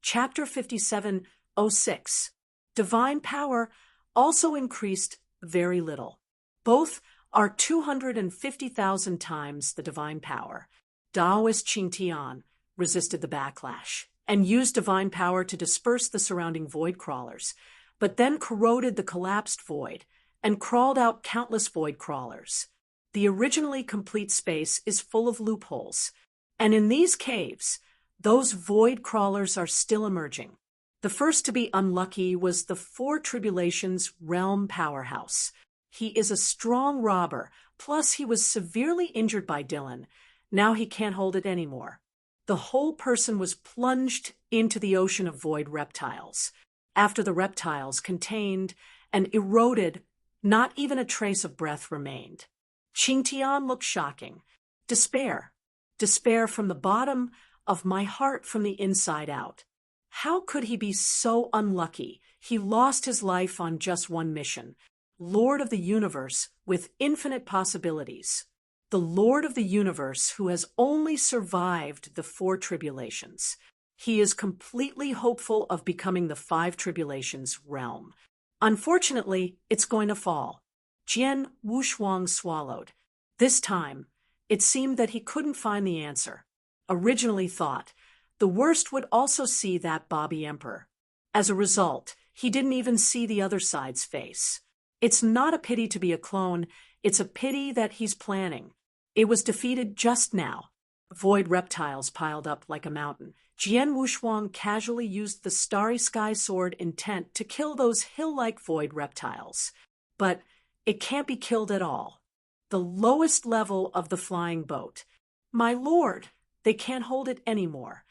Chapter 57:06. Divine power also increased very little. Both are 250,000 times the divine power. Taoist Qingtian resisted the backlash and used divine power to disperse the surrounding void crawlers, but then corroded the collapsed void and crawled out countless void crawlers. The originally complete space is full of loopholes, and in these caves, those void crawlers are still emerging. The first to be unlucky was the Four Tribulations realm powerhouse. He is a strong robber, plus he was severely injured by Dylan. Now he can't hold it anymore. The whole person was plunged into the ocean of void reptiles. After the reptiles contained and eroded, not even a trace of breath remained. Qingtian looked shocking. Despair. Despair from the bottom of my heart, from the inside out. How could he be so unlucky? He lost his life on just one mission. Lord of the universe with infinite possibilities. The Lord of the universe who has only survived the Four Tribulations. He is completely hopeful of becoming the Five Tribulations realm. Unfortunately, it's going to fall. Jian Wushuang swallowed. This time, it seemed that he couldn't find the answer. Originally thought, the worst would also see that Bobby Emperor. As a result, he didn't even see the other side's face. It's not a pity to be a clone, it's a pity that he's planning. It was defeated just now. Void reptiles piled up like a mountain. Jian Wushuang casually used the Starry Sky Sword intent to kill those hill-like void reptiles. But it can't be killed at all. The lowest level of the flying boat. My lord, they can't hold it anymore.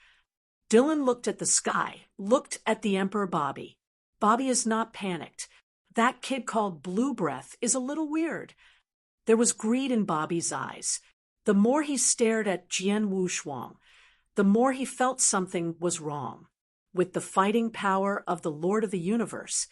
Dylan looked at the sky, looked at the Emperor Bobby. Bobby is not panicked. That kid called Blue Breath is a little weird. There was greed in Bobby's eyes. The more he stared at Jian Wushuang, the more he felt something was wrong. With the fighting power of the Lord of the Universe,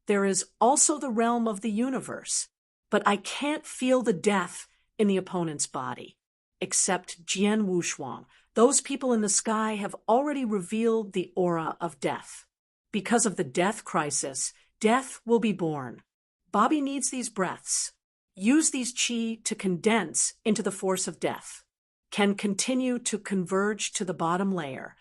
there is also the realm of the universe. But I can't feel the death in the opponent's body. Except Jian Wushuang, those people in the sky have already revealed the aura of death. Because of the death crisis, death will be born. Bobby needs these breaths. Use these chi to condense into the force of death. Can continue to converge to the bottom layer.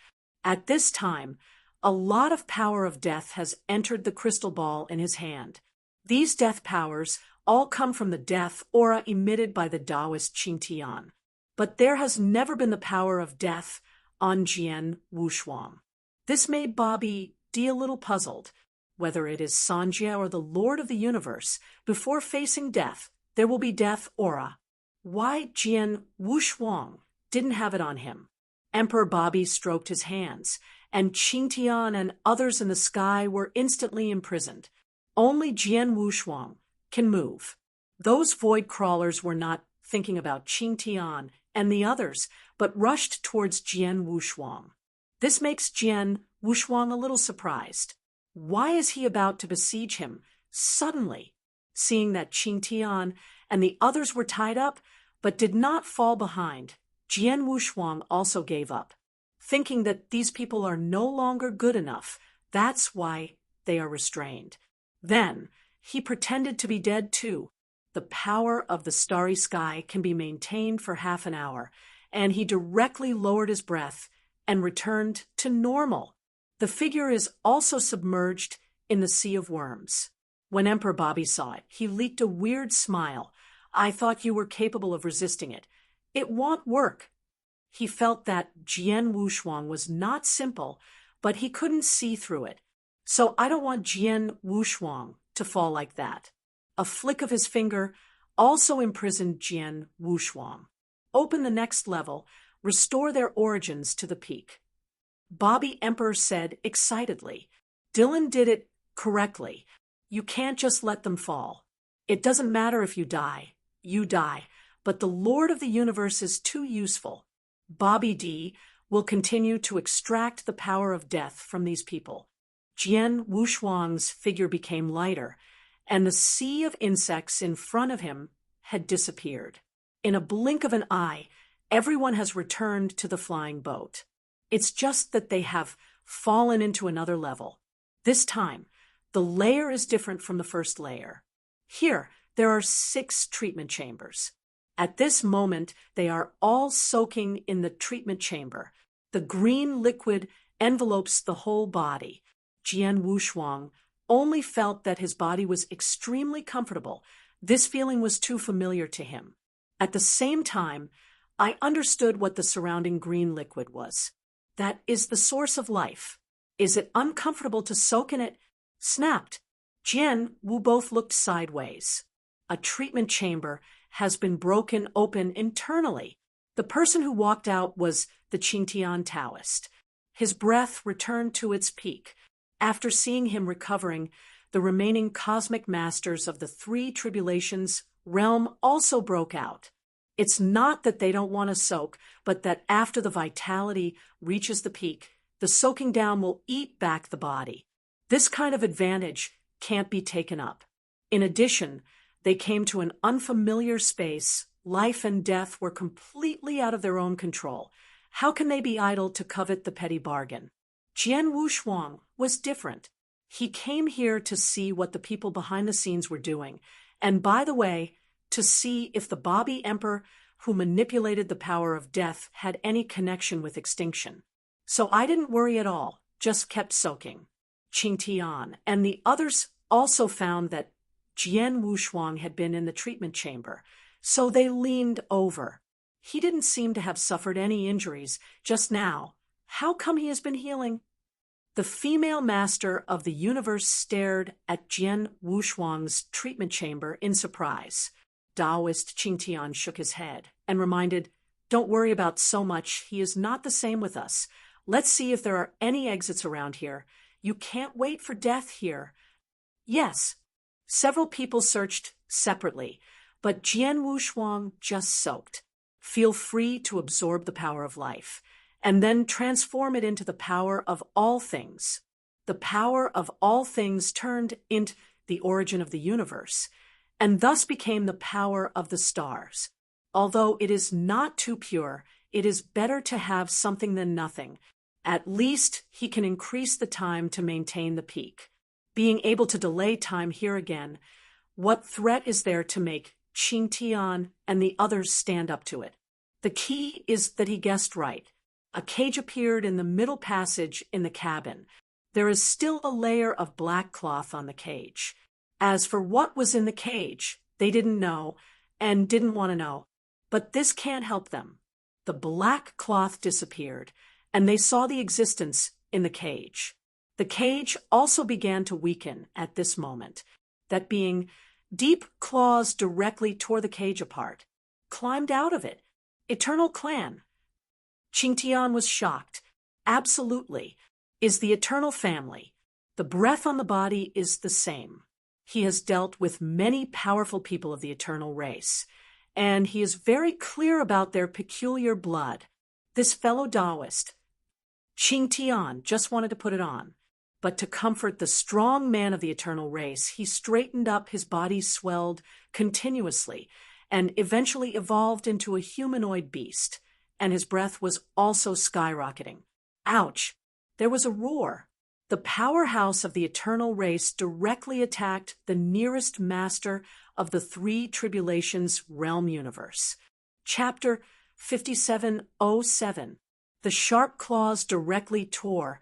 At this time, a lot of power of death has entered the crystal ball in his hand. These death powers all come from the death aura emitted by the Taoist Qingtian. But there has never been the power of death on Jian Wushuang. This made Bobby D a little puzzled. Whether it is Sanjia or the Lord of the Universe, before facing death, there will be death aura. Why Jian Wushuang didn't have it on him? Emperor Bobby stroked his hands, and Qingtian and others in the sky were instantly imprisoned. Only Jian Wushuang can move. Those void crawlers were not thinking about Qingtian and the others, but rushed towards Jian Wushuang. This makes Jian Wushuang a little surprised. Why is he about to besiege him suddenly? Seeing that Qingtian and the others were tied up, but did not fall behind, Jian Wushuang also gave up, thinking that these people are no longer good enough. That's why they are restrained. Then he pretended to be dead too. The power of the starry sky can be maintained for half an hour, and he directly lowered his breath and returned to normal. The figure is also submerged in the sea of worms. When Emperor Bobby saw it, he leaked a weird smile. I thought you were capable of resisting it. It won't work. He felt that Jian Wushuang was not simple, but he couldn't see through it. So I don't want Jian Wushuang to fall like that. A flick of his finger also imprisoned Jian Wushuang. Open the next level, restore their origins to the peak. Bobby Emperor said excitedly. Dylan did it correctly. You can't just let them fall. It doesn't matter if you die, but the Lord of the Universe is too useful. Bobby D will continue to extract the power of death from these people. Jian Wushuang's figure became lighter, and the sea of insects in front of him had disappeared. In a blink of an eye, everyone has returned to the flying boat. It's just that they have fallen into another level. This time, the layer is different from the first layer. Here, there are 6 treatment chambers. At this moment, they are all soaking in the treatment chamber. The green liquid envelopes the whole body. Jian Wushuang only felt that his body was extremely comfortable. This feeling was too familiar to him. At the same time, I understood what the surrounding green liquid was. That is the source of life. Is it uncomfortable to soak in it? Snapped. Jian Wu both looked sideways. A treatment chamber has been broken open internally. The person who walked out was the Qingtian Taoist. His breath returned to its peak. After seeing him recovering, the remaining cosmic masters of the 3 tribulations realm also broke out. It's not that they don't want to soak, but that after the vitality reaches the peak, the soaking down will eat back the body. This kind of advantage can't be taken up. In addition, they came to an unfamiliar space. Life and death were completely out of their own control. How can they be idle to covet the petty bargain? Jian Wushuang was different. He came here to see what the people behind the scenes were doing, and by the way, to see if the Bobby Emperor who manipulated the power of death had any connection with extinction. So I didn't worry at all, just kept soaking. Qingtian and the others also found that Jian Wushuang had been in the treatment chamber, so they leaned over. He didn't seem to have suffered any injuries just now. How come he has been healing? The female master of the universe stared at Jian Wushuang's treatment chamber in surprise. Taoist Qingtian shook his head and reminded, "Don't worry about so much. He is not the same with us. Let's see if there are any exits around here. You can't wait for death here." Yes. Several people searched separately, but Jian Wushuang just soaked. Feel free to absorb the power of life, and then transform it into the power of all things. The power of all things turned into the origin of the universe, and thus became the power of the stars. Although it is not too pure, it is better to have something than nothing. At least he can increase the time to maintain the peak. Being able to delay time here again, what threat is there to make Qingtian and the others stand up to it? The key is that he guessed right. A cage appeared in the middle passage in the cabin. There is still a layer of black cloth on the cage. As for what was in the cage, they didn't know and didn't want to know. But this can't help them. The black cloth disappeared, and they saw the existence in the cage. The cage also began to weaken at this moment. That being, deep claws directly tore the cage apart. Climbed out of it. Eternal clan. Qingtian was shocked. Absolutely. Is the eternal family. The breath on the body is the same. He has dealt with many powerful people of the eternal race, and he is very clear about their peculiar blood. This fellow Taoist, Qingtian, just wanted to put it on. But to comfort the strong man of the eternal race, he straightened up, his body swelled continuously, and eventually evolved into a humanoid beast, and his breath was also skyrocketing. Ouch! There was a roar. The powerhouse of the eternal race directly attacked the nearest master of the 3 tribulations realm universe. Chapter 5707. The sharp claws directly tore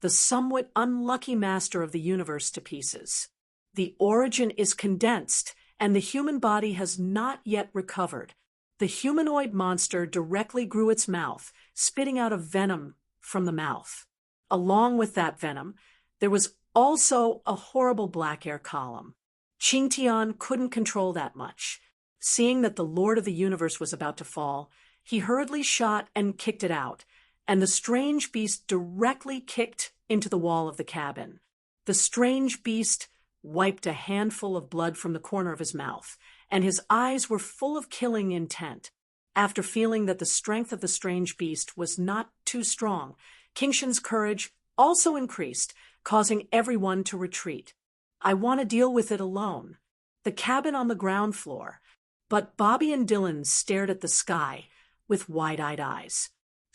the somewhat unlucky master of the universe to pieces. The origin is condensed, and the human body has not yet recovered. The humanoid monster directly grew its mouth, spitting out a venom from the mouth. Along with that venom, there was also a horrible black air column. Qingtian couldn't control that much. Seeing that the Lord of the Universe was about to fall, he hurriedly shot and kicked it out, and the strange beast directly kicked into the wall of the cabin. The strange beast wiped a handful of blood from the corner of his mouth, and his eyes were full of killing intent. After feeling that the strength of the strange beast was not too strong, Qingshan's courage also increased, causing everyone to retreat. I want to deal with it alone. The cabin on the ground floor. But Bobby and Dylan stared at the sky with wide-eyed eyes.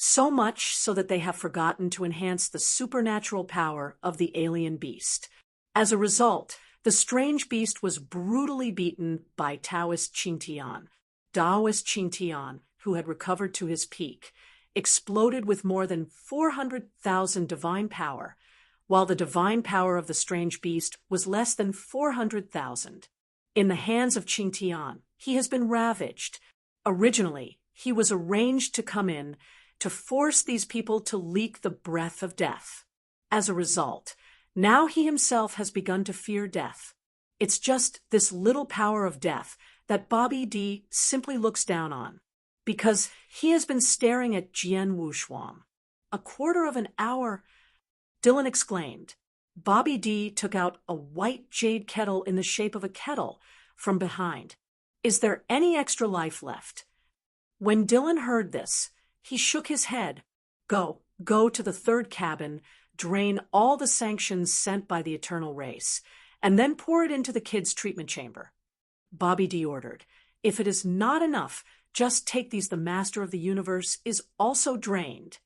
so much so that they have forgotten to enhance the supernatural power of the alien beast. As a result, the strange beast was brutally beaten by Taoist Qingtian. Taoist Qingtian, who had recovered to his peak, exploded with more than 400,000 divine power, while the divine power of the strange beast was less than 400,000. In the hands of Qingtian, he has been ravaged. Originally, he was arranged to come in to force these people to leak the breath of death. As a result, now he himself has begun to fear death. It's just this little power of death that Bobby D simply looks down on, because he has been staring at Jian Wushuang. A quarter of an hour, Dylan exclaimed. Bobby D took out a white jade kettle in the shape of a kettle from behind. Is there any extra life left? When Dylan heard this, he shook his head. Go to the third cabin, drain all the sanctions sent by the eternal race, and then pour it into the kids' treatment chamber. Bobby D ordered. If it is not enough, just take these. The master of the universe is also drained.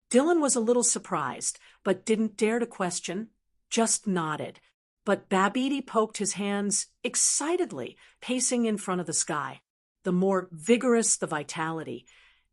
Dylan was a little surprised, but didn't dare to question, just nodded. But Babidi poked his hands excitedly, pacing in front of the sky. The more vigorous the vitality,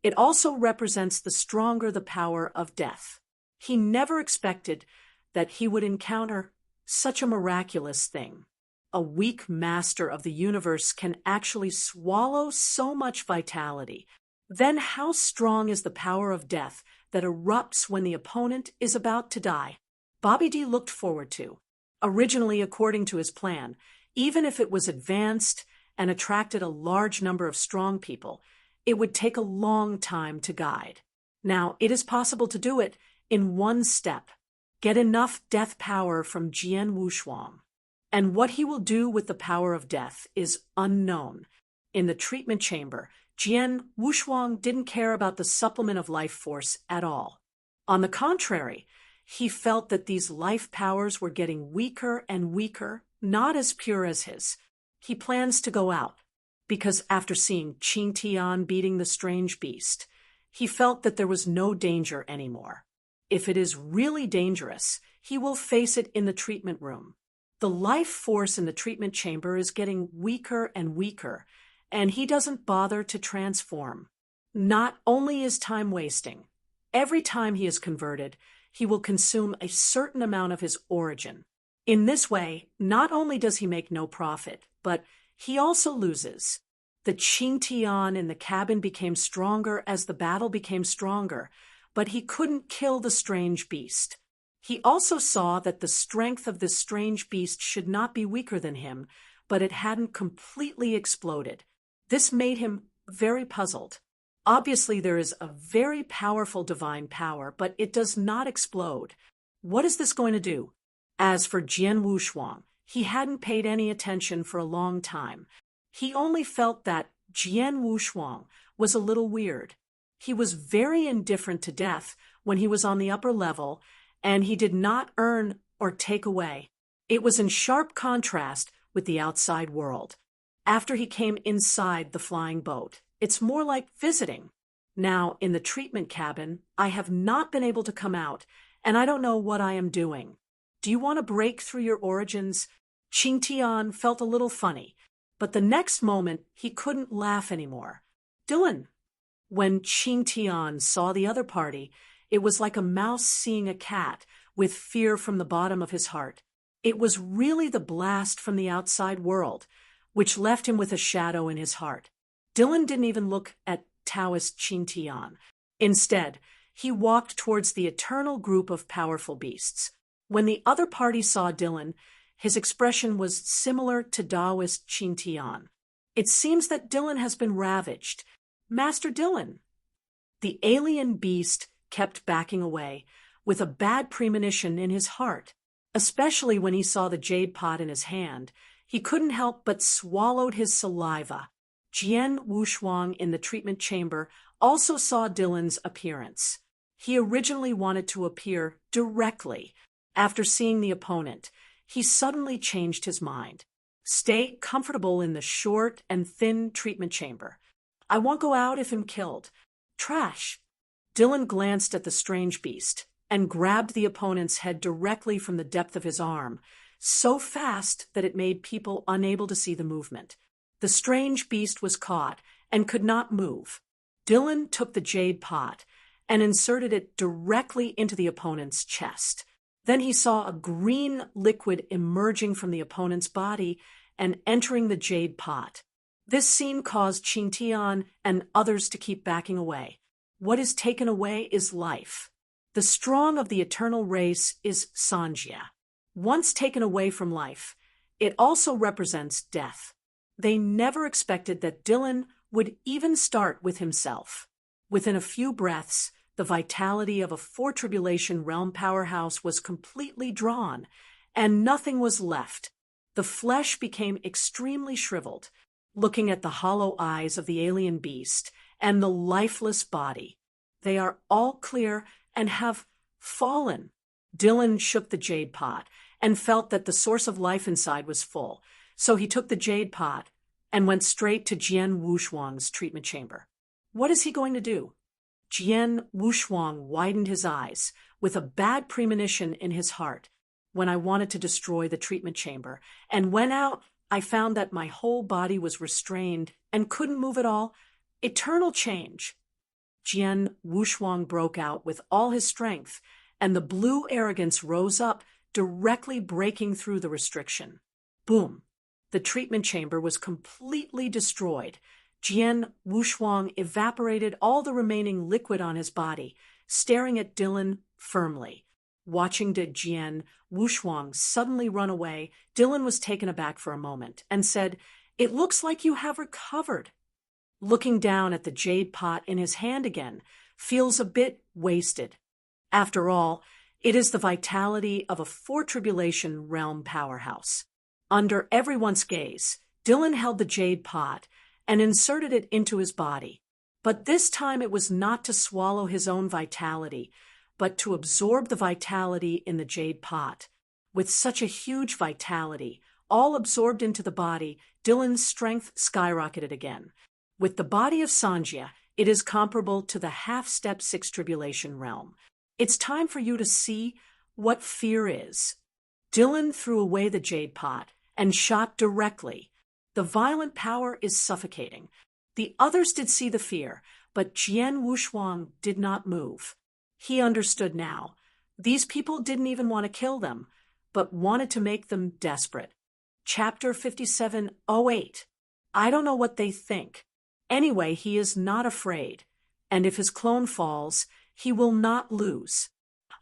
it also represents the stronger the power of death. He never expected that he would encounter such a miraculous thing. A weak master of the universe can actually swallow so much vitality. Then how strong is the power of death that erupts when the opponent is about to die? Bobby D looked forward to. Originally, according to his plan, even if it was advanced and attracted a large number of strong people, it would take a long time to guide. Now, it is possible to do it in one step. Get enough death power from Jian Wushuang. And what he will do with the power of death is unknown. In the treatment chamber, Jian Wushuang didn't care about the supplement of life force at all. On the contrary, he felt that these life powers were getting weaker and weaker, not as pure as his. He plans to go out, because after seeing Qingtian beating the strange beast, he felt that there was no danger anymore. If it is really dangerous, he will face it in the treatment room. The life force in the treatment chamber is getting weaker and weaker, and he doesn't bother to transform. Not only is time wasting, every time he is converted, he will consume a certain amount of his origin. In this way, not only does he make no profit, but he also loses. The Qingtian in the cabin became stronger as the battle became stronger, but he couldn't kill the strange beast. He also saw that the strength of this strange beast should not be weaker than him, but it hadn't completely exploded. This made him very puzzled. Obviously, there is a very powerful divine power, but it does not explode. What is this going to do? As for Jian Wushuang, he hadn't paid any attention for a long time. He only felt that Jian Wushuang was a little weird. He was very indifferent to death when he was on the upper level, and he did not earn or take away. It was in sharp contrast with the outside world. After he came inside the flying boat, it's more like visiting. Now, in the treatment cabin, I have not been able to come out, and I don't know what I am doing. Do you want to break through your origins? Qingtian felt a little funny, but the next moment he couldn't laugh anymore. Dylan. When Qingtian saw the other party, it was like a mouse seeing a cat, with fear from the bottom of his heart. It was really the blast from the outside world, which left him with a shadow in his heart. Dylan didn't even look at Taoist Qingtian. Instead, he walked towards the eternal group of powerful beasts. When the other party saw Dylan, his expression was similar to Taoist Qingtian. It seems that Dylan has been ravaged. Master Dylan. The alien beast kept backing away, with a bad premonition in his heart. Especially when he saw the jade pot in his hand, he couldn't help but swallowed his saliva. Jian Wushuang in the treatment chamber also saw Dylan's appearance. He originally wanted to appear directly. After seeing the opponent, he suddenly changed his mind. Stay comfortable in the short and thin treatment chamber. I won't go out if I'm killed. Trash. Dylan glanced at the strange beast and grabbed the opponent's head directly from the depth of his arm, so fast that it made people unable to see the movement. The strange beast was caught and could not move. Dylan took the jade pot and inserted it directly into the opponent's chest. Then he saw a green liquid emerging from the opponent's body and entering the jade pot. This scene caused Qingtian and others to keep backing away. What is taken away is life. The strong of the eternal race is Sanjia. Once taken away from life, it also represents death. They never expected that Dylan would even start with himself. Within a few breaths, the vitality of a four-tribulation realm powerhouse was completely drawn, and nothing was left. The flesh became extremely shriveled, looking at the hollow eyes of the alien beast and the lifeless body. They are all clear and have fallen. Dylan shook the jade pot and felt that the source of life inside was full, so he took the jade pot and went straight to Jian Wushuang's treatment chamber. What is he going to do? Jian Wushuang widened his eyes with a bad premonition in his heart. When I wanted to destroy the treatment chamber and went out, I found that my whole body was restrained and couldn't move at all. Eternal change. Jian Wushuang broke out with all his strength, and the blue arrogance rose up, directly breaking through the restriction. Boom! The treatment chamber was completely destroyed. Jian Wushuang evaporated all the remaining liquid on his body, staring at Dylan firmly. Watching Jian Wushuang suddenly run away, Dylan was taken aback for a moment and said, "It looks like you have recovered." Looking down at the jade pot in his hand again, feels a bit wasted. After all, it is the vitality of a four-tribulation realm powerhouse. Under everyone's gaze, Dylan held the jade pot and inserted it into his body. But this time it was not to swallow his own vitality, but to absorb the vitality in the jade pot. With such a huge vitality, all absorbed into the body, Dylan's strength skyrocketed again. With the body of Sanjia, it is comparable to the half-step six tribulation realm. It's time for you to see what fear is. Dylan threw away the jade pot and shot directly. The violent power is suffocating. The others did see the fear, but Jian Wushuang did not move. He understood now. These people didn't even want to kill them, but wanted to make them desperate. Chapter 5708. I don't know what they think. Anyway, he is not afraid, and if his clone falls, he will not lose.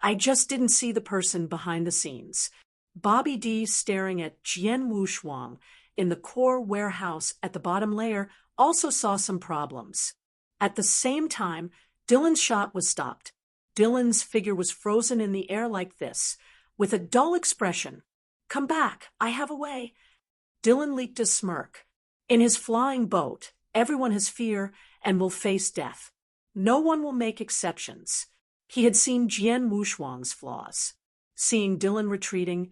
I just didn't see the person behind the scenes. Bobby D, staring at Jian Wushuang in the core warehouse at the bottom layer, also saw some problems. At the same time, Dylan's shot was stopped. Dylan's figure was frozen in the air like this, with a dull expression. "Come back, I have a way." Dylan leaked a smirk. In his flying boat, everyone has fear and will face death. No one will make exceptions. He had seen Jian Wushuang's flaws. Seeing Dylan retreating,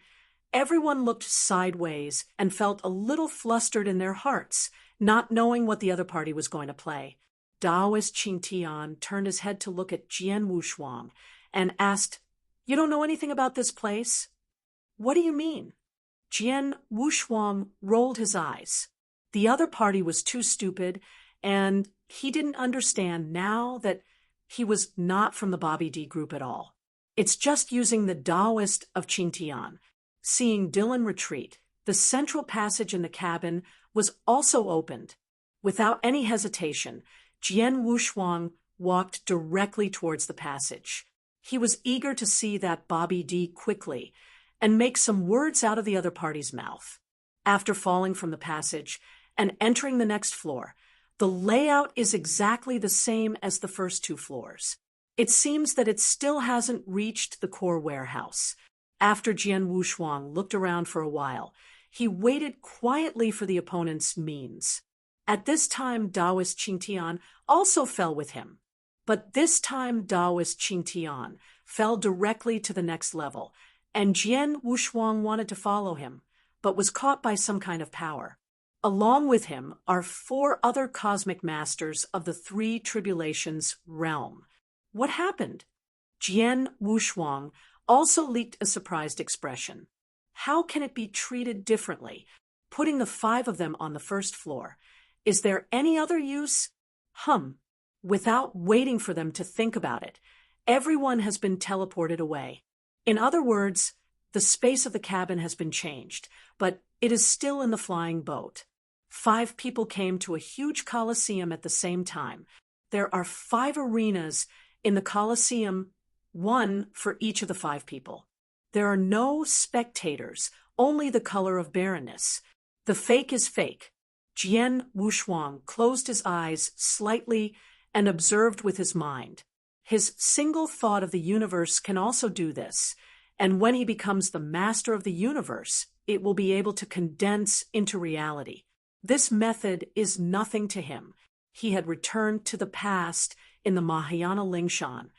everyone looked sideways and felt a little flustered in their hearts, not knowing what the other party was going to play. Daoist Qingtian turned his head to look at Jian Wushuang and asked, "You don't know anything about this place?" "What do you mean?" Jian Wushuang rolled his eyes. The other party was too stupid, and he didn't understand now that he was not from the Bobby D group at all. It's just using the Daoist of Qingtian. Seeing Dylan retreat, the central passage in the cabin was also opened. Without any hesitation, Jian Wushuang walked directly towards the passage. He was eager to see that Bobby D quickly and make some words out of the other party's mouth. After falling from the passage and entering the next floor, the layout is exactly the same as the first two floors. It seems that it still hasn't reached the core warehouse. After Jian Wushuang looked around for a while, he waited quietly for the opponent's means. At this time, Daoist Qingtian also fell with him. But this time, Daoist Qingtian fell directly to the next level, and Jian Wushuang wanted to follow him, but was caught by some kind of power. Along with him are 4 other cosmic masters of the 3 tribulations realm. What happened? Jian Wushuang also leaked a surprised expression. How can it be treated differently? Putting the 5 of them on the first floor. Is there any other use? Without waiting for them to think about it, everyone has been teleported away. In other words, the space of the cabin has been changed, but it is still in the flying boat. 5 people came to a huge coliseum at the same time. There are 5 arenas in the coliseum, 1 for each of the 5 people. There are no spectators, only the color of barrenness. The fake is fake. Jian Wushuang closed his eyes slightly and observed with his mind. His single thought of the universe can also do this, and when he becomes the master of the universe, it will be able to condense into reality. This method is nothing to him. He had returned to the past in the Mahayana Lingshan,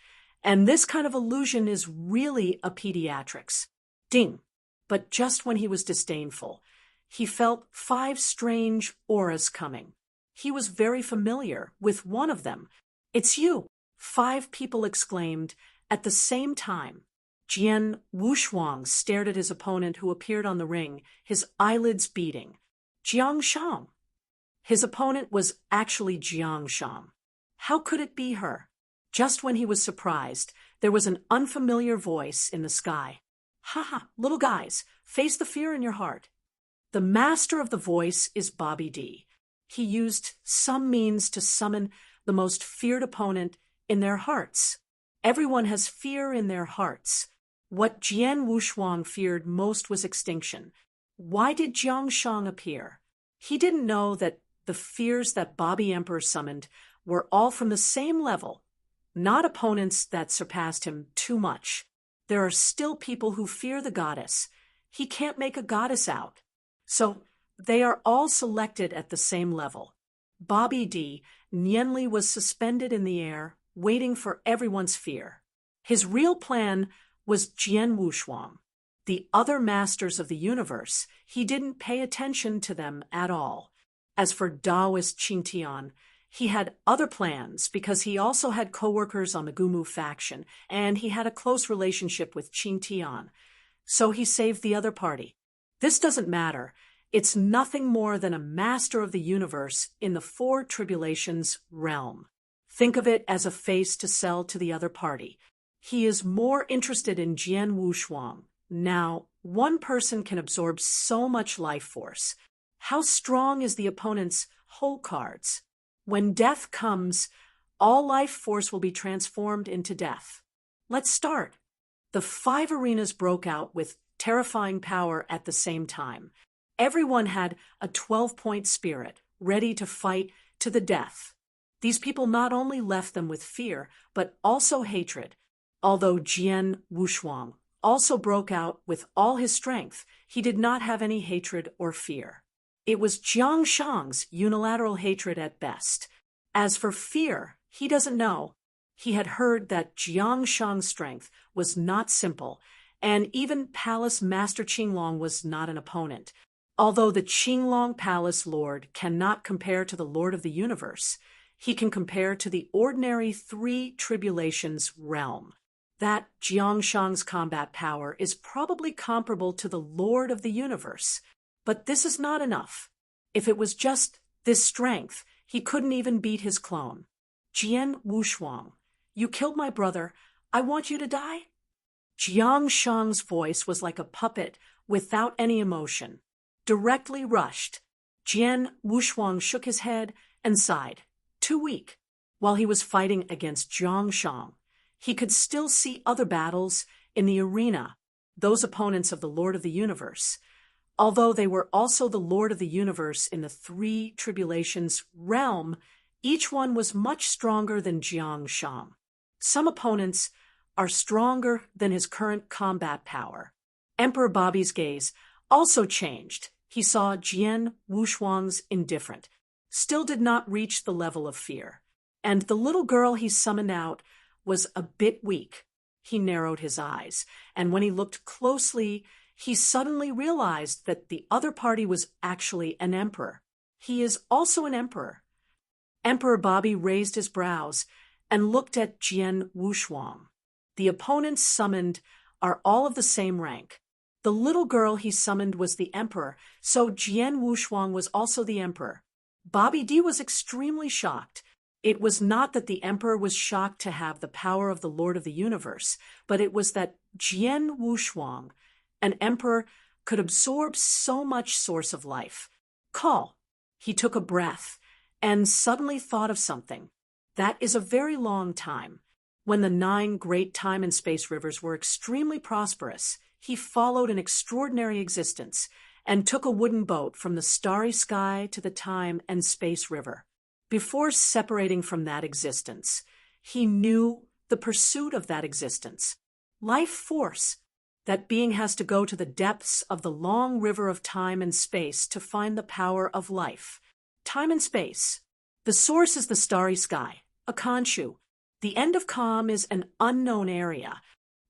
and this kind of illusion is really a pediatrics. Ding! But just when he was disdainful, he felt 5 strange auras coming. He was very familiar with one of them. It's you! 5 people exclaimed at the same time. Jian Wushuang stared at his opponent who appeared on the ring, his eyelids beating. Jiang Shang. His opponent was actually Jiang Shang. How could it be her? Just when he was surprised, there was an unfamiliar voice in the sky. Ha, little guys, face the fear in your heart. The master of the voice is Bobby D. He used some means to summon the most feared opponent in their hearts. Everyone has fear in their hearts. What Jian Wushuang feared most was extinction. Why did Jiang Shang appear? He didn't know that the fears that Bobby Emperor summoned were all from the same level, not opponents that surpassed him too much. There are still people who fear the goddess. He can't make a goddess out. So they are all selected at the same level. Bobby D. Nianli was suspended in the air, waiting for everyone's fear. His real plan was Jian Wushuang. The other masters of the universe, he didn't pay attention to them at all. As for Taoist Qingtian, he had other plans because he also had co-workers on the Gumu faction, and he had a close relationship with Qingtian. So he saved the other party. This doesn't matter. It's nothing more than a master of the universe in the 4 tribulations realm. Think of it as a face to sell to the other party. He is more interested in Jian Wushuang. Now, one person can absorb so much life force. How strong is the opponent's whole cards? When death comes, all life force will be transformed into death. Let's start. The 5 arenas broke out with terrifying power at the same time. Everyone had a 12-point spirit, ready to fight to the death. These people not only left them with fear, but also hatred. Although Jian Wushuang also broke out with all his strength, he did not have any hatred or fear. It was Jiang Shang's unilateral hatred at best. As for fear, he doesn't know. He had heard that Jiang Shang's strength was not simple, and even Palace Master Qinglong was not an opponent. Although the Qinglong Palace Lord cannot compare to the Lord of the Universe, he can compare to the ordinary 3 tribulations realm. That Jiang Shang's combat power is probably comparable to the Lord of the Universe. But this is not enough. If it was just this strength, he couldn't even beat his clone. Jian Wushuang, you killed my brother. I want you to die? Jiang Shang's voice was like a puppet without any emotion. Directly rushed. Jian Wushuang shook his head and sighed. Too weak. While he was fighting against Jiang Shang, he could still see other battles in the arena, those opponents of the Lord of the Universe. Although they were also the Lord of the Universe in the 3 tribulations realm, each one was much stronger than Jiang Shang. Some opponents are stronger than his current combat power. Emperor Bobby's gaze also changed. He saw Jian Wushuang's indifferent, still did not reach the level of fear. And the little girl he summoned out was a bit weak. He narrowed his eyes, and when he looked closely, he suddenly realized that the other party was actually an emperor. He is also an emperor. Emperor Bobby raised his brows, and looked at Jian Wushuang. The opponents summoned are all of the same rank. The little girl he summoned was the emperor, so Jian Wushuang was also the emperor. Bobby D was extremely shocked. It was not that the emperor was shocked to have the power of the Lord of the Universe, but it was that Jian Wushuang, an emperor, could absorb so much source of life. Call. He took a breath and suddenly thought of something. That is a very long time. When the 9 great time and space rivers were extremely prosperous, he followed an extraordinary existence and took a wooden boat from the starry sky to the time and space river. Before separating from that existence, he knew the pursuit of that existence. Life force. That being has to go to the depths of the long river of time and space to find the power of life. Time and space. The source is the starry sky, a Khonshu. The end of Kham is an unknown area.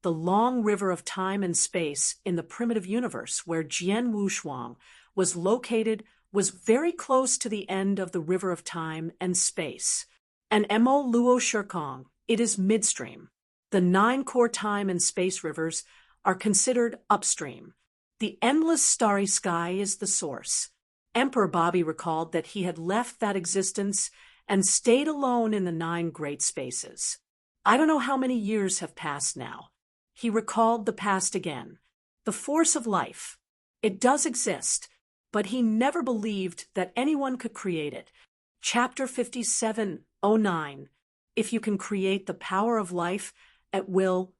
The long river of time and space in the primitive universe where Jian Wushuang was located was very close to the end of the river of time and space. And Mo Luo Shirkong, it is midstream. The 9 core time and space rivers are considered upstream. The endless starry sky is the source. Emperor Bobby recalled that he had left that existence and stayed alone in the 9 great spaces. I don't know how many years have passed now. He recalled the past again. The force of life. It does exist, but he never believed that anyone could create it. Chapter 57:09. If you can create the power of life at will,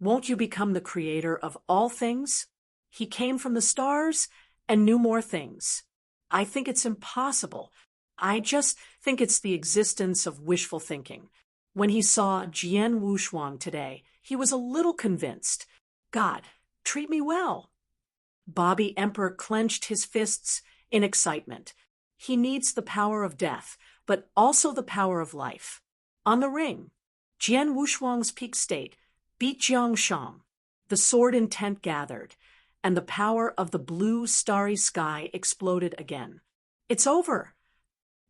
won't you become the creator of all things? He came from the stars and knew more things. I think it's impossible. I just think it's the existence of wishful thinking. When he saw Jian Wushuang today, he was a little convinced. God, treat me well. Bobby Emperor clenched his fists in excitement. He needs the power of death, but also the power of life. On the ring, Jian Wushuang's peak state beat Jiangshang. The sword intent gathered, and the power of the blue starry sky exploded again. It's over.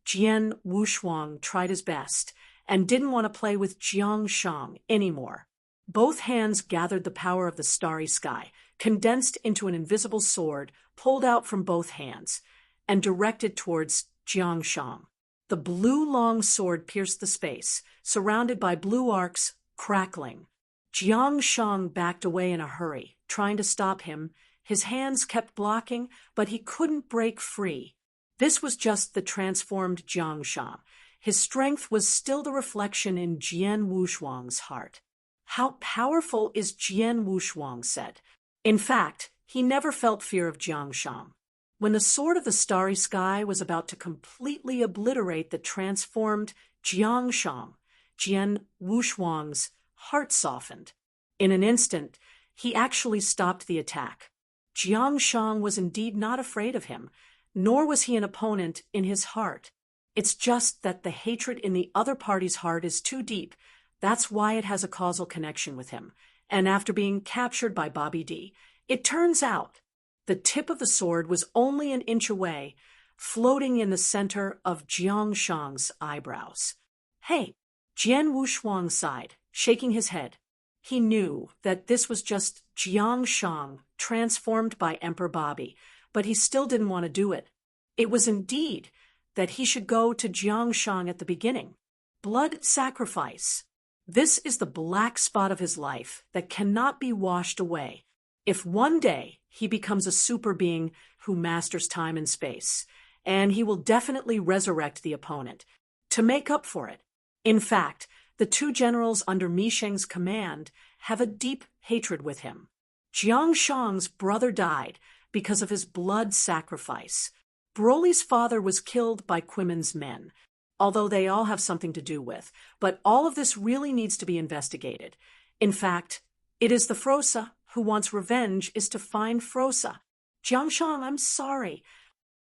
Jian Wushuang tried his best and didn't want to play with Jiangshang anymore. Both hands gathered the power of the starry sky, condensed into an invisible sword pulled out from both hands, and directed towards Jiangshang. The blue long sword pierced the space, surrounded by blue arcs, crackling. Jiangshang backed away in a hurry, trying to stop him. His hands kept blocking, but he couldn't break free. This was just the transformed Jiangshang. His strength was still the reflection in Jian Wushuang's heart. How powerful is Jian Wushuang said. In fact, he never felt fear of Jiangshang. When the sword of the starry sky was about to completely obliterate the transformed Jiangshang, Jian Wushuang's heart softened. In an instant, he actually stopped the attack. Jiangshang was indeed not afraid of him, nor was he an opponent in his heart. It's just that the hatred in the other party's heart is too deep. That's why it has a causal connection with him. And after being captured by Bobby D, it turns out the tip of the sword was only an inch away, floating in the center of Jiangshang's eyebrows. Hey, Jian Wushuang sighed, shaking his head. He knew that this was just Jiangshang transformed by Emperor Bobby, but he still didn't want to do it. It was indeed that he should go to Jiangshang at the beginning. Blood sacrifice. This is the black spot of his life that cannot be washed away. If one day he becomes a super being who masters time and space, and he will definitely resurrect the opponent to make up for it. In fact, the 2 generals under Mi Sheng's command have a deep hatred with him. Jiangshang's brother died because of his blood sacrifice. Broly's father was killed by Quimin's men, although they all have something to do with, but all of this really needs to be investigated. In fact, it is the Frosa who wants revenge is to find Frosa. Jiangshang, I'm sorry.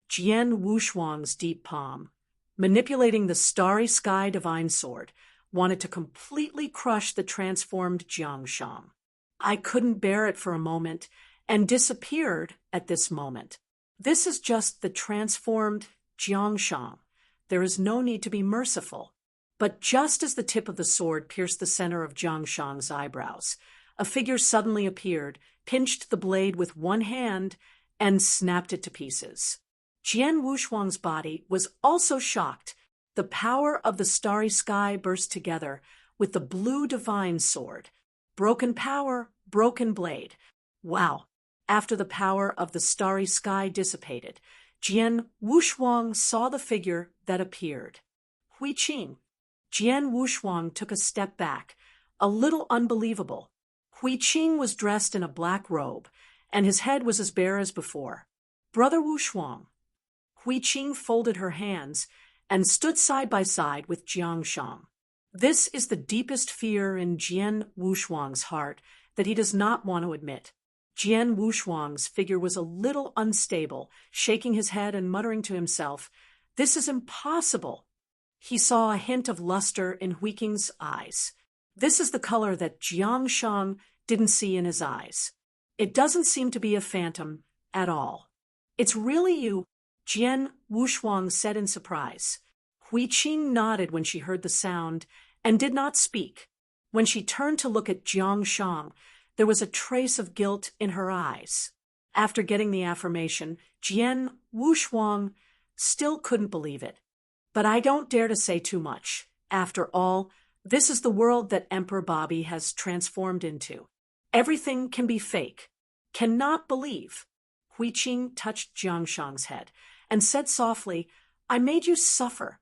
Jian Wushuang's deep palm, manipulating the starry sky divine sword, wanted to completely crush the transformed Jiangshang. I couldn't bear it for a moment and disappeared at this moment. This is just the transformed Jiangshang. There is no need to be merciful. But just as the tip of the sword pierced the center of Jiang Shang's eyebrows, a figure suddenly appeared, pinched the blade with one hand, and snapped it to pieces. Jian Wushuang's body was also shocked. The power of the starry sky burst together with the blue divine sword. Broken power, broken blade. Wow! After the power of the starry sky dissipated, Jian Wushuang saw the figure that appeared. Hui Qing. Jian Wushuang took a step back, a little unbelievable. Hui Qing was dressed in a black robe, and his head was as bare as before. Brother Wushuang. Hui Qing folded her hands and stood side by side with Jiang Shang. This is the deepest fear in Jian Wushuang's heart that he does not want to admit. Jian Wushuang's figure was a little unstable, shaking his head and muttering to himself, "This is impossible." He saw a hint of luster in Hui Qing's eyes. This is the color that Jiang Shang didn't see in his eyes. It doesn't seem to be a phantom at all. "It's really you," Jian Wushuang said in surprise. Hui Qing nodded when she heard the sound and did not speak. When she turned to look at Jiang Shang, there was a trace of guilt in her eyes. After getting the affirmation, Jian Wushuang still couldn't believe it. "But I don't dare to say too much. After all, this is the world that Emperor Bobby has transformed into. Everything can be fake. Cannot believe." Hui Qing touched Jiang Shang's head and said softly, "I made you suffer."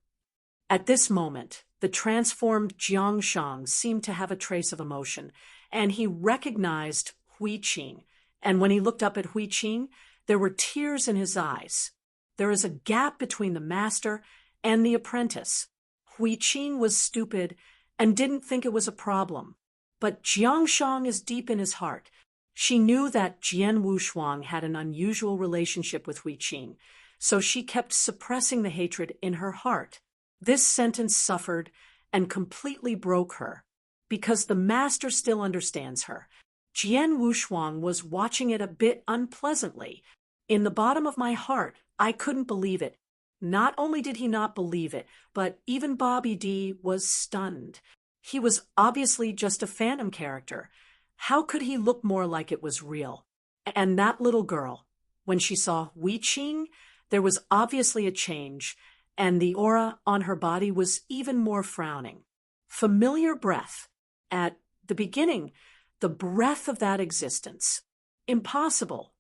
At this moment, the transformed Jiang Shang seemed to have a trace of emotion, and he recognized Hui Qing. And when he looked up at Hui Qing, there were tears in his eyes. There is a gap between the master and the apprentice. Hui Qing was stupid and didn't think it was a problem. But Jiang Shang is deep in his heart. She knew that Jian Wushuang had an unusual relationship with Hui Qing, so she kept suppressing the hatred in her heart. This sentence suffered and completely broke her, because the master still understands her. Jian Wushuang was watching it a bit unpleasantly. In the bottom of my heart, I couldn't believe it. Not only did he not believe it, but even Bobby D was stunned. He was obviously just a phantom character. How could he look more like it was real? And that little girl, when she saw Hui Qing, there was obviously a change, and the aura on her body was even more frowning. Familiar breath. At the beginning, the breath of that existence. Impossible.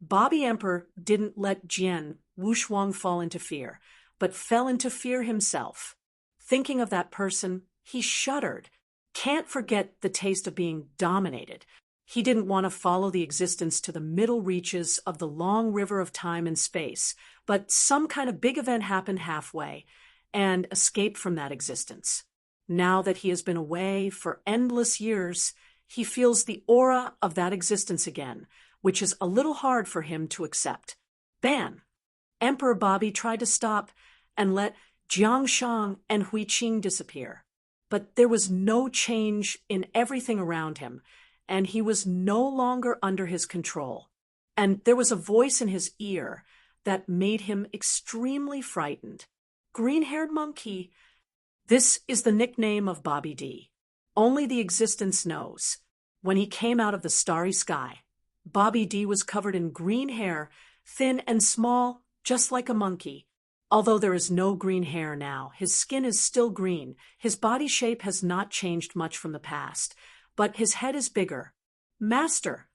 Bobby Emperor didn't let Jian Wushuang fall into fear, but fell into fear himself. Thinking of that person, he shuddered. Can't forget the taste of being dominated. He didn't want to follow the existence to the middle reaches of the long river of time and space, but some kind of big event happened halfway, and escaped from that existence. Now that he has been away for endless years, he feels the aura of that existence again, which is a little hard for him to accept. Ban! Emperor Bobby tried to stop and let Jiang Shang and Hui Qing disappear. But there was no change in everything around him, and he was no longer under his control. And there was a voice in his ear that made him extremely frightened. Green-haired monkey. This is the nickname of Bobby D. Only the existence knows. When he came out of the starry sky, Bobby D was covered in green hair, thin and small, just like a monkey. Although there is no green hair now, his skin is still green. His body shape has not changed much from the past, but his head is bigger. Master!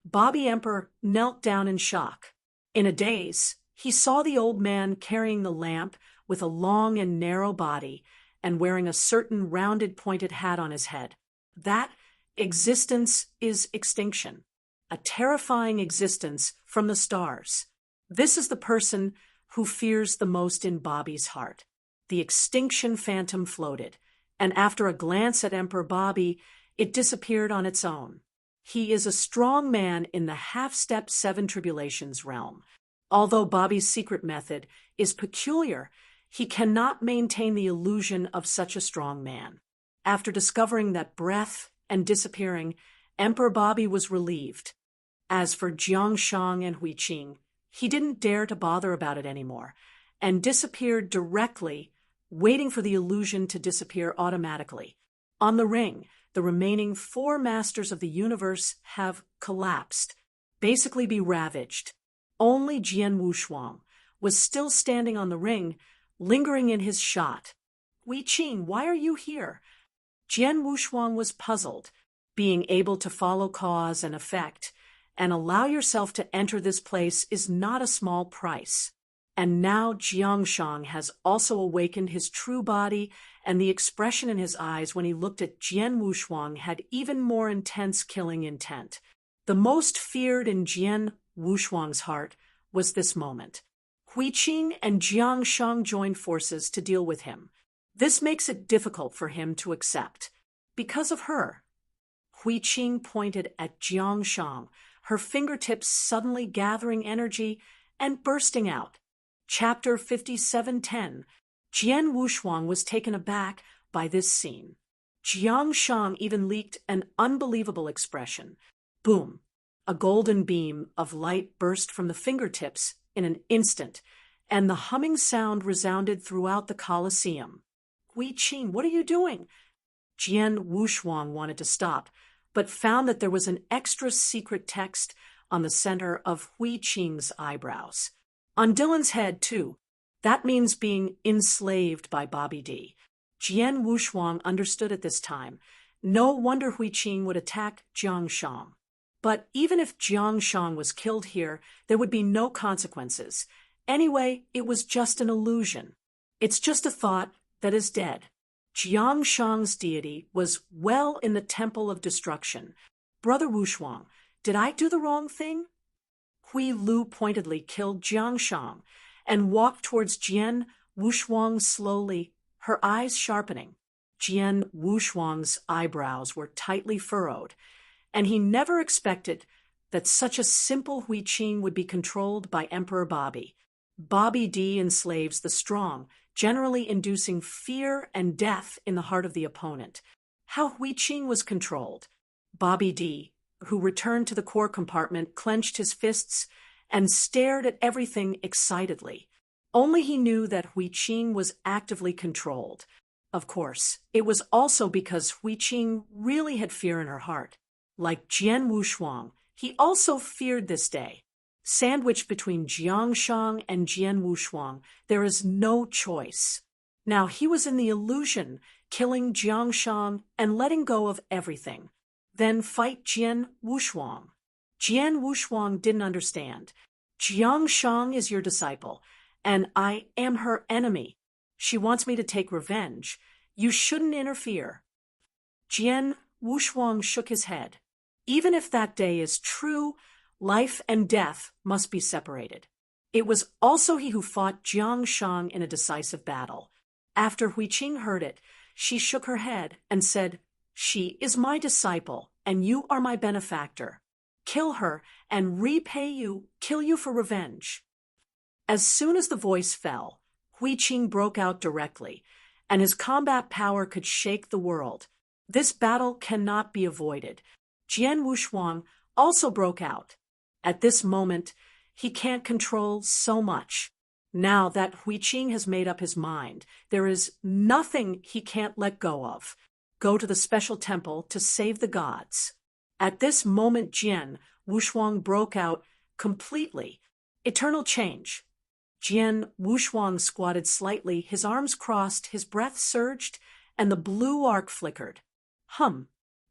Bobby Emperor knelt down in shock. In a daze, he saw the old man carrying the lamp with a long and narrow body and wearing a certain rounded pointed hat on his head. That existence is extinction, a terrifying existence from the stars. This is the person who fears the most in Bobby's heart. The extinction phantom floated, and after a glance at Emperor Bobby, it disappeared on its own. He is a strong man in the half-step seven tribulations realm. Although Bobby's secret method is peculiar, he cannot maintain the illusion of such a strong man. After discovering that breath and disappearing, Emperor Bobby was relieved. As for Jiang Shang and Hui Qing, he didn't dare to bother about it anymore, and disappeared directly waiting for the illusion to disappear automatically. On the ring, the remaining 4 masters of the universe have collapsed, basically be ravaged. Only Jian Wushuang was still standing on the ring, lingering in his shot. Hui Qing, why are you here? Jian Wushuang was puzzled. Being able to follow cause and effect and allow yourself to enter this place is not a small price. And now Jiangshang has also awakened his true body, and the expression in his eyes when he looked at Jian Wushuang had even more intense killing intent. The most feared in Jian Wushuang's heart was this moment. Hui Qing and Jiangshang joined forces to deal with him. This makes it difficult for him to accept. Because of her. Hui Qing pointed at Jiangshang, her fingertips suddenly gathering energy and bursting out. Chapter 57:10. Jian Wushuang was taken aback by this scene. Jiangshang even leaked an unbelievable expression. Boom! A golden beam of light burst from the fingertips in an instant, and the humming sound resounded throughout the Colosseum. Hui Qing, what are you doing? Jian Wushuang wanted to stop, but found that there was an extra secret text on the center of Hui Qing's eyebrows. On Dylan's head, too. That means being enslaved by Bobby D. Jian Wushuang understood at this time. No wonder Hui Qing would attack Jiangshang. But even if Jiangshang was killed here, there would be no consequences. Anyway, it was just an illusion. It's just a thought that is dead. Jiangshang's deity was well in the temple of destruction. Brother Wushuang, did I do the wrong thing? Hui Lu pointedly killed Jiangshang and walked towards Jian Wushuang slowly, her eyes sharpening. Jian Wushuang's eyebrows were tightly furrowed, and he never expected that such a simple Hui Qing would be controlled by Emperor Bobby. Bobby D enslaves the strong, generally inducing fear and death in the heart of the opponent. How Hui Qing was controlled. Bobby D, who returned to the core compartment, clenched his fists and stared at everything excitedly. Only he knew that Hui Qing was actively controlled. Of course, it was also because Hui Qing really had fear in her heart. Like Jian Wushuang, he also feared this day. Sandwiched between Jiangshang and Jian Wushuang, there is no choice. Now he was in the illusion, killing Jiangshang and letting go of everything. Then fight Jian Wushuang. Jian Wushuang didn't understand. Jiangshang is your disciple, and I am her enemy. She wants me to take revenge. You shouldn't interfere. Jian Wushuang shook his head. Even if that day is true, life and death must be separated. It was also he who fought Jiangshang in a decisive battle. After Hui Qing heard it, she shook her head and said, "She is my disciple, and you are my benefactor. Kill her and kill you for revenge." As soon as the voice fell, Hui Qing broke out directly, and his combat power could shake the world. This battle cannot be avoided. Jian Wushuang also broke out. At this moment, he can't control so much. Now that Hui Qing has made up his mind, there is nothing he can't let go of. Go to the special temple to save the gods. At this moment, Jian Wushuang broke out completely. Eternal change. Jian Wushuang squatted slightly, his arms crossed, his breath surged, and the blue arc flickered.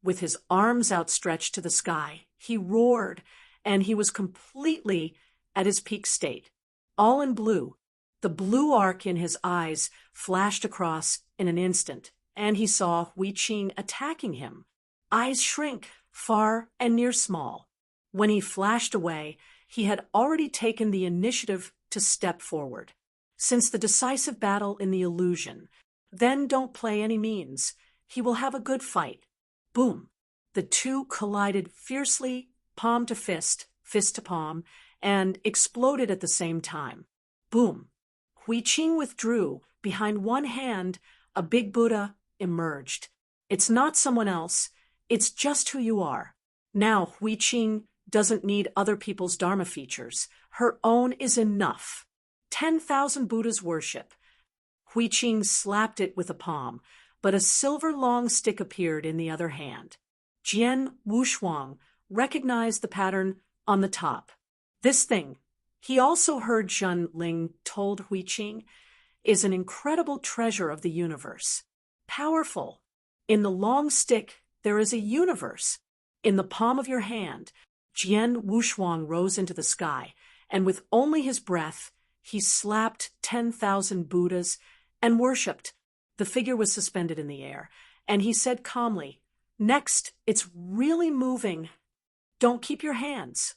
With his arms outstretched to the sky, he roared, and he was completely at his peak state. All in blue. The blue arc in his eyes flashed across in an instant, and he saw Hui Qing attacking him. Eyes shrink, far and near small. When he flashed away, he had already taken the initiative to step forward. Since the decisive battle in the illusion, then don't play any means. He will have a good fight. Boom! The two collided fiercely, palm to fist to palm, and exploded at the same time. Boom! Hui Qing withdrew. Behind one hand, a big Buddha emerged. It's not someone else. It's just who you are. Now Hui Qing doesn't need other people's Dharma features. Her own is enough. 10,000 Buddhas worship. Hui Qing slapped it with a palm, but a silver long stick appeared in the other hand. Jian Wushuang recognized the pattern on the top. This thing, he also heard Zhen Ling told Hui Qing, is an incredible treasure of the universe. Powerful. In the long stick, there is a universe. In the palm of your hand, Jian Wushuang rose into the sky, and with only his breath, he slapped 10,000 Buddhas and worshipped. The figure was suspended in the air, and he said calmly, "Next, it's really moving. Don't keep your hands."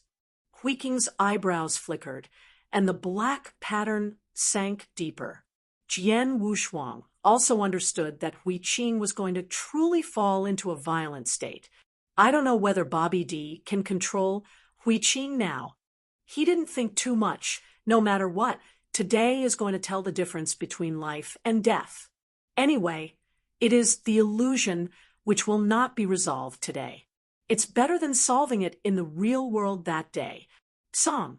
Hui Qing's eyebrows flickered, and the black pattern sank deeper. Jian Wushuang also understood that Hui Qing was going to truly fall into a violent state. I don't know whether Bobby D can control Hui Qing now. He didn't think too much. No matter what, today is going to tell the difference between life and death. Anyway, it is the illusion which will not be resolved today. It's better than solving it in the real world that day. Song.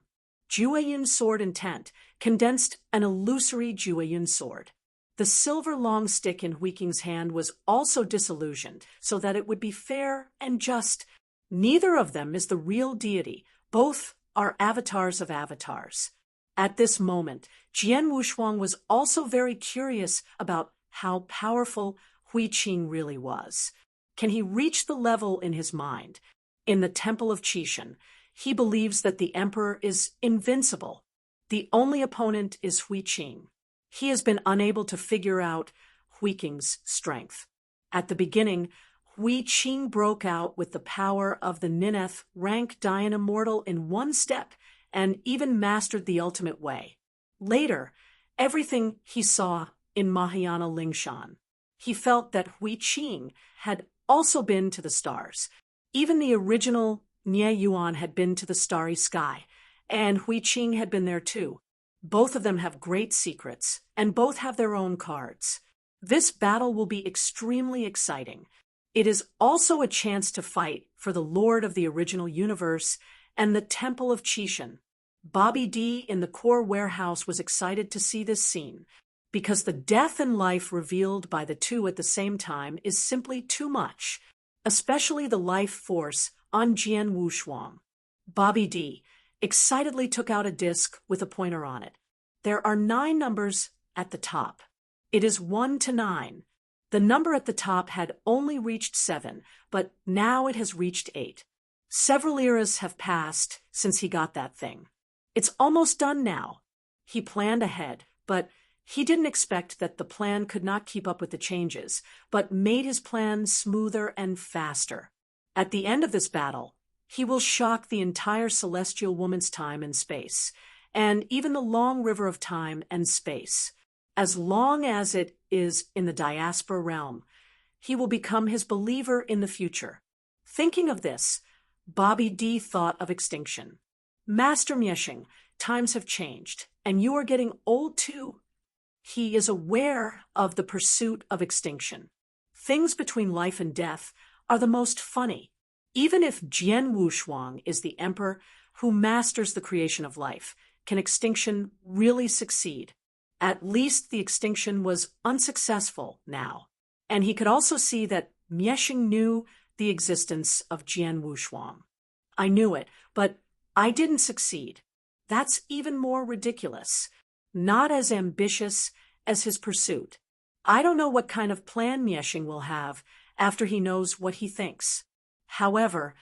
Jueyun sword intent, condensed an illusory Jueyun sword. The silver long stick in Hui Qing's hand was also disillusioned, so that it would be fair and just. Neither of them is the real deity. Both are avatars of avatars. At this moment, Jian Wushuang was also very curious about how powerful Hui Qing really was. Can he reach the level in his mind? In the Temple of Qishan, he believes that the emperor is invincible. The only opponent is Hui Qing. He has been unable to figure out Hui Qing's strength. At the beginning, Hui Qing broke out with the power of the Nineth rank Dayan Immortal in one step and even mastered the ultimate way. Later, everything he saw in Mahayana Lingshan. He felt that Hui Qing had also been to the stars. Even the original Nie Yuan had been to the starry sky, and Hui Qing had been there too. Both of them have great secrets, and both have their own cards. This battle will be extremely exciting. It is also a chance to fight for the Lord of the original universe and the Temple of Qishan. Bobby D in the core warehouse was excited to see this scene, because the death and life revealed by the two at the same time is simply too much, especially the life force on Jian Wushuang. Bobby D excitedly took out a disc with a pointer on it. There are 9 numbers at the top. It is 1 to 9. The number at the top had only reached 7, but now it has reached 8. Several eras have passed since he got that thing. It's almost done now. He planned ahead, but he didn't expect that the plan could not keep up with the changes, but made his plan smoother and faster. At the end of this battle, he will shock the entire celestial woman's time and space, and even the long river of time and space. As long as it is in the diaspora realm, he will become his believer in the future. Thinking of this, Bobby D thought of extinction. Master Mieshing, times have changed, and you are getting old too. He is aware of the pursuit of extinction. Things between life and death are the most funny. Even if Jian Wushuang is the emperor who masters the creation of life, can extinction really succeed? At least the extinction was unsuccessful now. And he could also see that Mieshing knew the existence of Jian Wushuang. I knew it, but I didn't succeed. That's even more ridiculous. Not as ambitious as his pursuit. I don't know what kind of plan Mieshing will have after he knows what he thinks. However,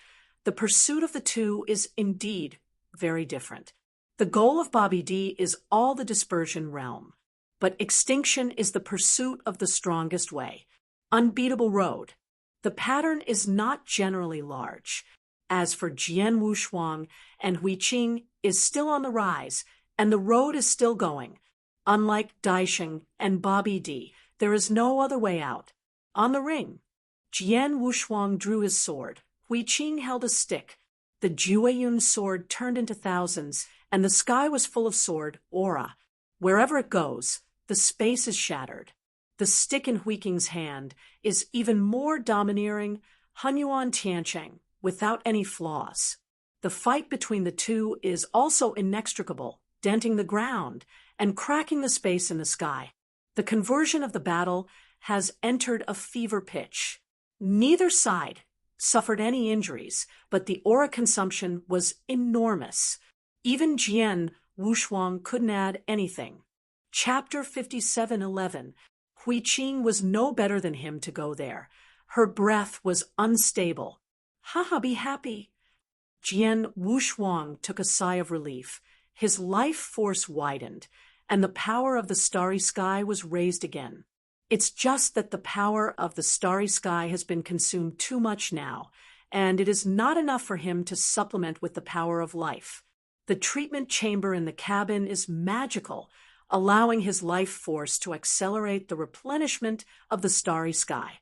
the pursuit of the two is indeed very different. The goal of Bobby D is all the dispersion realm, but extinction is the pursuit of the strongest way, unbeatable road. The pattern is not generally large. As for Jian Wushuang and Hui Qing is still on the rise, and the road is still going. Unlike Daisheng and Bobby D, there is no other way out. On the ring, Jian Wushuang drew his sword. Hui Qing held a stick. The Jueyun sword turned into thousands, and the sky was full of sword aura. Wherever it goes, the space is shattered. The stick in Hui Qing's hand is even more domineering, Hunyuan Tiancheng, without any flaws. The fight between the two is also inextricable, denting the ground and cracking the space in the sky. The conversion of the battle has entered a fever pitch. Neither side suffered any injuries, but the aura consumption was enormous. Even Jian Wushuang couldn't add anything. Chapter 57:11. Hui Qing was no better than him to go there. Her breath was unstable. Haha, be happy. Jian Wushuang took a sigh of relief. His life force widened, and the power of the starry sky was raised again. It's just that the power of the starry sky has been consumed too much now, and it is not enough for him to supplement with the power of life. The treatment chamber in the cabin is magical, allowing his life force to accelerate the replenishment of the starry sky.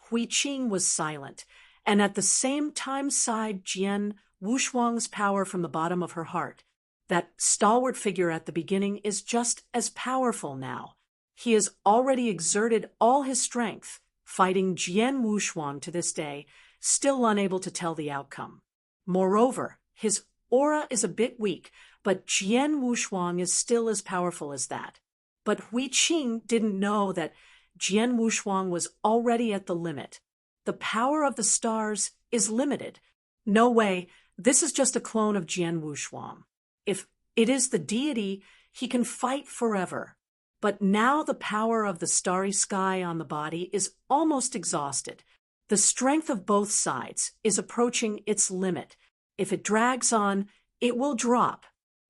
Hui Qing was silent, and at the same time sighed Jian Wushuang's power from the bottom of her heart. That stalwart figure at the beginning is just as powerful now. He has already exerted all his strength, fighting Jian Wushuang to this day, still unable to tell the outcome. Moreover, his aura is a bit weak, but Jian Wushuang is still as powerful as that. But Hui Qing didn't know that Jian Wushuang was already at the limit. The power of the stars is limited. No way, this is just a clone of Jian Wushuang. If it is the deity, he can fight forever. But now the power of the starry sky on the body is almost exhausted. The strength of both sides is approaching its limit. If it drags on, it will drop.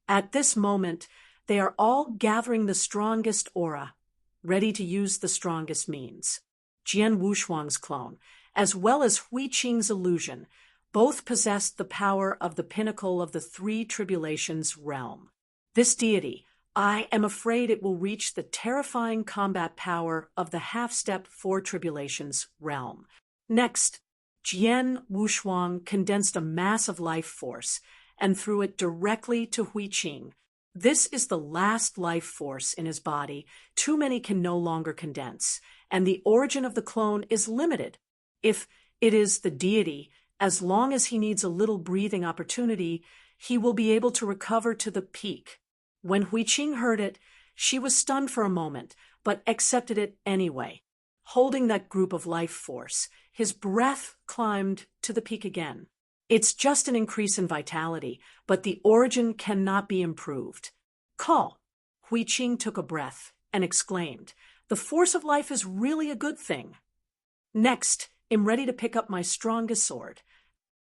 At this moment, they are all gathering the strongest aura, ready to use the strongest means. Jian Wushuang's clone, as well as Hui Qing's illusion, both possessed the power of the pinnacle of the three tribulations realm. This deity, I am afraid it will reach the terrifying combat power of the half-step four tribulations realm. Next, Jian Wushuang condensed a mass of life force and threw it directly to Hui Qing. This is the last life force in his body. Too many can no longer condense, and the origin of the clone is limited. If it is the deity, as long as he needs a little breathing opportunity, he will be able to recover to the peak. When Hui Qing heard it, she was stunned for a moment, but accepted it anyway. Holding that group of life force, his breath climbed to the peak again. It's just an increase in vitality, but the origin cannot be improved. Call. Hui Qing took a breath and exclaimed, "The force of life is really a good thing." Next, I'm ready to pick up my strongest sword.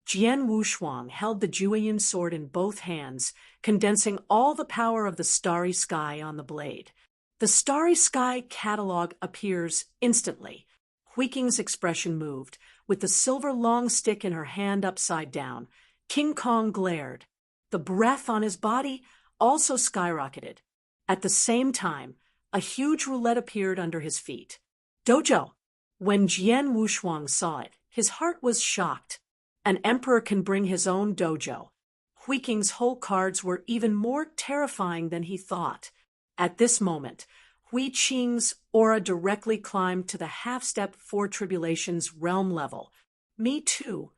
Jian Wushuang held the Jueyun sword in both hands, condensing all the power of the starry sky on the blade. The starry sky catalog appears instantly. Hui Qing's expression moved. With the silver long stick in her hand upside down, King Kong glared. The breath on his body also skyrocketed. At the same time, a huge roulette appeared under his feet. Dojo! When Jian Wushuang saw it, his heart was shocked. An emperor can bring his own dojo. Hui Qing's whole cards were even more terrifying than he thought. At this moment, Hui Qing's aura directly climbed to the half-step four tribulations realm level. Me too,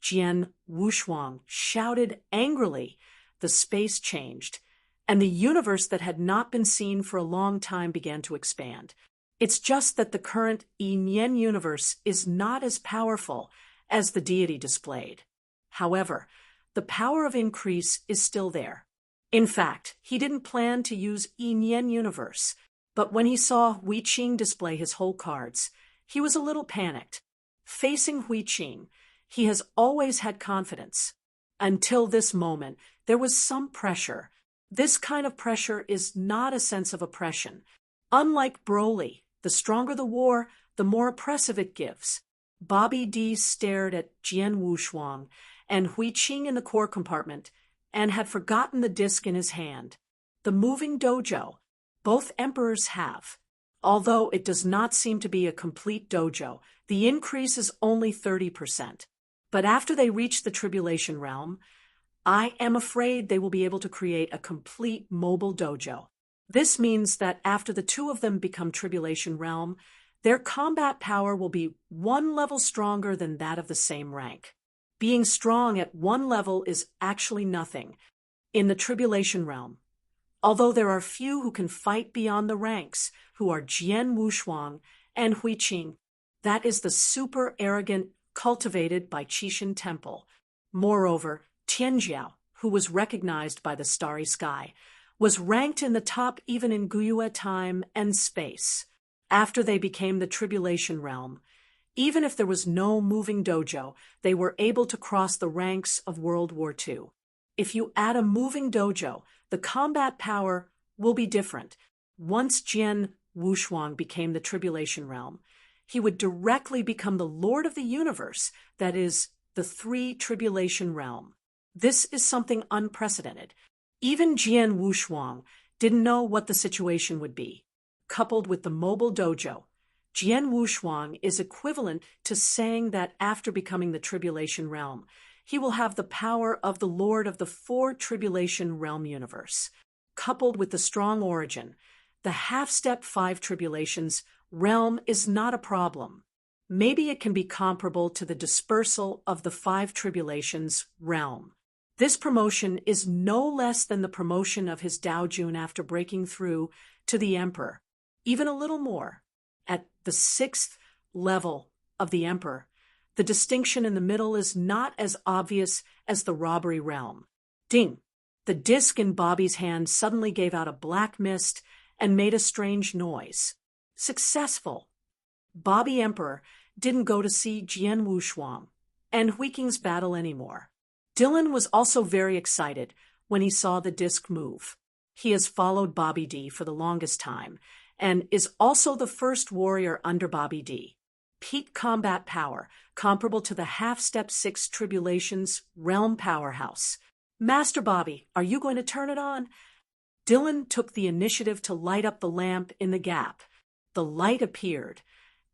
Jian Wushuang shouted angrily. The space changed, and the universe that had not been seen for a long time began to expand. It's just that the current Yin universe is not as powerful as the deity displayed. However, the power of increase is still there. In fact, he didn't plan to use Yin universe, but when he saw Hui Qing display his whole cards, he was a little panicked. Facing Hui Qing, he has always had confidence. Until this moment, there was some pressure. This kind of pressure is not a sense of oppression. Unlike Broly, the stronger the war, the more oppressive it gives. Bobby D stared at Jian Wushuang and Hui Qing in the core compartment and had forgotten the disc in his hand. The moving dojo, both emperors have. Although it does not seem to be a complete dojo, the increase is only 30%. But after they reach the tribulation realm, I am afraid they will be able to create a complete mobile dojo. This means that after the two of them become tribulation realm, their combat power will be one level stronger than that of the same rank. Being strong at one level is actually nothing. In the tribulation realm, although there are few who can fight beyond the ranks, who are Jian Wushuang and Hui Qing. That is the super arrogant cultivated by Qixin Temple. Moreover, Tianjiao, who was recognized by the starry sky, was ranked in the top even in Guyue time and space. After they became the Tribulation Realm, even if there was no moving dojo, they were able to cross the ranks of World War II. If you add a moving dojo, the combat power will be different. Once Jian Wushuang became the Tribulation Realm, he would directly become the Lord of the Universe, that is, the three Tribulation Realm. This is something unprecedented. Even Jian Wushuang didn't know what the situation would be. Coupled with the mobile dojo, Jian Wushuang is equivalent to saying that after becoming the Tribulation Realm, he will have the power of the Lord of the four Tribulation Realm universe. Coupled with the strong origin, the half-step 5 tribulations realm is not a problem. Maybe it can be comparable to the dispersal of the 5 tribulations realm. This promotion is no less than the promotion of his Daojun after breaking through to the Emperor, even a little more. At the 6th level of the Emperor, the distinction in the middle is not as obvious as the robbery realm. Ding! The disc in Bobby's hand suddenly gave out a black mist and made a strange noise. Successful! Bobby Emperor didn't go to see Jian Wushuang and Huiking's battle anymore. Dylan was also very excited when he saw the disc move. He has followed Bobby D for the longest time and is also the first warrior under Bobby D. Peak combat power, comparable to the half-step 6 tribulations realm powerhouse. Master Bobby, are you going to turn it on? Dylan took the initiative to light up the lamp in the gap. The light appeared,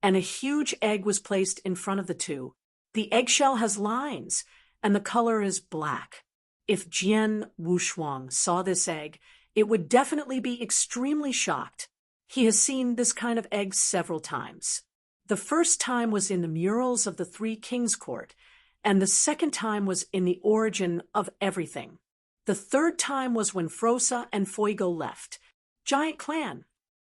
and a huge egg was placed in front of the two. The eggshell has lines, and the color is black. If Jian Wushuang saw this egg, it would definitely be extremely shocked. He has seen this kind of egg several times. The first time was in the murals of the Three Kings Court, and the second time was in the origin of everything. The third time was when Frosa and Fuego left. Giant clan.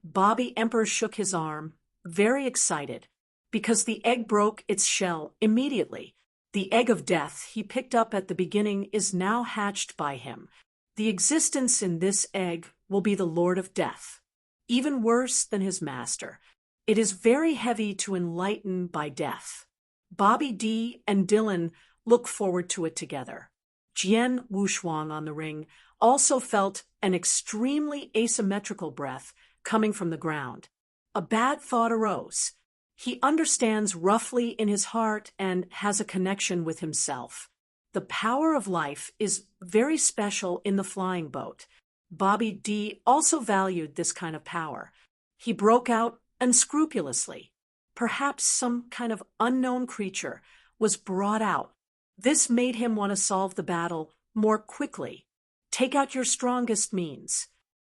Bobby Emperor shook his arm, very excited, because the egg broke its shell immediately. The egg of death he picked up at the beginning is now hatched by him. The existence in this egg will be the Lord of Death. Even worse than his master. It is very heavy to enlighten by death. Bobby D and Dylan look forward to it together. Jian Wushuang on the ring also felt an extremely asymmetrical breath coming from the ground. A bad thought arose. He understands roughly in his heart and has a connection with himself. The power of life is very special in the flying boat. Bobby D also valued this kind of power. He broke out unscrupulously. Perhaps some kind of unknown creature was brought out. This made him want to solve the battle more quickly. Take out your strongest means.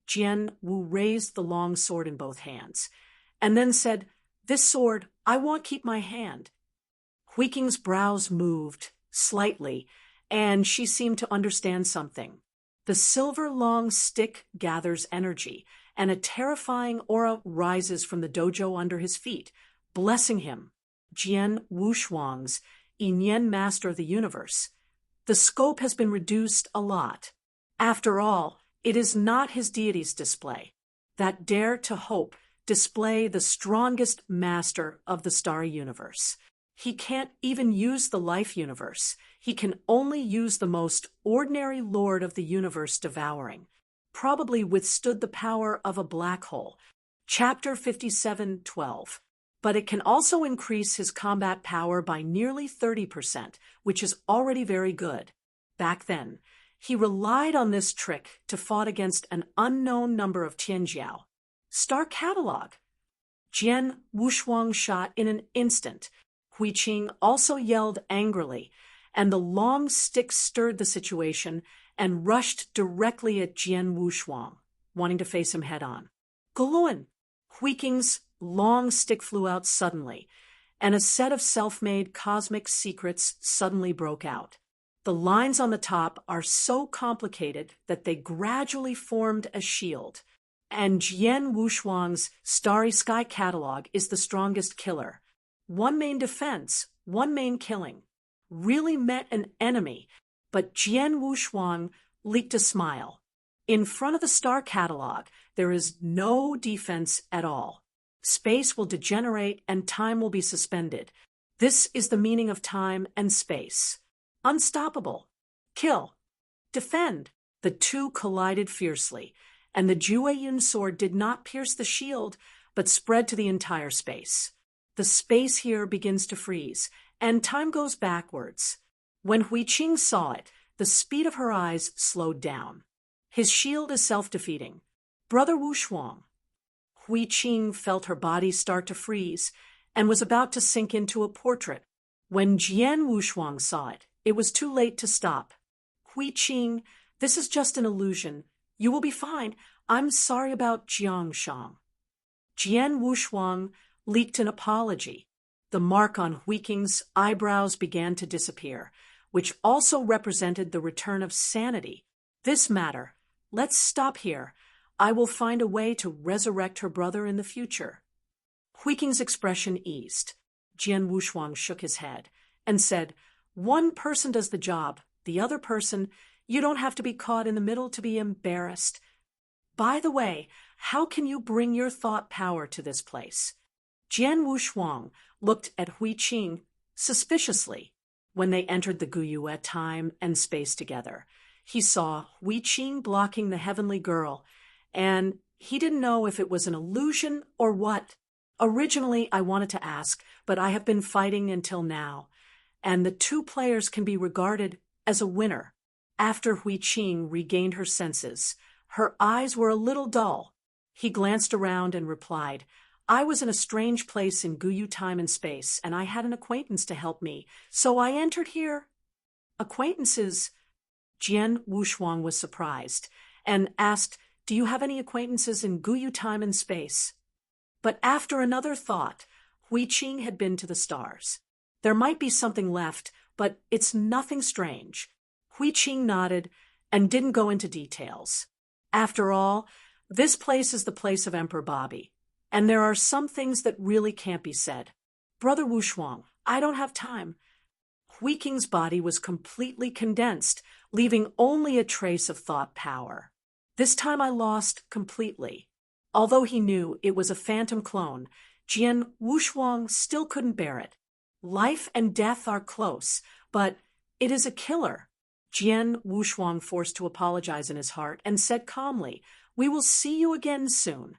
Jian Wu raised the long sword in both hands, and then said, "This sword, I won't keep my hand." Huiking's brows moved slightly, and she seemed to understand something. The silver long stick gathers energy, and a terrifying aura rises from the dojo under his feet, blessing him. Jian Wushuang's Yin Master of the Universe. The scope has been reduced a lot. After all, it is not his deity's display. That dare to hope display the strongest master of the starry universe. He can't even use the life universe. He can only use the most ordinary lord of the universe devouring. Probably withstood the power of a black hole. Chapter 57:12. But it can also increase his combat power by nearly 30%, which is already very good. Back then, he relied on this trick to fight against an unknown number of Tianjiao. Star Catalog. Jian Wushuang shot in an instant. Hui Qing also yelled angrily, and the long stick stirred the situation and rushed directly at Jian Wushuang, wanting to face him head-on. Guluan! Hui Qing's long stick flew out suddenly, and a set of self-made cosmic secrets suddenly broke out. The lines on the top are so complicated that they gradually formed a shield. And Jian Wushuang's Starry Sky catalog is the strongest killer. One main defense, one main killing. Really met an enemy, but Jian Wushuang leaked a smile. In front of the star catalog, there is no defense at all. Space will degenerate and time will be suspended. This is the meaning of time and space. Unstoppable. Kill. Defend. The two collided fiercely, and the Jueyun sword did not pierce the shield, but spread to the entire space. The space here begins to freeze, and time goes backwards. When Huiqing saw it, the speed of her eyes slowed down. His shield is self-defeating. Brother Wushuang. Huiqing felt her body start to freeze, and was about to sink into a portrait. When Jian Wushuang saw it, it was too late to stop. Huiqing, this is just an illusion. You will be fine. I'm sorry about Jiangshang. Jian Wushuang leaked an apology. The mark on Huiqing's eyebrows began to disappear, which also represented the return of sanity. This matter. Let's stop here. I will find a way to resurrect her brother in the future. Huiqing's expression eased. Jian Wushuang shook his head and said, one person does the job, the other person, you don't have to be caught in the middle to be embarrassed. By the way, how can you bring your thought power to this place? Jian Wushuang looked at Huiqing suspiciously. When they entered the Guyue time and space together, he saw Huiqing blocking the heavenly girl, and he didn't know if it was an illusion or what. Originally, I wanted to ask, but I have been fighting until now, and the two players can be regarded as a winner. After Huiqing regained her senses, her eyes were a little dull. He glanced around and replied, I was in a strange place in Guyue time and space, and I had an acquaintance to help me, so I entered here. Acquaintances? Jian Wushuang was surprised and asked, do you have any acquaintances in Guyue time and space? But after another thought, Huiqing had been to the stars. There might be something left, but it's nothing strange. Huiqing nodded and didn't go into details. After all, this place is the place of Emperor Bobby, and there are some things that really can't be said. Brother Wushuang, I don't have time. Huiqing's body was completely condensed, leaving only a trace of thought power. This time I lost completely. Although he knew it was a phantom clone, Jian Wushuang still couldn't bear it. Life and death are close, but it is a killer. Jian Wushuang forced to apologize in his heart and said calmly, we will see you again soon.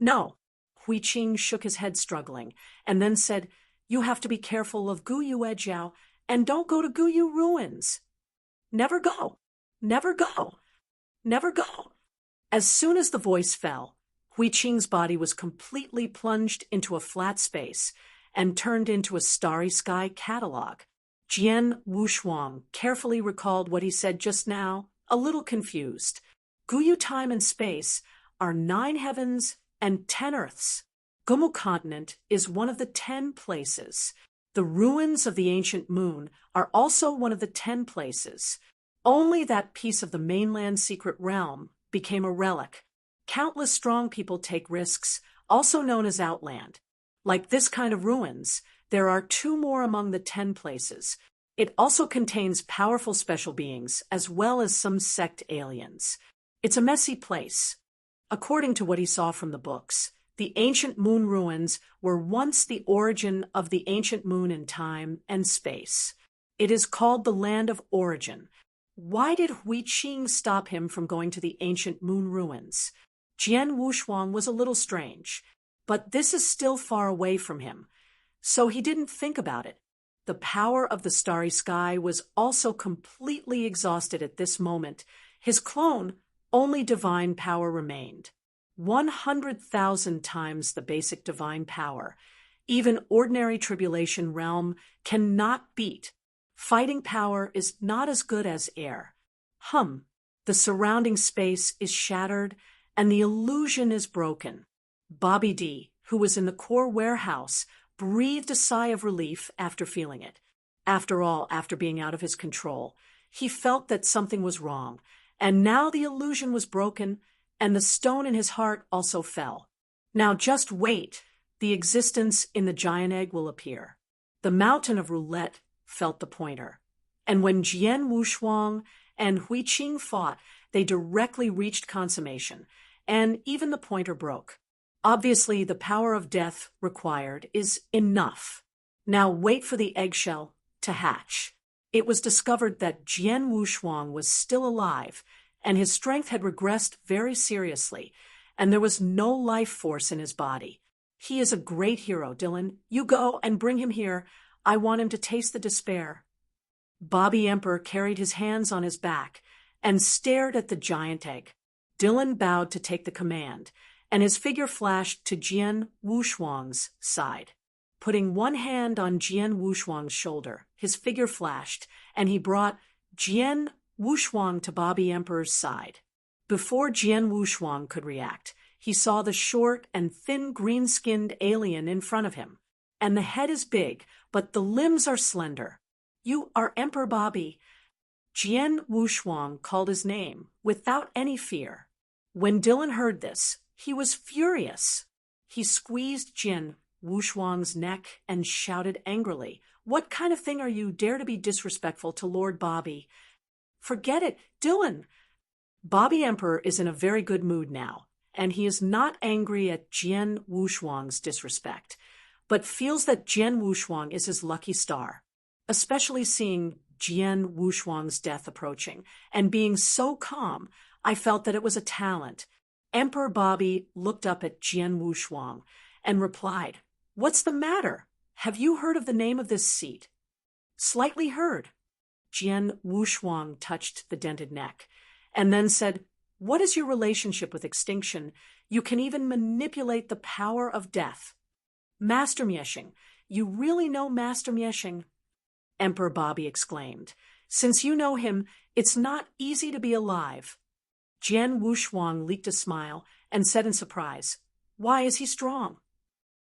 No. Huiqing shook his head struggling, and then said, you have to be careful of Guyue Jiao, and don't go to Guyue ruins. Never go. Never go. Never go. As soon as the voice fell, Huiqing's body was completely plunged into a flat space and turned into a starry sky catalog. Jian Wushuang carefully recalled what he said just now, a little confused. Guyue time and space are 9 heavens and 10 earths. Gumu continent is one of the 10 places. The ruins of the ancient moon are also one of the 10 places. Only that piece of the mainland secret realm became a relic. Countless strong people take risks, also known as outland. Like this kind of ruins, there are 2 more among the 10 places. It also contains powerful special beings, as well as some sect aliens. It's a messy place. According to what he saw from the books, the ancient moon ruins were once the origin of the ancient moon in time and space. It is called the Land of Origin. Why did Huiqing stop him from going to the ancient moon ruins? Jian Wushuang was a little strange, but this is still far away from him, so he didn't think about it. The power of the starry sky was also completely exhausted at this moment. His clone, only divine power remained. 100,000 times the basic divine power. Even ordinary tribulation realm cannot beat. Fighting power is not as good as air. The surrounding space is shattered and the illusion is broken. Bobby D, who was in the core warehouse, breathed a sigh of relief after feeling it. After all, after being out of his control, He felt that something was wrong, and now the illusion was broken, and the stone in his heart also fell. Now just wait, the existence in the giant egg will appear. The mountain of roulette felt the pointer. And when Jian Wushuang and Hui Qing fought, they directly reached consummation, and even the pointer broke. Obviously, the power of death required is enough. Now wait for the eggshell to hatch. It was discovered that Jian Wushuang was still alive, and his strength had regressed very seriously, and there was no life force in his body. He is a great hero, Dylan. You go and bring him here. I want him to taste the despair. Bobby Emperor carried his hands on his back and stared at the giant egg. Dylan bowed to take the command, and his figure flashed to Jian Wushuang's side. Putting one hand on Jian Wushuang's shoulder, his figure flashed, and he brought Jian Wushuang to Bobby Emperor's side. Before Jian Wushuang could react, he saw the short and thin green-skinned alien in front of him. And the head is big, but the limbs are slender. You are Emperor Bobby. Jian Wushuang called his name without any fear. When Dylan heard this, he was furious. He squeezed Jian Wushuang's neck and shouted angrily, "What kind of thing are you, dare to be disrespectful to Lord Bobby?" "Forget it, Dylan." Bobby Emperor is in a very good mood now, and he is not angry at Jian Wushuang's disrespect, but feels that Jian Wushuang is his lucky star, especially seeing Jian Wushuang's death approaching, and being so calm, I felt that it was a talent. Emperor Bobby looked up at Jian Wushuang and replied, "What's the matter? Have you heard of the name of this seat?" "Slightly heard." Jian Wushuang touched the dented neck, and then said, "What is your relationship with extinction? You can even manipulate the power of death." "Master Mieshing, you really know Master Mieshing?" Emperor Bobby exclaimed. "Since you know him, it's not easy to be alive." Jian Wushuang leaked a smile and said in surprise, "Why is he strong?"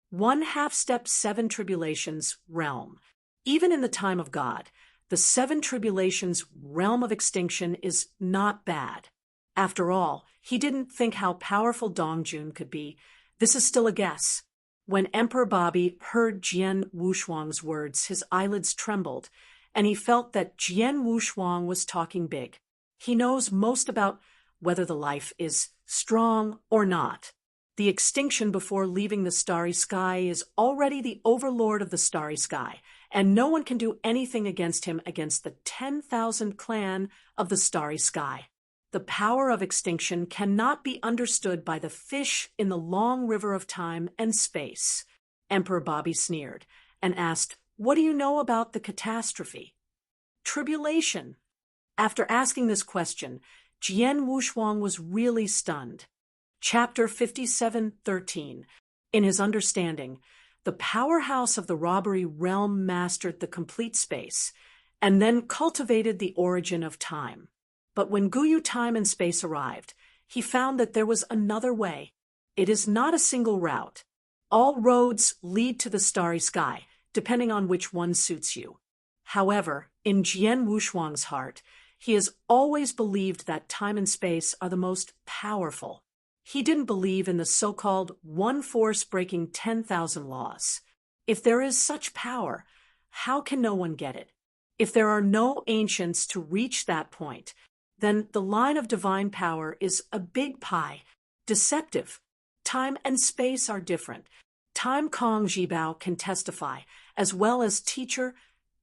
One half-step 7 tribulations realm. Even in the time of God, the 7 tribulations realm of extinction is not bad. After all, he didn't think how powerful Dongjun could be. This is still a guess. When Emperor Bobby heard Jian Wushuang's words, his eyelids trembled, and he felt that Jian Wushuang was talking big. He knows most about whether the life is strong or not. The extinction before leaving the starry sky is already the overlord of the starry sky, and no one can do anything against him against the 10,000 clan of the starry sky. The power of extinction cannot be understood by the fish in the long river of time and space. Emperor Bobby sneered and asked, "What do you know about the catastrophe?" "Tribulation." After asking this question, Jian Wushuang was really stunned. Chapter 57:13. In his understanding, the powerhouse of the robbery realm mastered the complete space, and then cultivated the origin of time. But when Guyu time and space arrived, he found that there was another way. It is not a single route. All roads lead to the starry sky, depending on which one suits you. However, in Jian Wushuang's heart, he has always believed that time and space are the most powerful. He didn't believe in the so-called one force breaking 10,000 laws. If there is such power, how can no one get it? If there are no ancients to reach that point, then the line of divine power is a big pie, deceptive. Time and space are different. Time Kong Jibao can testify, as well as teacher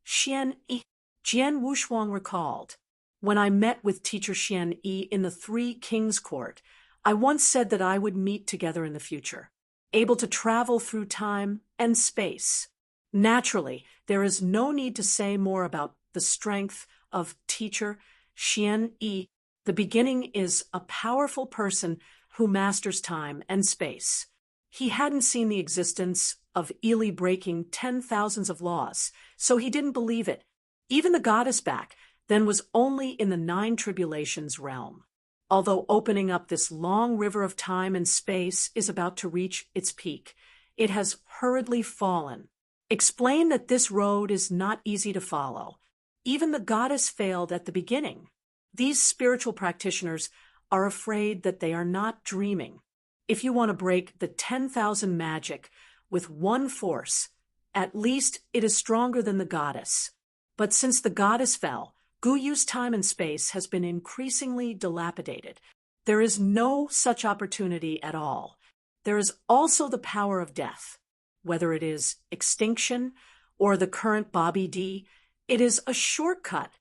Xian Yi. Jian Wushuang recalled, "When I met with teacher Xian Yi in the Three Kings Court, I once said that I would meet together in the future, able to travel through time and space." Naturally, there is no need to say more about the strength of teacher Xian Yi. The beginning is a powerful person who masters time and space. He hadn't seen the existence of Ili breaking 10,000s of laws, so he didn't believe it. Even the goddess back then was only in the 9 tribulations realm. Although opening up this long river of time and space is about to reach its peak, it has hurriedly fallen. Explain that this road is not easy to follow. Even the goddess failed at the beginning. These spiritual practitioners are afraid that they are not dreaming. If you want to break the 10,000 magic with one force, at least it is stronger than the goddess. But since the goddess fell, Guyu's time and space has been increasingly dilapidated. There is no such opportunity at all. There is also the power of death. Whether it is extinction or the current Bobby D, it is a shortcut.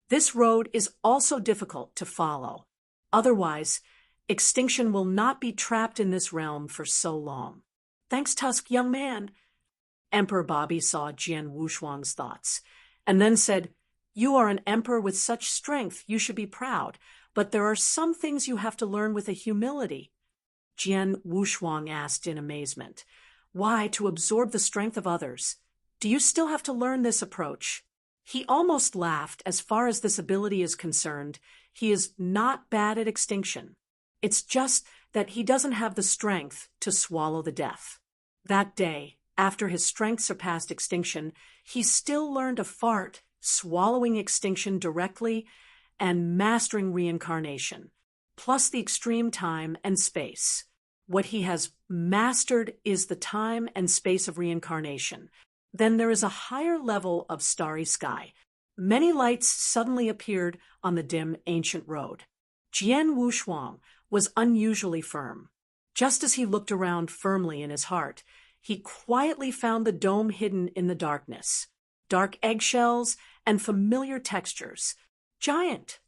This road is also difficult to follow. Otherwise, extinction will not be trapped in this realm for so long. Thanks, Tusk, young man. Emperor Bobby saw Jian Wushuang's thoughts, and then said, "You are an emperor with such strength, you should be proud, but there are some things you have to learn with a humility." Jian Wushuang asked in amazement, "Why, to absorb the strength of others? Do you still have to learn this approach?" He almost laughed. As far as this ability is concerned, he is not bad at extinction. It's just that he doesn't have the strength to swallow the death. That day, after his strength surpassed extinction, he still learned a fart, swallowing extinction directly, and mastering reincarnation, plus the extreme time and space. What he has mastered is the time and space of reincarnation. Then there is a higher level of starry sky. Many lights suddenly appeared on the dim ancient road. Jian Wushuang was unusually firm. Just as he looked around firmly in his heart, he quietly found the dome hidden in the darkness. Dark eggshells and familiar textures. Giant!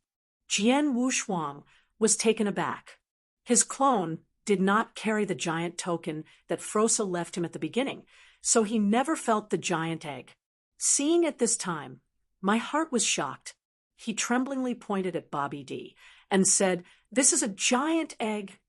Jian Wushuang was taken aback. His clone did not carry the giant token that Frosa left him at the beginning, so he never felt the giant egg. Seeing it this time, my heart was shocked. He tremblingly pointed at Bobby D and said, "This is a giant egg."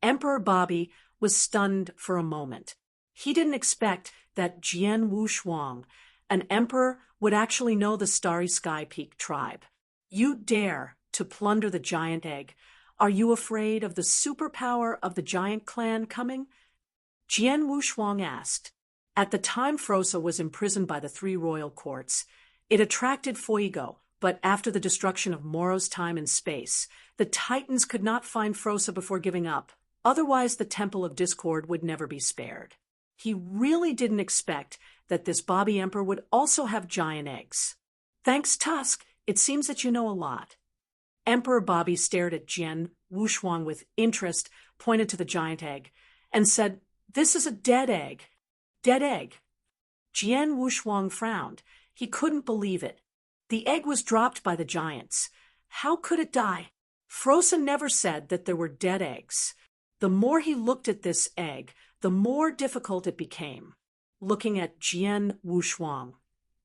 Emperor Bobby was stunned for a moment. He didn't expect that Jian Wushuang, an emperor, would actually know the Starry Sky Peak tribe. "You dare to plunder the giant egg. Are you afraid of the superpower of the giant clan coming?" Jian Wushuang asked. At the time Frosa was imprisoned by the three royal courts, it attracted Fuego, but after the destruction of Moro's time and space, the Titans could not find Frosa before giving up. Otherwise, the Temple of Discord would never be spared. He really didn't expect that this Bobby Emperor would also have giant eggs. "Thanks, Tusk. It seems that you know a lot." Emperor Bobby stared at Jian Wushuang with interest, pointed to the giant egg, and said, "This is a dead egg. Dead egg." Jian Wushuang frowned. He couldn't believe it. The egg was dropped by the giants. How could it die? Frosa never said that there were dead eggs. The more he looked at this egg, the more difficult it became. Looking at Jian Wushuang,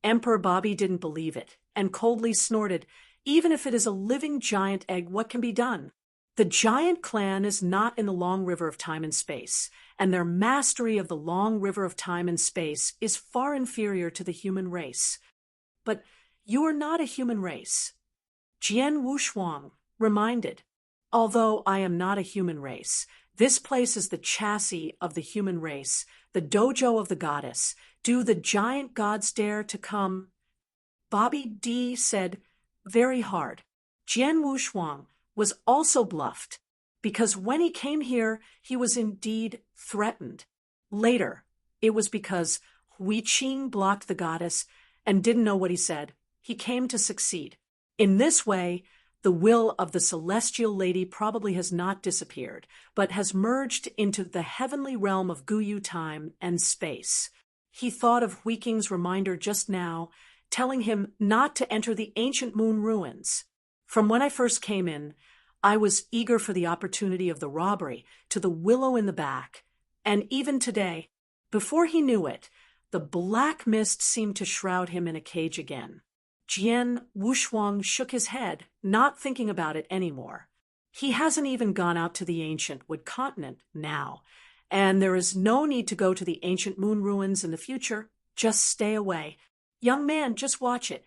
Emperor Bobby didn't believe it, and coldly snorted, "Even if it is a living giant egg, what can be done? The giant clan is not in the long river of time and space, and their mastery of the long river of time and space is far inferior to the human race. But you are not a human race." Jian Wushuang reminded, "Although I am not a human race, this place is the chassis of the human race, the dojo of the goddess. Do the giant gods dare to come?" Bobby D said, "Very hard." Jian Wushuang was also bluffed, because when he came here, he was indeed threatened. Later, it was because Hui Qing blocked the goddess and didn't know what he said. He came to succeed. In this way, the will of the celestial lady probably has not disappeared, but has merged into the heavenly realm of Guyu time and space. He thought of Hui Qing's reminder just now, telling him not to enter the ancient moon ruins. From when I first came in, I was eager for the opportunity of the robbery to the willow in the back, and even today, before he knew it, the black mist seemed to shroud him in a cage again. Jian Wushuang shook his head, not thinking about it anymore. He hasn't even gone out to the ancient wood continent now, and there is no need to go to the ancient moon ruins in the future. Just stay away. Young man, just watch it.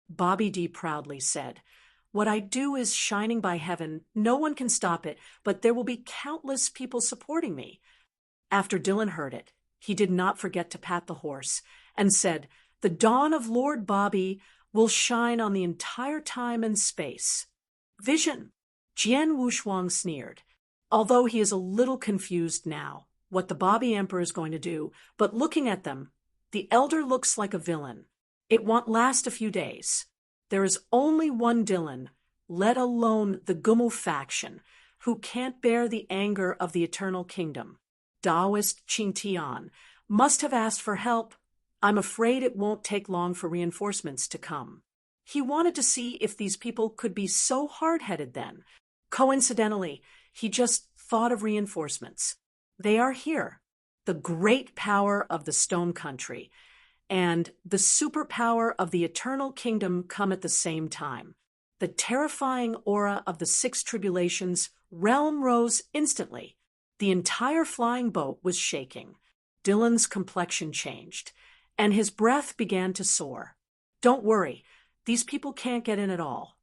Bobby D proudly said, "What I do is shining by heaven. No one can stop it, but there will be countless people supporting me." After Dylan heard it, he did not forget to pat the horse and said, "The dawn of Lord Bobby, will shine on the entire time and space. Vision. Jian Wushuang sneered, although he is a little confused now what the Bobby Emperor is going to do, but looking at them, the elder looks like a villain. It won't last a few days. There is only one Dylan, let alone the Gumu faction, who can't bear the anger of the Eternal Kingdom. Taoist Qingtian must have asked for help. I'm afraid it won't take long for reinforcements to come. He wanted to see if these people could be so hard-headed then. Coincidentally, he just thought of reinforcements. They are here. The great power of the Stone Country and the superpower of the Eternal Kingdom come at the same time. The terrifying aura of the Six Tribulations realm rose instantly. The entire flying boat was shaking. Dylan's complexion changed, and his breath began to soar. Don't worry, these people can't get in at all.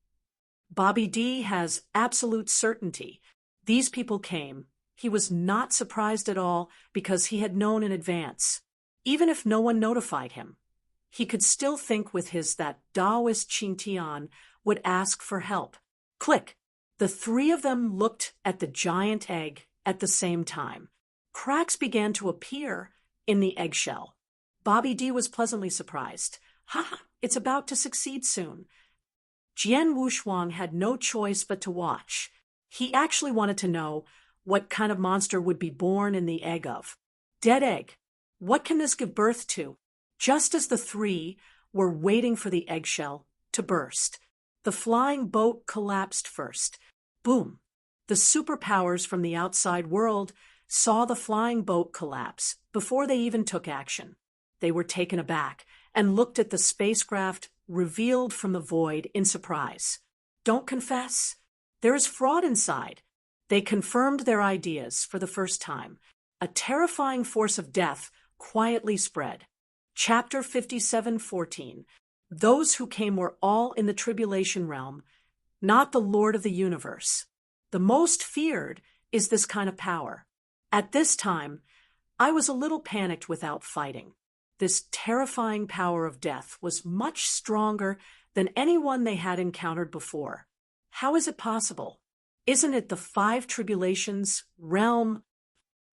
Bobby D has absolute certainty. These people came. He was not surprised at all because he had known in advance. Even if no one notified him, he could still think with his that Taoist Qingtian would ask for help. Click! The three of them looked at the giant egg at the same time. Cracks began to appear in the eggshell. Bobby D was pleasantly surprised. Ha! It's about to succeed soon. Jian Wushuang had no choice but to watch. He actually wanted to know what kind of monster would be born in the egg of. Dead egg. What can this give birth to? Just as the three were waiting for the eggshell to burst, the flying boat collapsed first. Boom! The superpowers from the outside world saw the flying boat collapse before they even took action. They were taken aback and looked at the spacecraft revealed from the void in surprise. Don't confess. There is fraud inside. They confirmed their ideas for the first time. A terrifying force of death quietly spread. Chapter 57:14. Those who came were all in the tribulation realm, not the Lord of the universe. The most feared is this kind of power. At this time, I was a little panicked without fighting. This terrifying power of death was much stronger than anyone they had encountered before. How is it possible? Isn't it the five tribulations realm?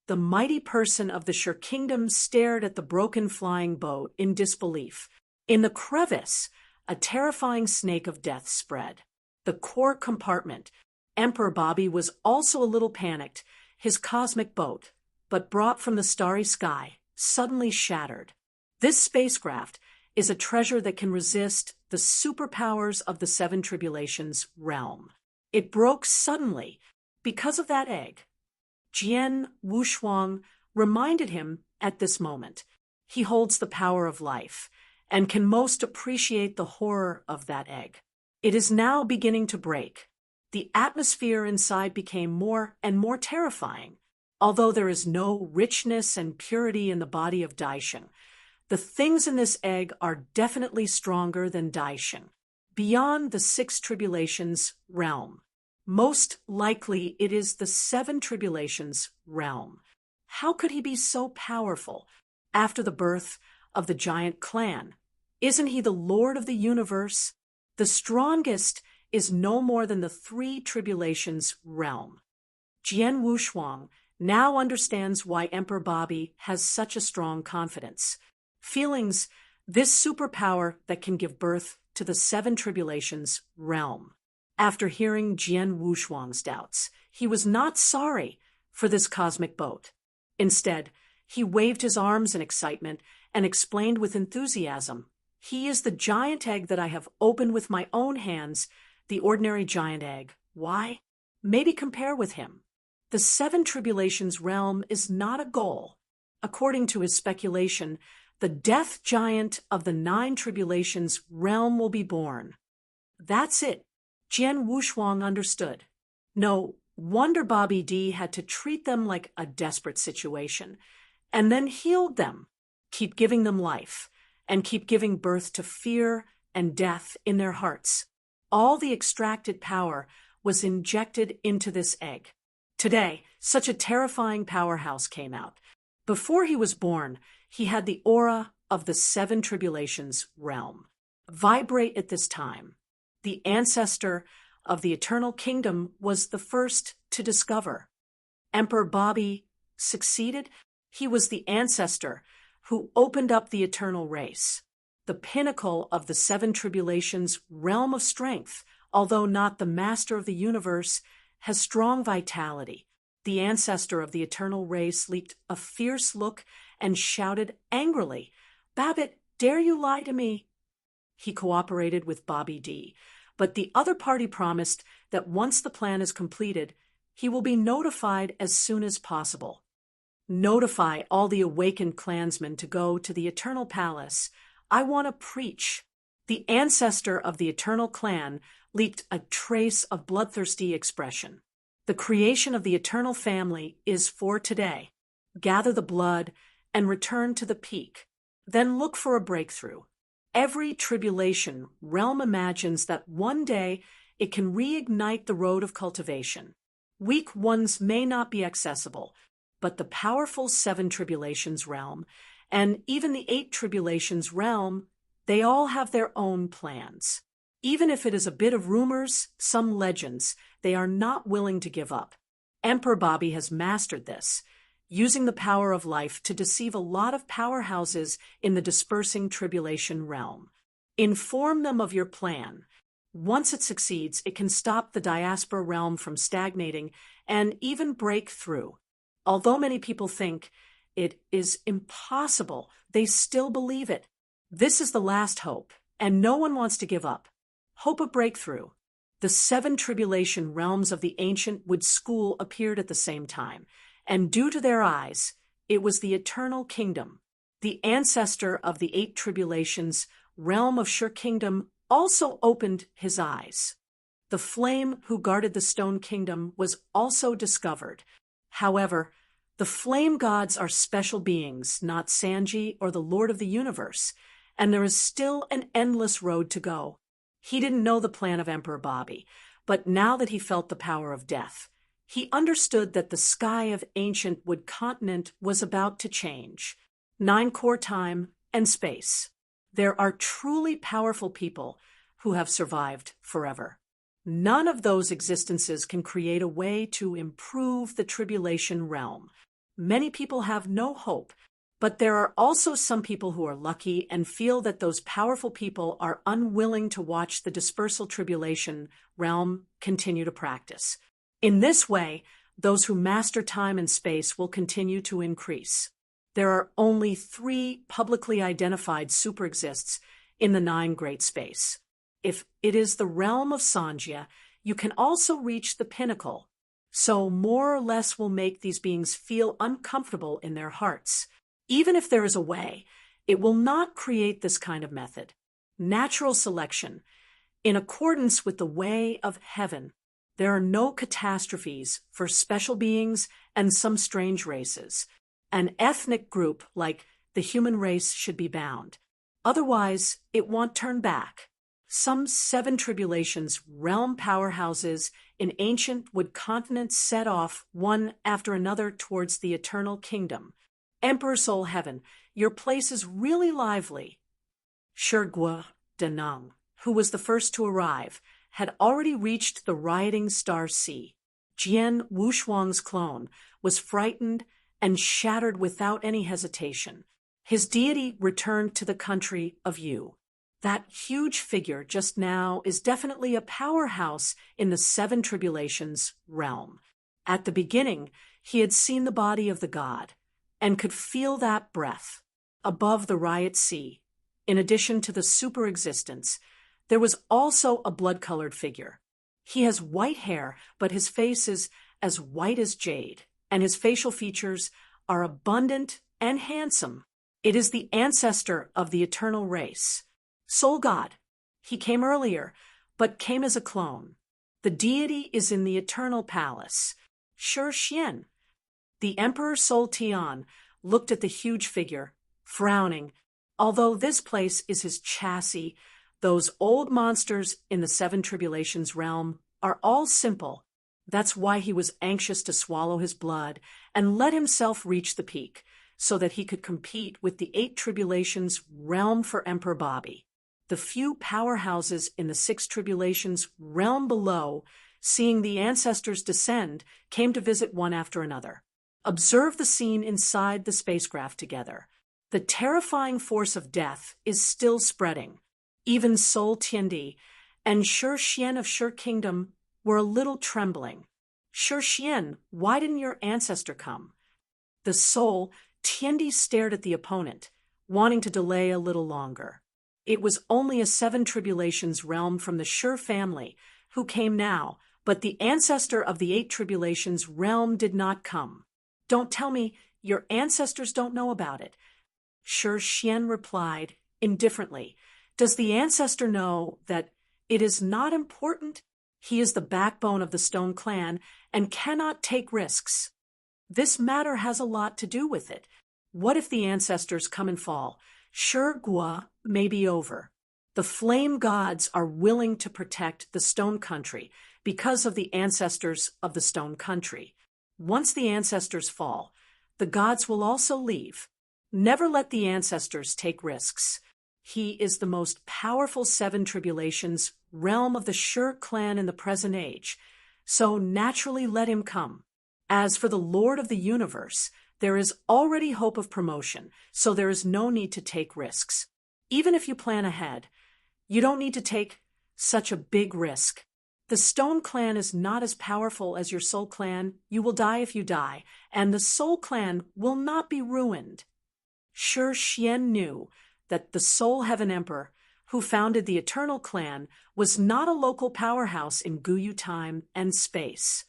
The mighty person of the Sure Kingdom stared at the broken flying boat in disbelief. In the crevice, a terrifying snake of death spread. The core compartment. Emperor Bobby was also a little panicked. His cosmic boat, but brought from the starry sky, suddenly shattered. This spacecraft is a treasure that can resist the superpowers of the Seven Tribulations realm. It broke suddenly because of that egg. Jian Wushuang reminded him at this moment. He holds the power of life and can most appreciate the horror of that egg. It is now beginning to break. The atmosphere inside became more and more terrifying. Although there is no richness and purity in the body of Daishin, the things in this egg are definitely stronger than Daishin. Beyond the Six Tribulations realm. Most likely it is the Seven Tribulations realm. How could he be so powerful after the birth of the giant clan? Isn't he the Lord of the universe? The strongest is no more than the Three Tribulations realm. Jian Wushuang now understands why Emperor Bobby has such a strong confidence. Feelings, this superpower that can give birth to the Seven Tribulations realm. After hearing Jian Wushuang's doubts, he was not sorry for this cosmic boat. Instead, he waved his arms in excitement and explained with enthusiasm, "He is the giant egg that I have opened with my own hands, the ordinary giant egg. Why? Maybe compare with him. The Seven Tribulations realm is not a goal. According to his speculation, the death giant of the Nine Tribulations realm will be born." That's it. Jian Wushuang understood. No wonder Bobby D had to treat them like a desperate situation, and then healed them, keep giving them life, and keep giving birth to fear and death in their hearts. All the extracted power was injected into this egg. Today, such a terrifying powerhouse came out. Before he was born, he had the aura of the Seven Tribulations realm. vibrate at this time. The ancestor of the eternal kingdom was the first to discover. Emperor Bobby succeeded. He was the ancestor who opened up the eternal race, the pinnacle of the seven tribulations' realm of strength. Although not the master of the universe, has strong vitality. The ancestor of the eternal race leaked a fierce look and shouted angrily, "Babbitt, dare you lie to me?" He cooperated with Bobby D, but the other party promised that once the plan is completed, he will be notified as soon as possible. Notify all the awakened clansmen to go to the Eternal Palace. I want to preach. The ancestor of the Eternal Clan leaked a trace of bloodthirsty expression. The creation of the Eternal Family is for today. Gather the blood and return to the peak. Then look for a breakthrough. Every tribulation realm imagines that one day it can reignite the road of cultivation. Weak ones may not be accessible, but the powerful seven tribulations realm and even the eight tribulations realm, they all have their own plans. Even if it is a bit of rumors, some legends, they are not willing to give up. Emperor Bobby has mastered this, using the power of life to deceive a lot of powerhouses in the dispersing tribulation realm. Inform them of your plan. Once it succeeds, it can stop the diaspora realm from stagnating and even break through. Although many people think it is impossible, they still believe it. This is the last hope, and no one wants to give up. Hope of breakthrough. The seven tribulation realms of the ancient wood school appeared at the same time, and due to their eyes, it was the eternal kingdom. The ancestor of the eight tribulations, realm of sure kingdom, also opened his eyes. The flame who guarded the stone kingdom was also discovered. However, the flame gods are special beings, not Sanji or the Lord of the Universe, and there is still an endless road to go. He didn't know the plan of Emperor Bobby, but now that he felt the power of death, he understood that the sky of ancient wood continent was about to change. 9 core time and space. There are truly powerful people who have survived forever. None of those existences can create a way to improve the tribulation realm. Many people have no hope, but there are also some people who are lucky and feel that those powerful people are unwilling to watch the dispersal tribulation realm continue to practice. In this way, those who master time and space will continue to increase. There are only 3 publicly identified superexists in the 9 great space. If it is the realm of Sanjia, you can also reach the pinnacle, so more or less will make these beings feel uncomfortable in their hearts. Even if there is a way, it will not create this kind of method. Natural selection, in accordance with the way of heaven. There are no catastrophes for special beings and some strange races. An ethnic group like the human race should be bound. Otherwise, it won't turn back. Some 7 tribulations realm powerhouses in ancient wood continents set off one after another towards the eternal kingdom. Emperor Soul Heaven, your place is really lively. Shurgwa Danang, who was the first to arrive, had already reached the rioting Star Sea. Jian Wushuang's clone was frightened and shattered without any hesitation. His deity returned to the country of Yu. That huge figure just now is definitely a powerhouse in the 7 tribulations realm. At the beginning, he had seen the body of the god and could feel that breath. Above the riot sea, in addition to the superexistence, there was also a blood-colored figure. He has white hair, but his face is as white as jade, and his facial features are abundant and handsome. It is the ancestor of the eternal race. Soul God. He came earlier, but came as a clone. The deity is in the eternal palace. Shi Xian. The Emperor Soul Tian looked at the huge figure, frowning. Although this place is his chassis, those old monsters in the 7 tribulations realm are all simple. That's why he was anxious to swallow his blood and let himself reach the peak, so that he could compete with the 8 tribulations realm for Emperor Bobby. The few powerhouses in the six tribulations realm below, seeing the ancestors descend, came to visit one after another. Observe the scene inside the spacecraft together. The terrifying force of death is still spreading. Even Sol Tiendi and Shi Xian of Shi Kingdom were a little trembling. Shi Xian, why didn't your ancestor come? The Sol Tiendi stared at the opponent, wanting to delay a little longer. It was only a seven tribulations realm from the Shi family who came now, but the ancestor of the eight tribulations realm did not come. Don't tell me your ancestors don't know about it. Shi Xian replied indifferently. Does the ancestor know that it is not important? He is the backbone of the Stone Clan and cannot take risks. This matter has a lot to do with it. What if the ancestors come and fall? Shirgua may be over. The flame gods are willing to protect the Stone Country because of the ancestors of the Stone Country. Once the ancestors fall, the gods will also leave. Never let the ancestors take risks. He is the most powerful seven tribulations realm of the Shi clan in the present age, so naturally let him come. As for the Lord of the Universe, there is already hope of promotion, so there is no need to take risks. Even if you plan ahead, you don't need to take such a big risk. The Stone Clan is not as powerful as your Soul Clan. You will die if you die, and the Soul Clan will not be ruined. Shi Xian knew that the Soul Heaven Emperor, who founded the Eternal Clan, was not a local powerhouse in Guyu time and space.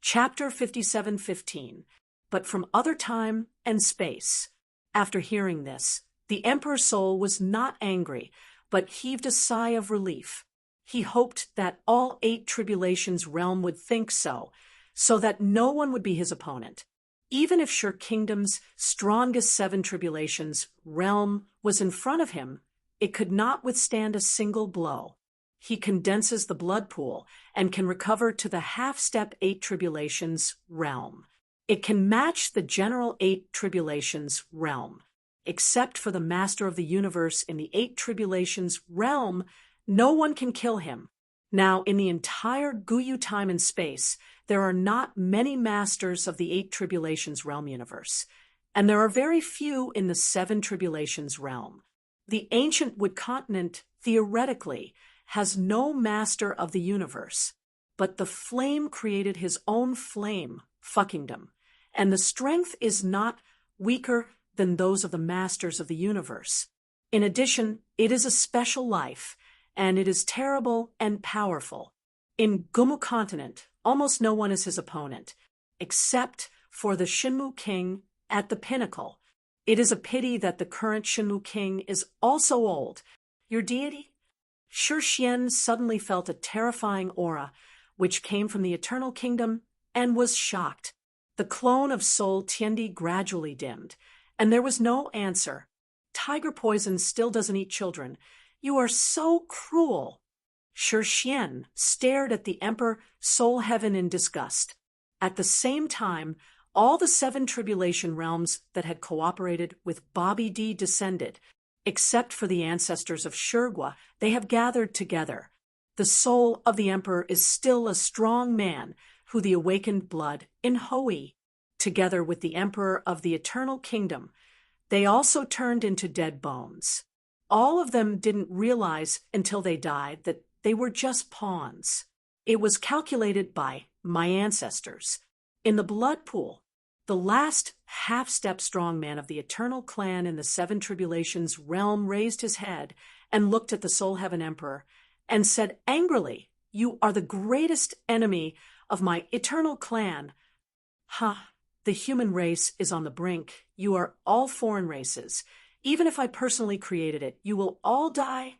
Chapter 57:15, but from other time and space. After hearing this, the Emperor's soul was not angry, but heaved a sigh of relief. He hoped that all eight tribulations realm would think so that no one would be his opponent. Even if Shi Kingdom's strongest seven tribulations realm was in front of him, it could not withstand a single blow. He condenses the blood pool and can recover to the half-step eight tribulations realm. It can match the general eight tribulations realm. Except for the Master of the Universe in the eight tribulations realm, no one can kill him. Now, in the entire Guyu time and space, there are not many masters of the eight tribulations realm universe, and there are very few in the seven tribulations realm. The ancient Wood continent, theoretically, has no master of the universe, but the flame created his own flame, fuckingdom, and the strength is not weaker than those of the masters of the universe. In addition, it is a special life, and it is terrible and powerful. In Gumu continent, almost no one is his opponent, except for the Shinmu King at the pinnacle. It is a pity that the current Shinmu King is also old. Your deity? Shi Xian suddenly felt a terrifying aura, which came from the Eternal Kingdom, and was shocked. The clone of Sol Tiendi gradually dimmed, and there was no answer. Tiger poison still doesn't eat children. You are so cruel. Shi Xian stared at the Emperor Soul Heaven in disgust. At the same time, all the seven tribulation realms that had cooperated with Bobby D descended. Except for the ancestors of Shirgua, they have gathered together. The soul of the Emperor is still a strong man who the awakened blood in Hoi. Together with the Emperor of the Eternal Kingdom, they also turned into dead bones. All of them didn't realize until they died that they were just pawns. It was calculated by my ancestors. In the blood pool, the last half-step strongman of the Eternal Clan in the Seven Tribulations realm raised his head and looked at the Soul Heaven Emperor and said angrily, "You are the greatest enemy of my Eternal Clan." Ha! The human race is on the brink. You are all foreign races. Even if I personally created it, you will all die.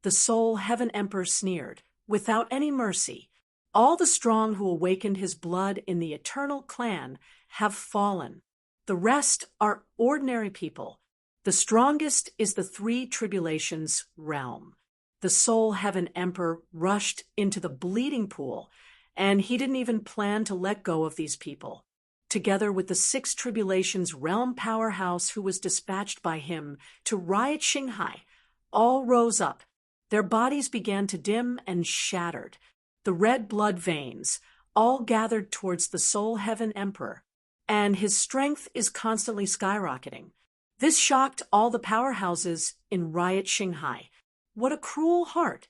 The Soul Heaven Emperor sneered, without any mercy. All the strong who awakened his blood in the Eternal Clan have fallen. The rest are ordinary people. The strongest is the Three Tribulations realm. The Soul Heaven Emperor rushed into the bleeding pool, and he didn't even plan to let go of these people. Together with the Six Tribulations realm powerhouse who was dispatched by him to riot Shanghai, all rose up Their bodies began to dim and shattered. The red blood veins all gathered towards the Soul Heaven Emperor, and his strength is constantly skyrocketing. This shocked all the powerhouses in Riot Shanghai. What a cruel heart!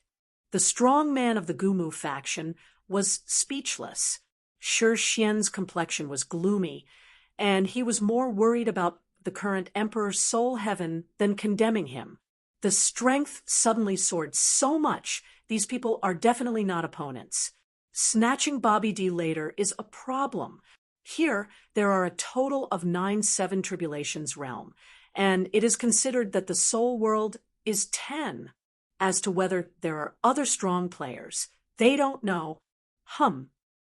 The strong man of the Gumu faction was speechless. Shi Xian's complexion was gloomy, and he was more worried about the current Emperor's Soul Heaven than condemning him. The strength suddenly soared so much, these people are definitely not opponents. Snatching Bobby D later is a problem. Here, there are a total of 9 seven tribulations realm, and it is considered that the soul world is 10. As to whether there are other strong players, they don't know.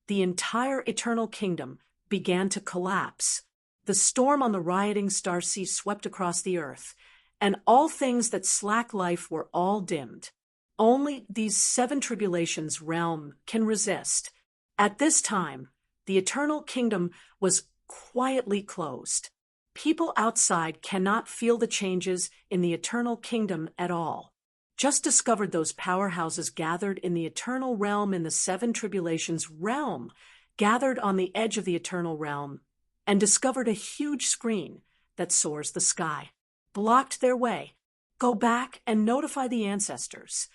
The entire Eternal Kingdom began to collapse. The storm on the rioting starseed swept across the earth, and all things that slack life were all dimmed. Only these 7 tribulations realm can resist. At this time, the Eternal Kingdom was quietly closed. People outside cannot feel the changes in the Eternal Kingdom at all. Just discovered those powerhouses gathered in the Eternal Realm in the 7 tribulations realm, gathered on the edge of the Eternal Realm, and discovered a huge screen that soars the sky. Blocked their way. Go back and notify the ancestors.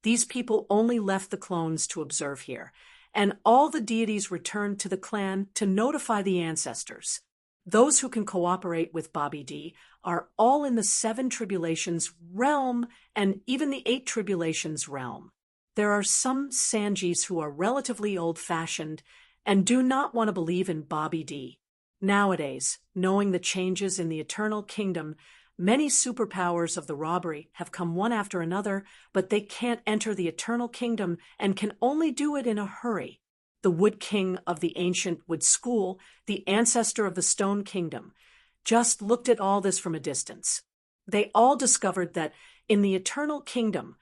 These people only left the clones to observe here, and all the deities returned to the clan to notify the ancestors. Those who can cooperate with Bobby D are all in the 7 tribulations realm and even the 8 tribulations realm. There are some Sanjis who are relatively old-fashioned and do not want to believe in Bobby D. Nowadays, knowing the changes in the Eternal Kingdom, many superpowers of the robbery have come one after another, but they can't enter the Eternal Kingdom and can only do it in a hurry. The Wood King of the ancient Wood School, the ancestor of the Stone Kingdom, just looked at all this from a distance. They all discovered that in the Eternal Kingdom,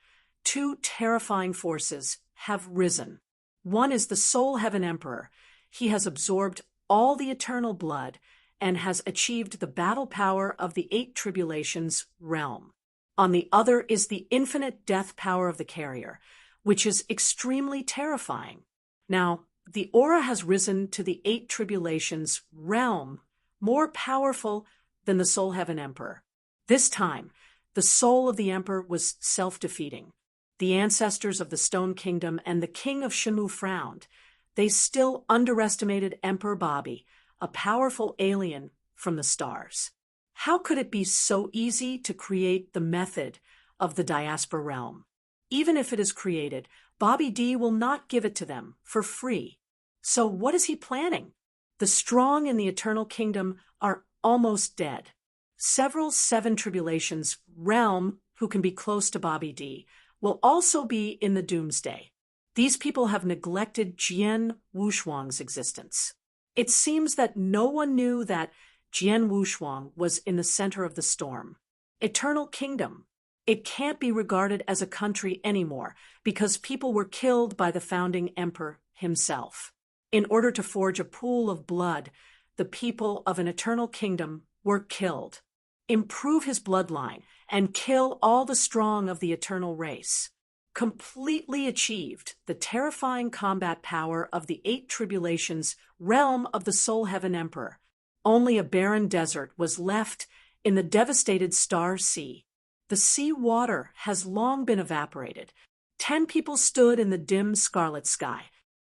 2 terrifying forces have risen. One is the Soul Heaven Emperor. He has absorbed all the eternal blood and has achieved the battle power of the 8 tribulations realm. On the other is the infinite death power of the carrier, which is extremely terrifying. Now, the aura has risen to the 8 tribulations realm, more powerful than the Soul Heaven Emperor. This time, the soul of the Emperor was self-defeating. The ancestors of the Stone Kingdom and the King of Shenmue frowned. They still underestimated Emperor Bobby, a powerful alien from the stars. How could it be so easy to create the method of the diaspora realm? Even if it is created, Bobby D will not give it to them for free. So what is he planning? The strong in the Eternal Kingdom are almost dead. Several 7 tribulations realm who can be close to Bobby D will also be in the doomsday. These people have neglected Jian Wushuang's existence. It seems that no one knew that Jian Wushuang was in the center of the storm. Eternal Kingdom. It can't be regarded as a country anymore because people were killed by the founding emperor himself. In order to forge a pool of blood, the people of an Eternal Kingdom were killed. Improve his bloodline and kill all the strong of the eternal race. Completely achieved the terrifying combat power of the 8 tribulations realm of the Soul Heaven Emperor. Only a barren desert was left in the devastated Star Sea. The sea water has long been evaporated. 10 people stood in the dim scarlet sky.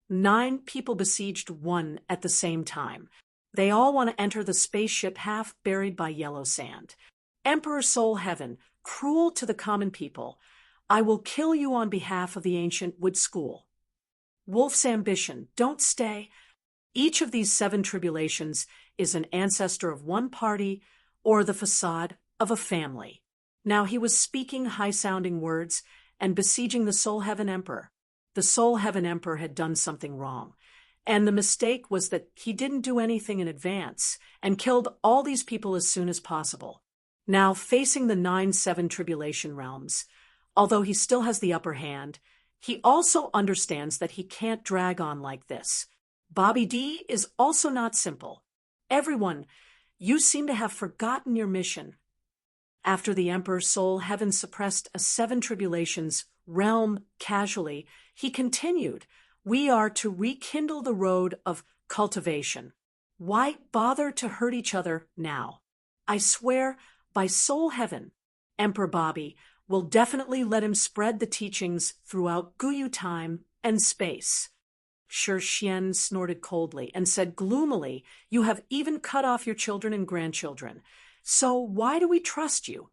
9 people besieged one at the same time. They all want to enter the spaceship half buried by yellow sand. Emperor Soul Heaven, cruel to the common people, I will kill you on behalf of the ancient Wood School. Wolf's ambition, don't stay. Each of these 7 tribulations is an ancestor of one party or the facade of a family. Now he was speaking high-sounding words and besieging the Soul Heaven Emperor. The Soul Heaven Emperor had done something wrong, and the mistake was that he didn't do anything in advance and killed all these people as soon as possible. Now, facing the 9 7 tribulation realms, although he still has the upper hand, he also understands that he can't drag on like this. Bobby D is also not simple. Everyone, you seem to have forgotten your mission. After the Emperor's Soul Heaven suppressed a 7 tribulations realm casually, he continued, "We are to rekindle the road of cultivation. Why bother to hurt each other now? I swear, by Soul Heaven, Emperor Bobby will definitely let him spread the teachings throughout Guyu time and space." Shi Xian snorted coldly and said gloomily, "You have even cut off your children and grandchildren. So why do we trust you?"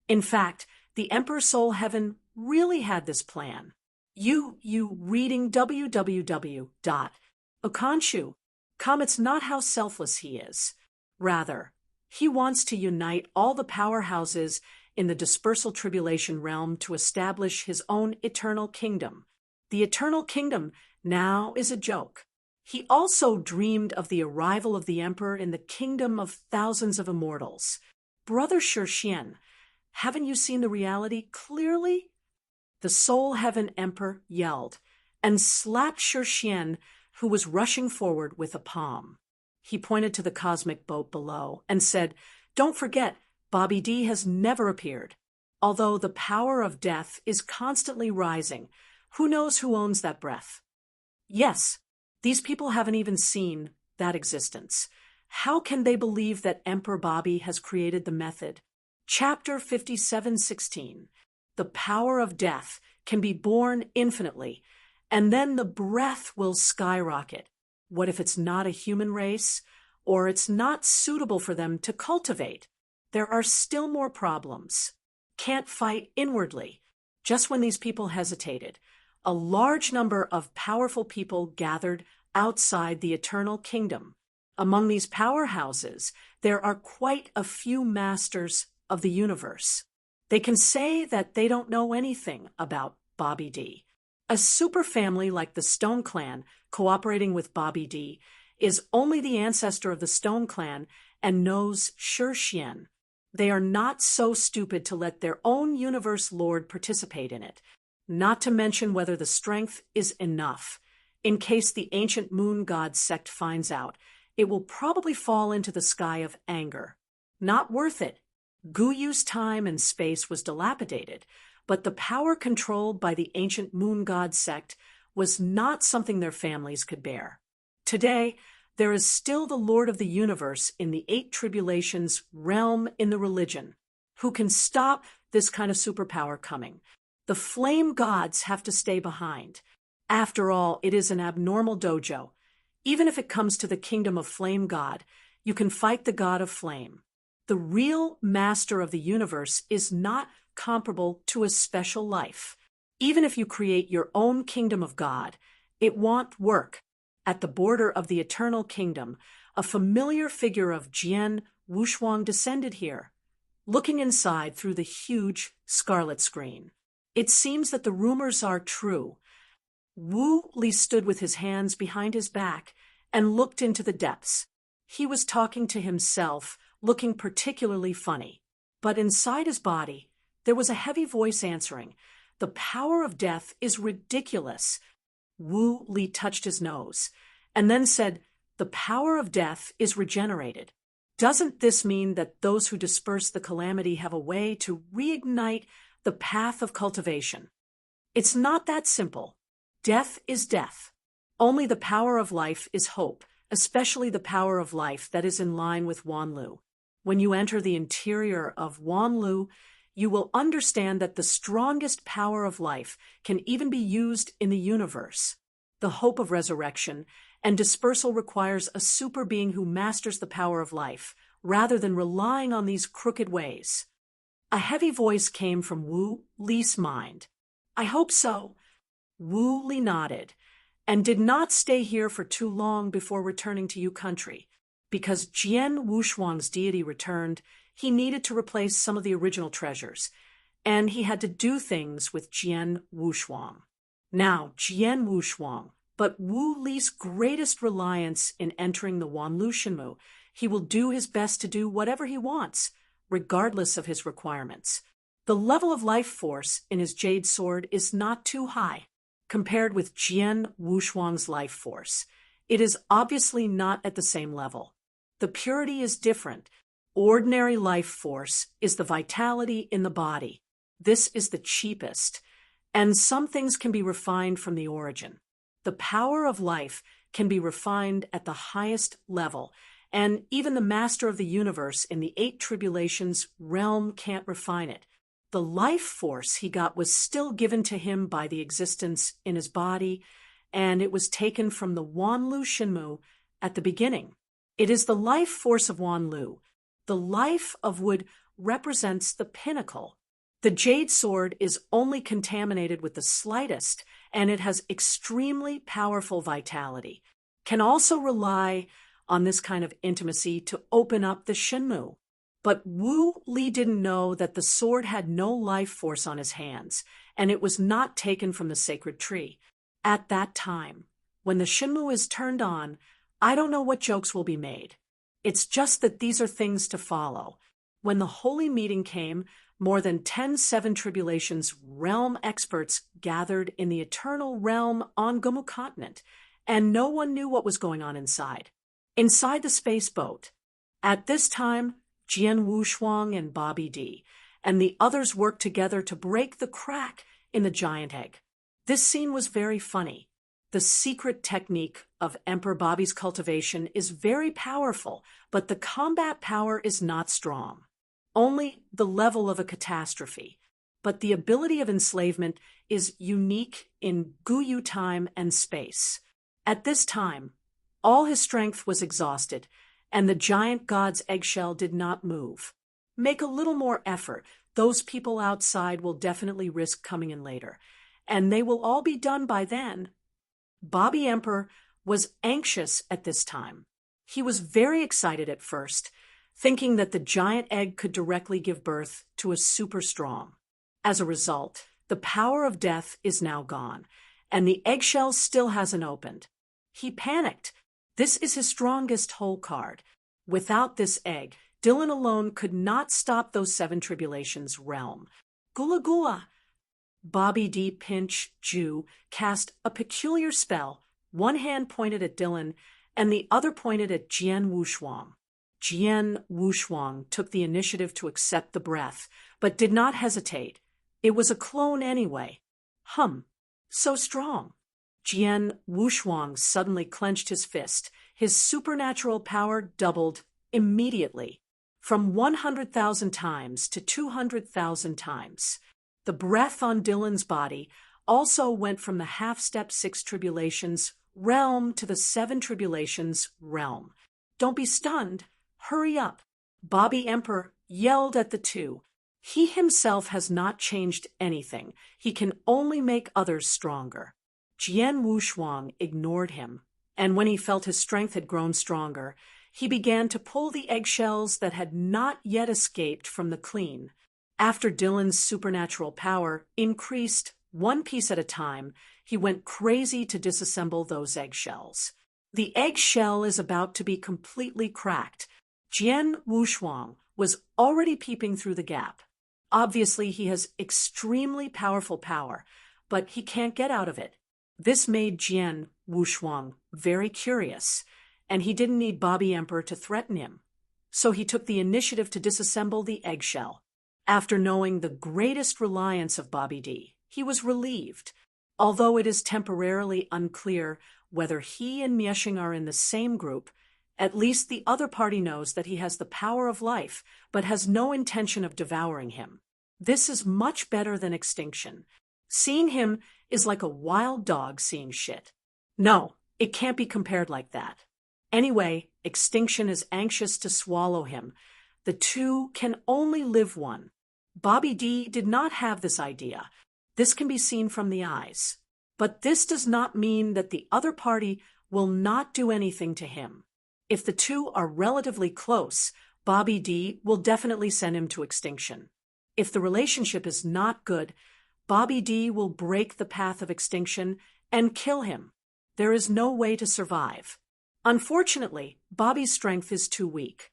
In fact, the Emperor Soul Heaven really had this plan. You reading www.okanshu.com, it's not how selfless he is. Rather, he wants to unite all the powerhouses in the dispersal tribulation realm to establish his own eternal kingdom. The eternal kingdom now is a joke. He also dreamed of the arrival of the emperor in the kingdom of thousands of immortals. Brother Shi Xian, haven't you seen the reality clearly? The Soul Heaven Emperor yelled and slapped Shi Xian, who was rushing forward with a palm. He pointed to the cosmic boat below and said, "Don't forget, Bobby D has never appeared. Although the power of death is constantly rising, who knows who owns that breath?" Yes, these people haven't even seen that existence. How can they believe that Emperor Bobby has created the method? Chapter 57:16. The power of death can be born infinitely, and then the breath will skyrocket. What if it's not a human race, or it's not suitable for them to cultivate? There are still more problems. Can't fight inwardly. Just when these people hesitated, a large number of powerful people gathered outside the eternal kingdom. Among these powerhouses, there are quite a few masters of the universe. They can say that they don't know anything about Bobby D. A superfamily like the Stone Clan cooperating with Bobby D is only the ancestor of the Stone Clan and knows Shi Xian. They are not so stupid to let their own universe lord participate in it, not to mention whether the strength is enough. In case the ancient moon god sect finds out, it will probably fall into the sky of anger. Not worth it. Guyu's time and space was dilapidated, but the power controlled by the ancient moon god sect was not something their families could bear. Today, there is still the Lord of the Universe in the Eight Tribulations realm in the religion, who can stop this kind of superpower coming. The flame gods have to stay behind. After all, it is an abnormal dojo. Even if it comes to the kingdom of Flame God, you can fight the god of flame. The real master of the universe is not comparable to a special life. Even if you create your own kingdom of God, it won't work. At the border of the eternal kingdom, a familiar figure of Jian Wushuang descended here, looking inside through the huge scarlet screen. It seems that the rumors are true. Wu Li stood with his hands behind his back and looked into the depths. He was talking to himself, looking particularly funny. But inside his body, there was a heavy voice answering, "The power of death is ridiculous." Wu Li touched his nose and then said, "The power of death is regenerated. Doesn't this mean that those who disperse the calamity have a way to reignite the path of cultivation?" It's not that simple. Death is death. Only the power of life is hope, especially the power of life that is in line with Wanlu. When you enter the interior of Wanlu, you will understand that the strongest power of life can even be used in the universe. The hope of resurrection and dispersal requires a super being who masters the power of life, rather than relying on these crooked ways. A heavy voice came from Wu Li's mind. "I hope so." Wu Li nodded, and did not stay here for too long before returning to Yu country. Because Jian Wushuang's deity returned, he needed to replace some of the original treasures, and he had to do things with Jian Wushuang. Now, Jian Wushuang, but Wu Li's greatest reliance in entering the Wanlu Shenmu, he will do his best to do whatever he wants, regardless of his requirements. The level of life force in his jade sword is not too high compared with Jian Wushuang's life force. It is obviously not at the same level. The purity is different. Ordinary life force is the vitality in the body. This is the cheapest. And some things can be refined from the origin. The power of life can be refined at the highest level, and even the master of the universe in the eight tribulations realm can't refine it. The life force he got was still given to him by the existence in his body, and it was taken from the Wanlu Shinmu at the beginning. It is the life force of Wanlu. The life of wood represents the pinnacle. The jade sword is only contaminated with the slightest, and it has extremely powerful vitality. Can also rely on this kind of intimacy to open up the Shinmu. But Wu Li didn't know that the sword had no life force on his hands, and it was not taken from the sacred tree. At that time, when the Shinmu is turned on, I don't know what jokes will be made. It's just that these are things to follow. When the holy meeting came, more than 10 seven tribulations realm experts gathered in the eternal realm on Gumu continent, and no one knew what was going on inside. Inside the space boat. At this time, Jian Wushuang and Bobby D and the others worked together to break the crack in the giant egg. This scene was very funny. The secret technique of Emperor Bobby's cultivation is very powerful, but the combat power is not strong. Only the level of a catastrophe. But the ability of enslavement is unique in Guyu time and space. At this time, all his strength was exhausted, and the giant god's eggshell did not move. Make a little more effort. Those people outside will definitely risk coming in later, and they will all be done by then. Bobby Emperor was anxious at this time. He was very excited at first, thinking that the giant egg could directly give birth to a super strong. As a result, the power of death is now gone, and the eggshell still hasn't opened. He panicked. This is his strongest hole card. Without this egg, Dylan alone could not stop those seven tribulations realm. Gula Gula! Bobby D. Pinch Jew cast a peculiar spell, one hand pointed at Dylan and the other pointed at Jian Wushuang. Jian Wushuang took the initiative to accept the breath, but did not hesitate. It was a clone anyway. So strong. Jian Wushuang suddenly clenched his fist. His supernatural power doubled immediately, from 100,000 times to 200,000 times. The breath on Dylan's body also went from the half-step six tribulations realm to the seven tribulations realm. Don't be stunned. Hurry up. Bobby Emperor yelled at the two. He himself has not changed anything. He can only make others stronger. Jian Wushuang ignored him, and when he felt his strength had grown stronger, he began to pull the eggshells that had not yet escaped from the clean. After Dylan's supernatural power increased one piece at a time, he went crazy to disassemble those eggshells. The eggshell is about to be completely cracked. Jian Wushuang was already peeping through the gap. Obviously, he has extremely powerful power, but he can't get out of it. This made Jian Wushuang very curious, and he didn't need Bobby Emperor to threaten him. So he took the initiative to disassemble the eggshell. After knowing the greatest reliance of Bobby D, he was relieved, although it is temporarily unclear whether he and Mieshing are in the same group. At least the other party knows that he has the power of life, but has no intention of devouring him. This is much better than extinction. Seeing him is like a wild dog seeing shit. No, it can't be compared like that. Anyway, extinction is anxious to swallow him. The two can only live one. Bobby D did not have this idea. This can be seen from the eyes. But this does not mean that the other party will not do anything to him. If the two are relatively close, Bobby D will definitely send him to extinction. If the relationship is not good, Bobby D will break the path of extinction and kill him. There is no way to survive. Unfortunately, Bobby's strength is too weak.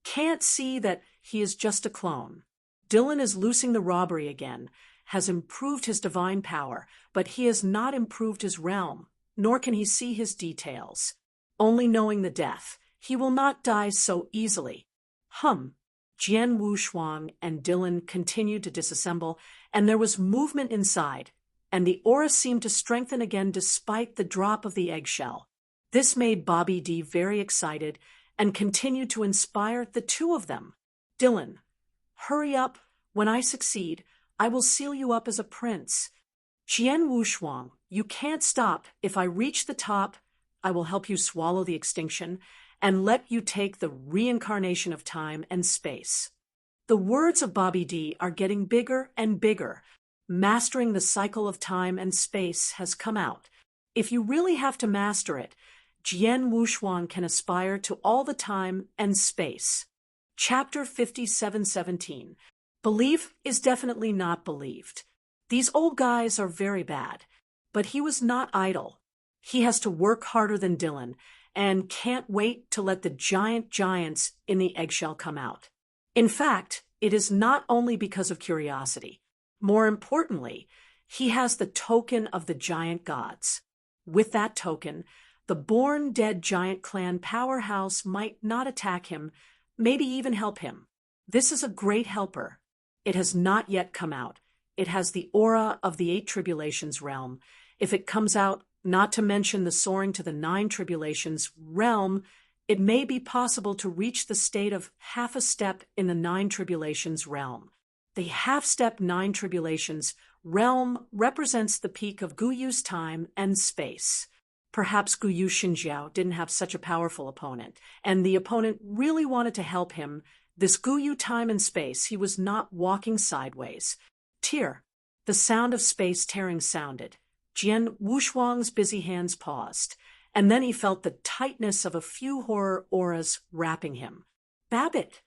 Can't see that he is just a clone. Dylan is loosing the robbery again, has improved his divine power, but he has not improved his realm, nor can he see his details. Only knowing the death, he will not die so easily. Jian Wushuang and Dylan continued to disassemble, and there was movement inside. and the aura seemed to strengthen again despite the drop of the eggshell. This made Bobby D very excited and continued to inspire the two of them. Dylan, hurry up. When I succeed, I will seal you up as a prince. Jian Wushuang, you can't stop. If I reach the top, I will help you swallow the extinction and let you take the reincarnation of time and space. The words of Bobby D are getting bigger and bigger. Mastering the cycle of time and space has come out. If you really have to master it, Jian Wushuang can aspire to all the time and space. Chapter 57:17. Belief is definitely not believed. These old guys are very bad, but he was not idle. He has to work harder than Dylan and can't wait to let the giants in the eggshell come out. In fact, it is not only because of curiosity. More importantly, he has the token of the giant gods. With that token, the born dead giant clan powerhouse might not attack him, maybe even help him. This is a great helper. It has not yet come out. It has the aura of the 8 tribulations realm. If it comes out, not to mention the soaring to the 9 tribulations realm, it may be possible to reach the state of half a step in the 9 tribulations realm. The half-step 9 tribulations realm represents the peak of Guyu's time and space. Perhaps Guyu Xinjiao didn't have such a powerful opponent, and the opponent really wanted to help him. This Guyu time and space, he was not walking sideways. Tear. The sound of space tearing sounded. Jian Wushuang's busy hands paused, and then he felt the tightness of a few horror auras wrapping him. Babbitt.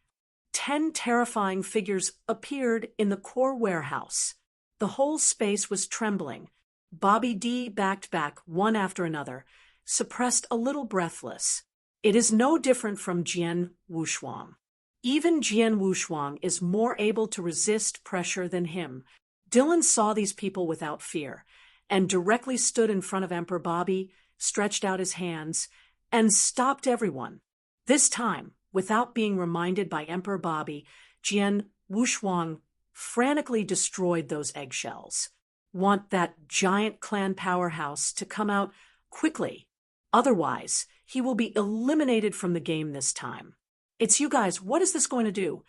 10 terrifying figures appeared in the core warehouse. The whole space was trembling. Bobby D backed back one after another, suppressed a little breathless. It is no different from Jian Wushuang. Even Jian Wushuang is more able to resist pressure than him. Dylan saw these people without fear, and directly stood in front of Emperor Bobby, stretched out his hands, and stopped everyone. This time, without being reminded by Emperor Bobby, Jian Wushuang frantically destroyed those eggshells. Want that giant clan powerhouse to come out quickly. Otherwise, he will be eliminated from the game this time. It's you guys, what is this going to do?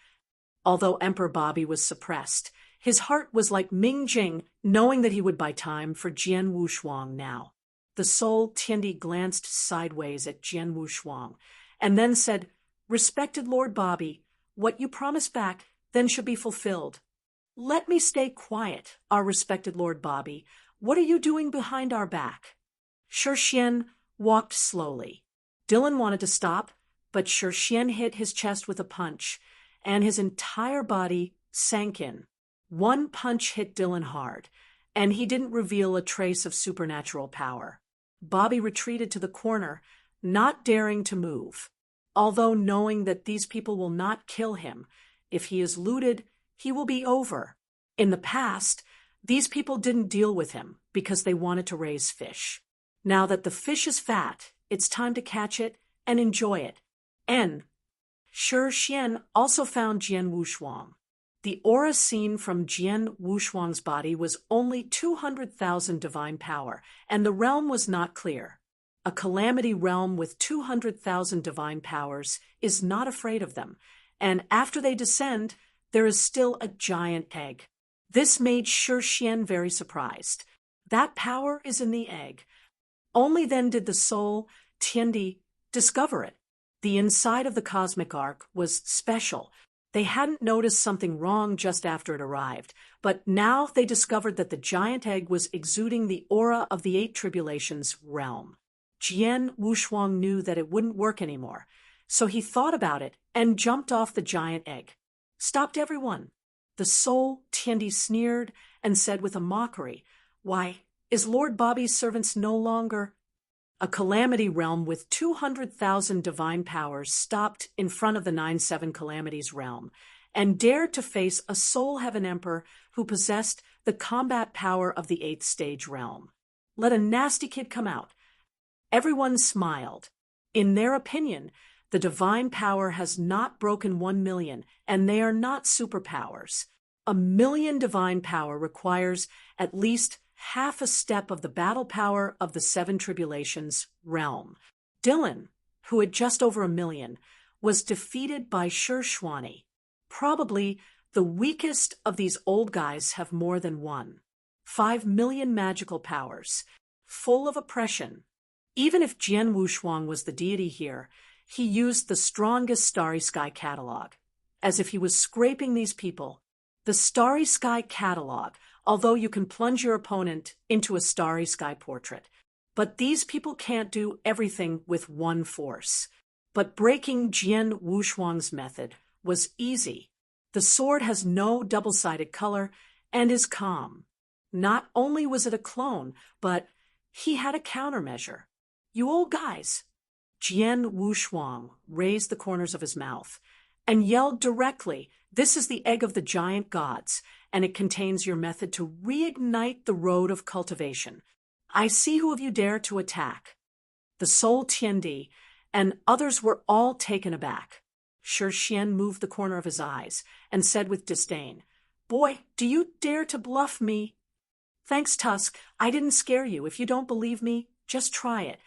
Although Emperor Bobby was suppressed, his heart was like Ming Jing, knowing that he would buy time for Jian Wushuang now. The soul Tiandi glanced sideways at Jian Wushuang, and then said, "Respected Lord Bobby, what you promised back then should be fulfilled." "Let me stay quiet, our respected Lord Bobby. What are you doing behind our back?" Shixian walked slowly. Dylan wanted to stop, but Shixian hit his chest with a punch, and his entire body sank in. One punch hit Dylan hard, and he didn't reveal a trace of supernatural power. Bobby retreated to the corner, not daring to move. Although knowing that these people will not kill him, if he is looted, he will be over. In the past, these people didn't deal with him because they wanted to raise fish. Now that the fish is fat, it's time to catch it and enjoy it. Shixian also found Jian Wushuang. The aura seen from Jian Wushuang's body was only 200,000 divine power, and the realm was not clear. A calamity realm with 200,000 divine powers is not afraid of them, and after they descend, there is still a giant egg. This made Shixian very surprised. That power is in the egg. Only then did the soul, Tiandi, discover it. The inside of the cosmic ark was special. They hadn't noticed something wrong just after it arrived, but now they discovered that the giant egg was exuding the aura of the 8 tribulations realm. Jian Wushuang knew that it wouldn't work anymore, so he thought about it and jumped off the giant egg. Stopped everyone. The soul Tiandi sneered and said with a mockery, "Why, is Lord Bobby's servants no longer—" A calamity realm with 200,000 divine powers stopped in front of the 9-7 calamities realm and dared to face a soul heaven emperor who possessed the combat power of the 8th stage realm. Let a nasty kid come out. Everyone smiled. In their opinion, the divine power has not broken 1 million, and they are not superpowers. 1 million divine power requires at least half a step of the battle power of the Seven Tribulations realm. Dylan, who had just over 1 million, was defeated by Shirshwani. Probably the weakest of these old guys have more than one. 5 million magical powers, full of oppression. Even if Jian Wushuang was the deity here, he used the strongest Starry Sky catalog, as if he was scraping these people. The Starry Sky catalog, although you can plunge your opponent into a Starry Sky portrait. But these people can't do everything with one force. But breaking Jian Wushuang's method was easy. The sword has no double-sided color and is calm. Not only was it a clone, but he had a countermeasure. You old guys. Jian Wushuang raised the corners of his mouth and yelled directly, "This is the egg of the giant gods, and it contains your method to reignite the road of cultivation. I see who of you dare to attack." The Soul Tiandi and others were all taken aback. Shirxian moved the corner of his eyes and said with disdain, "Boy, do you dare to bluff me?" "Thanks, Tusk. I didn't scare you. If you don't believe me, just try it."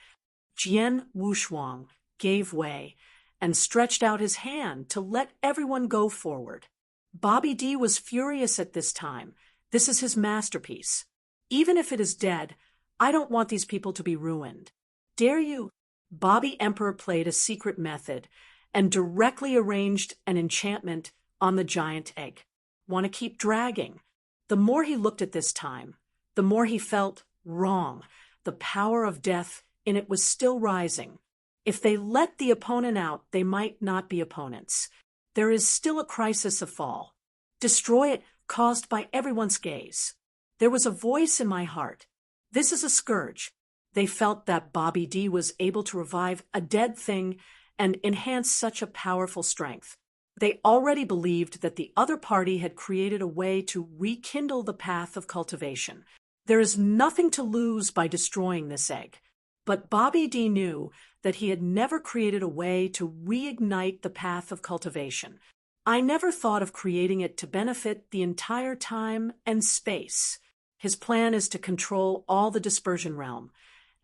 Jian Wushuang gave way and stretched out his hand to let everyone go forward. Bobby D was furious at this time. This is his masterpiece. Even if it is dead, I don't want these people to be ruined. Dare you? Bobby Emperor played a secret method and directly arranged an enchantment on the giant egg. Want to keep dragging? The more he looked at this time, the more he felt wrong. The power of death in it was still rising. If they let the opponent out, they might not be opponents. There is still a crisis of fall. Destroy it, caused by everyone's gaze. There was a voice in my heart. This is a scourge. They felt that Bobby D was able to revive a dead thing and enhance such a powerful strength. They already believed that the other party had created a way to rekindle the path of cultivation. There is nothing to lose by destroying this egg. But Bobby D knew that he had never created a way to reignite the path of cultivation. I never thought of creating it to benefit the entire time and space. His plan is to control all the dispersion realm,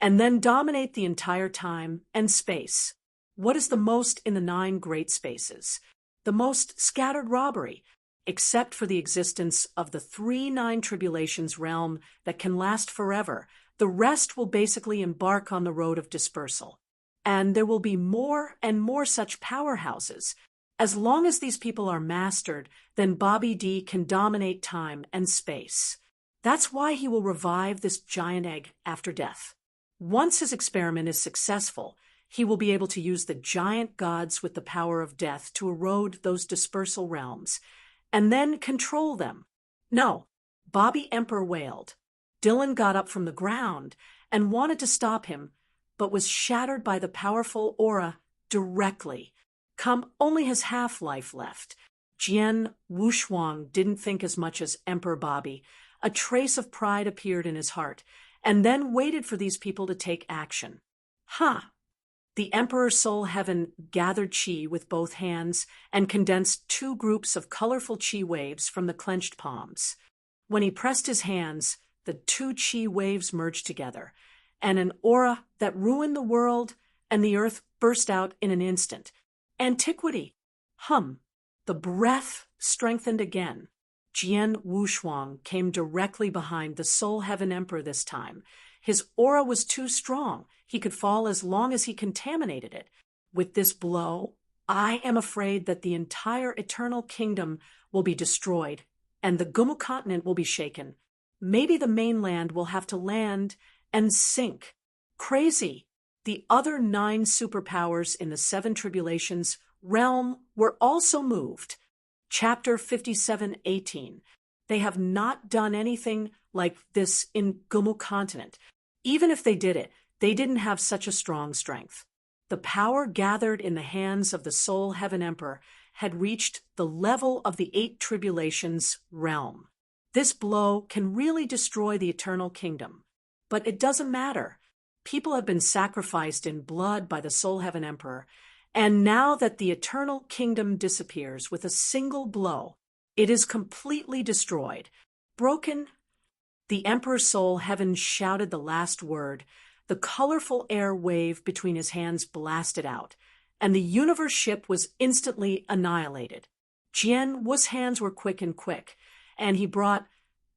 and then dominate the entire time and space. What is the most in the 9 great spaces? The most scattered robbery, except for the existence of the 3 9 tribulations realm that can last forever. The rest will basically embark on the road of dispersal. And there will be more and more such powerhouses. As long as these people are mastered, then Bobby D can dominate time and space. That's why he will revive this giant egg after death. Once his experiment is successful, he will be able to use the giant gods with the power of death to erode those dispersal realms, and then control them. No, Bobby Emperor wailed. Dylan got up from the ground and wanted to stop him, but was shattered by the powerful aura directly. Only his half-life left. Jian Wushuang didn't think as much as Emperor Bobby. A trace of pride appeared in his heart, and then waited for these people to take action. The Emperor's Soul Heaven gathered chi with both hands and condensed 2 groups of colorful chi waves from the clenched palms. When he pressed his hands, the 2 chi waves merged together, and an aura that ruined the world and the earth burst out in an instant. Antiquity. The breath strengthened again. Jian Wushuang came directly behind the Soul Heaven Emperor this time. His aura was too strong. He could fall as long as he contaminated it. With this blow, I am afraid that the entire Eternal Kingdom will be destroyed, and the Gumu continent will be shaken. Maybe the mainland will have to land and sink. Crazy. The other 9 superpowers in the 7 tribulations realm were also moved. Chapter 57:18. They have not done anything like this in Gumu continent. Even if they did it, they didn't have such a strong strength. The power gathered in the hands of the Soul Heaven Emperor had reached the level of the 8 tribulations realm. This blow can really destroy the Eternal Kingdom. But it doesn't matter. People have been sacrificed in blood by the Soul Heaven Emperor, and now that the Eternal Kingdom disappears with a single blow, it is completely destroyed. Broken? The Emperor's soul heaven shouted the last word. The colorful air wave between his hands blasted out, and the universe ship was instantly annihilated. Jian Wu's hands were quick, and he brought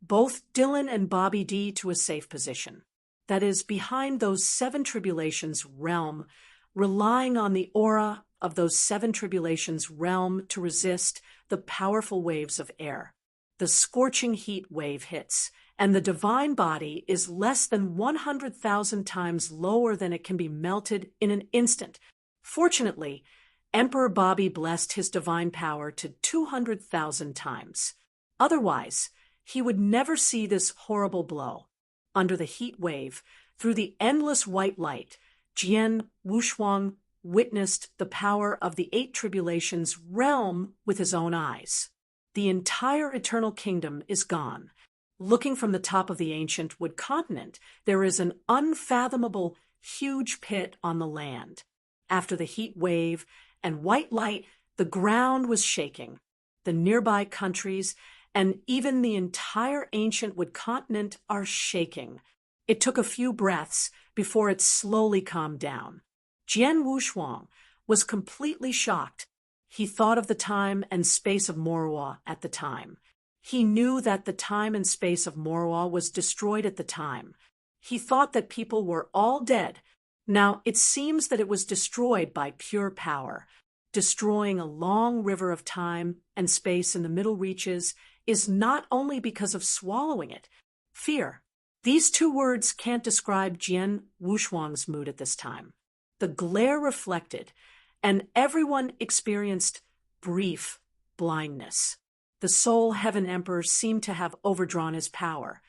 both Dylan and Bobby D to a safe position. That is, behind those seven tribulations realm, relying on the aura of those seven tribulations realm to resist the powerful waves of air. The scorching heat wave hits, and the divine body is less than 100,000 times lower than it can be melted in an instant. Fortunately, Emperor Bobby blessed his divine power to 200,000 times. Otherwise, he would never see this horrible blow. Under the heat wave, through the endless white light, Jian Wushuang witnessed the power of the eight tribulations realm with his own eyes. The entire eternal kingdom is gone. Looking from the top of the ancient wood continent, there is an unfathomable, huge pit on the land. After the heat wave and white light, the ground was shaking. The nearby countries and even the entire ancient wood continent are shaking. It took a few breaths before it slowly calmed down. Jian Wushuang was completely shocked. He thought of the time and space of Morwa at the time. He knew that the time and space of Morwa was destroyed at the time. He thought that people were all dead. Now, it seems that it was destroyed by pure power. Destroying a long river of time and space in the middle reaches is not only because of swallowing it. Fear. These two words can't describe Jian Wushuang's mood at this time. The glare reflected, and everyone experienced brief blindness. The Soul Heaven Emperor seemed to have overdrawn his power,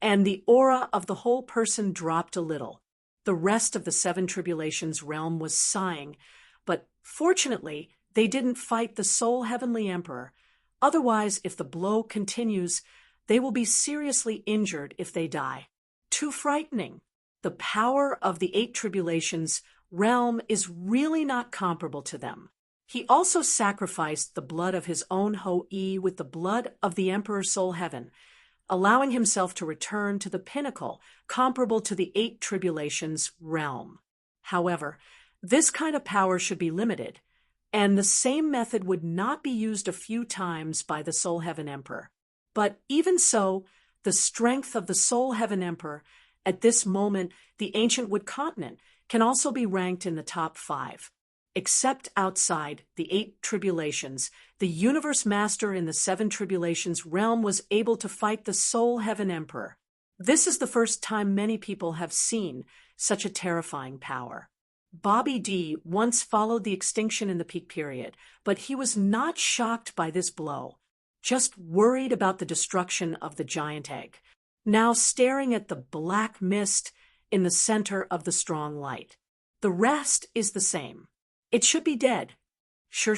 and the aura of the whole person dropped a little. The rest of the seven tribulations realm was sighing, but fortunately, they didn't fight the Soul Heavenly Emperor. Otherwise, if the blow continues, they will be seriously injured if they die. Too frightening. The power of the eight tribulations realm is really not comparable to them. He also sacrificed the blood of his own Ho-E with the blood of the Emperor Soul Heaven, allowing himself to return to the pinnacle comparable to the eight tribulations realm. However, this kind of power should be limited, and the same method would not be used a few times by the Soul Heaven Emperor. But even so, the strength of the Soul Heaven Emperor at this moment, the ancient wood continent, can also be ranked in the top 5. Except outside the eight tribulations, the universe master in the seven tribulations realm was able to fight the Soul Heaven Emperor. This is the first time many people have seen such a terrifying power. Bobby D once followed the extinction in the peak period, but he was not shocked by this blow, just worried about the destruction of the giant egg, now staring at the black mist in the center of the strong light. The rest is the same. It should be dead, Shi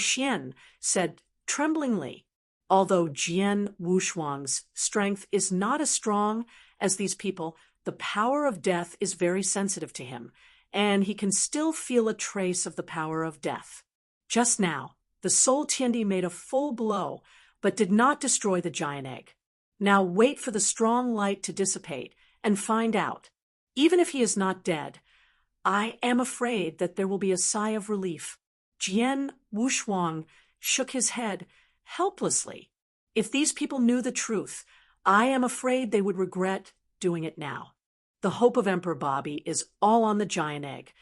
said tremblingly. Although Jian Wushuang's strength is not as strong as these people, the power of death is very sensitive to him, and he can still feel a trace of the power of death. Just now, the Soul Tiandi made a full blow, but did not destroy the giant egg. Now wait for the strong light to dissipate and find out. Even if he is not dead, I am afraid that there will be a sigh of relief. Jian Wushuang shook his head helplessly. If these people knew the truth, I am afraid they would regret doing it now. The hope of Emperor Bobby is all on the giant egg,